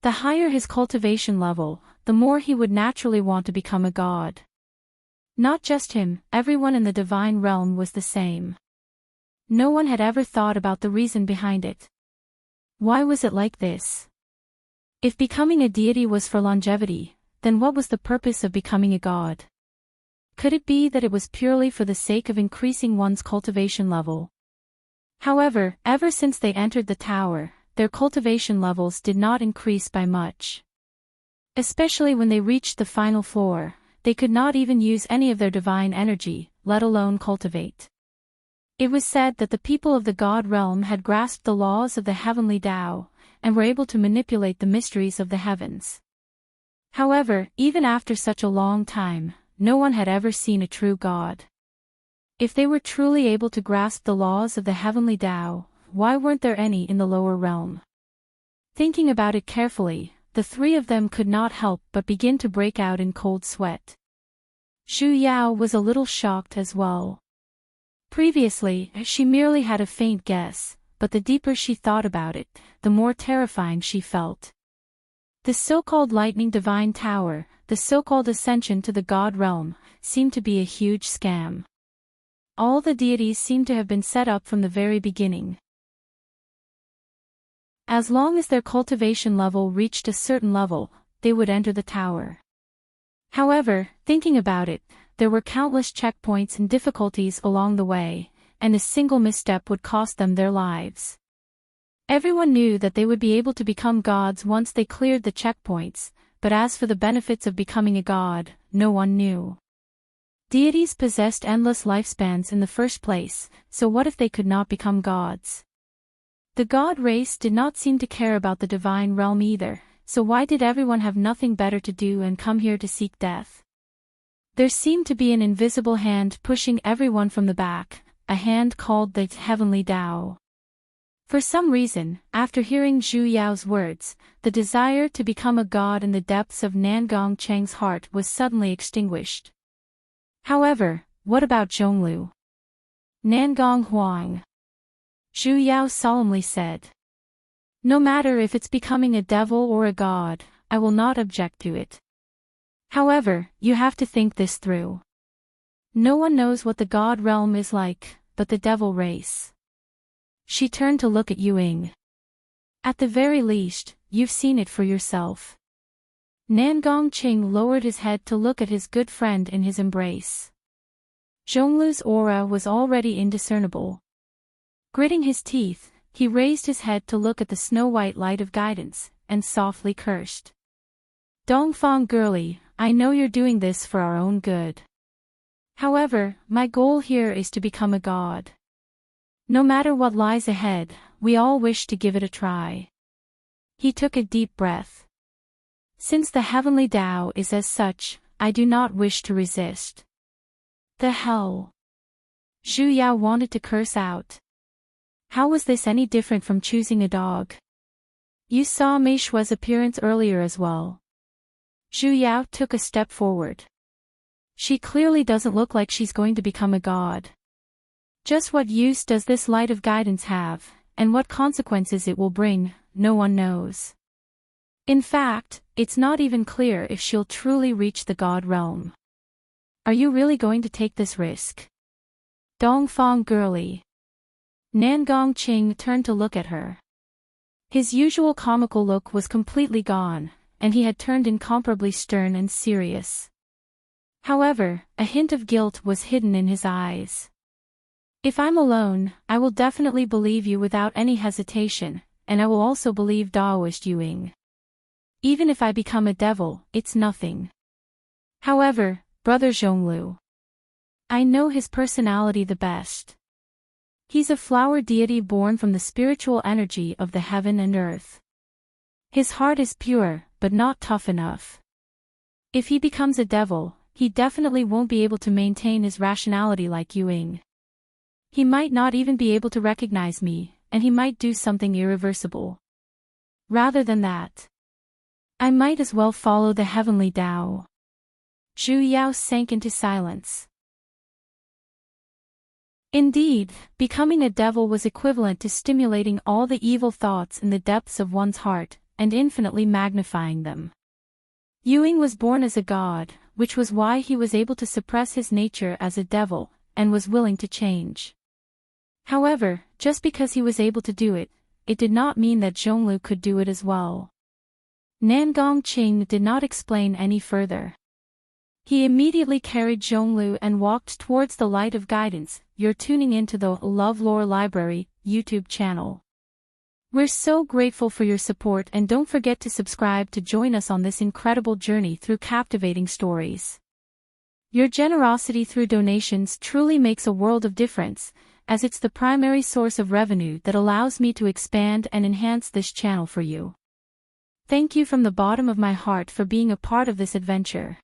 Speaker 1: The higher his cultivation level, the more he would naturally want to become a god. Not just him, everyone in the divine realm was the same. No one had ever thought about the reason behind it. Why was it like this? If becoming a deity was for longevity, then what was the purpose of becoming a god? Could it be that it was purely for the sake of increasing one's cultivation level? However, ever since they entered the tower, their cultivation levels did not increase by much. Especially when they reached the final floor, they could not even use any of their divine energy, let alone cultivate. It was said that the people of the God realm had grasped the laws of the heavenly Tao, and were able to manipulate the mysteries of the heavens. However, even after such a long time, no one had ever seen a true God. If they were truly able to grasp the laws of the heavenly Tao, why weren't there any in the lower realm? Thinking about it carefully, the three of them could not help but begin to break out in cold sweat. Zhu Yao was a little shocked as well. Previously, she merely had a faint guess, but the deeper she thought about it, the more terrifying she felt. The so-called Lightning Divine Tower, the so-called ascension to the God realm, seemed to be a huge scam. All the deities seemed to have been set up from the very beginning. As long as their cultivation level reached a certain level, they would enter the tower. However, thinking about it, there were countless checkpoints and difficulties along the way, and a single misstep would cost them their lives. Everyone knew that they would be able to become gods once they cleared the checkpoints, but as for the benefits of becoming a god, no one knew. Deities possessed endless lifespans in the first place, so what if they could not become gods? The god race did not seem to care about the divine realm either, so why did everyone have nothing better to do and come here to seek death? There seemed to be an invisible hand pushing everyone from the back, a hand called the Heavenly Tao. For some reason, after hearing Zhu Yao's words, the desire to become a god in the depths of Nangong Cheng's heart was suddenly extinguished. However, what about Zhonglu? Nangong Huang. Zhu Yao solemnly said. No matter if it's becoming a devil or a god, I will not object to it. However, you have to think this through. No one knows what the god realm is like, but the devil race. She turned to look at Yuing. At the very least, you've seen it for yourself. Nangong Qing lowered his head to look at his good friend in his embrace. Zhonglu's aura was already indiscernible. Gritting his teeth, he raised his head to look at the snow-white light of guidance, and softly cursed. Dongfang girlie, I know you're doing this for our own good. However, my goal here is to become a god. No matter what lies ahead, we all wish to give it a try. He took a deep breath. Since the heavenly Tao is as such, I do not wish to resist. The hell? Zhu Yao wanted to curse out. How was this any different from choosing a dog? You saw Mei Shui's appearance earlier as well. Zhu Yao took a step forward. She clearly doesn't look like she's going to become a god. Just what use does this light of guidance have, and what consequences it will bring, no one knows. In fact, it's not even clear if she'll truly reach the god realm. Are you really going to take this risk? Dongfang girlie. Nangong Qing turned to look at her. His usual comical look was completely gone, and he had turned incomparably stern and serious. However, a hint of guilt was hidden in his eyes. If I'm alone, I will definitely believe you without any hesitation, and I will also believe Daoist Yuing. Even if I become a devil, it's nothing. However, Brother Zhonglu, I know his personality the best. He's a flower deity born from the spiritual energy of the heaven and earth. His heart is pure, but not tough enough. If he becomes a devil, he definitely won't be able to maintain his rationality like Yuing. He might not even be able to recognize me, and he might do something irreversible. Rather than that, I might as well follow the heavenly Tao. Zhu Yao sank into silence. Indeed, becoming a devil was equivalent to stimulating all the evil thoughts in the depths of one's heart, and infinitely magnifying them. Yuing was born as a god, which was why he was able to suppress his nature as a devil, and was willing to change. However, just because he was able to do it, it did not mean that Zhonglu could do it as well. Nangong Qing did not explain any further. He immediately carried Zhonglu and walked towards the light of guidance. You're tuning into the LoveLore Library YouTube channel. We're so grateful for your support, and don't forget to subscribe to join us on this incredible journey through captivating stories. Your generosity through donations truly makes a world of difference, as it's the primary source of revenue that allows me to expand and enhance this channel for you. Thank you from the bottom of my heart for being a part of this adventure.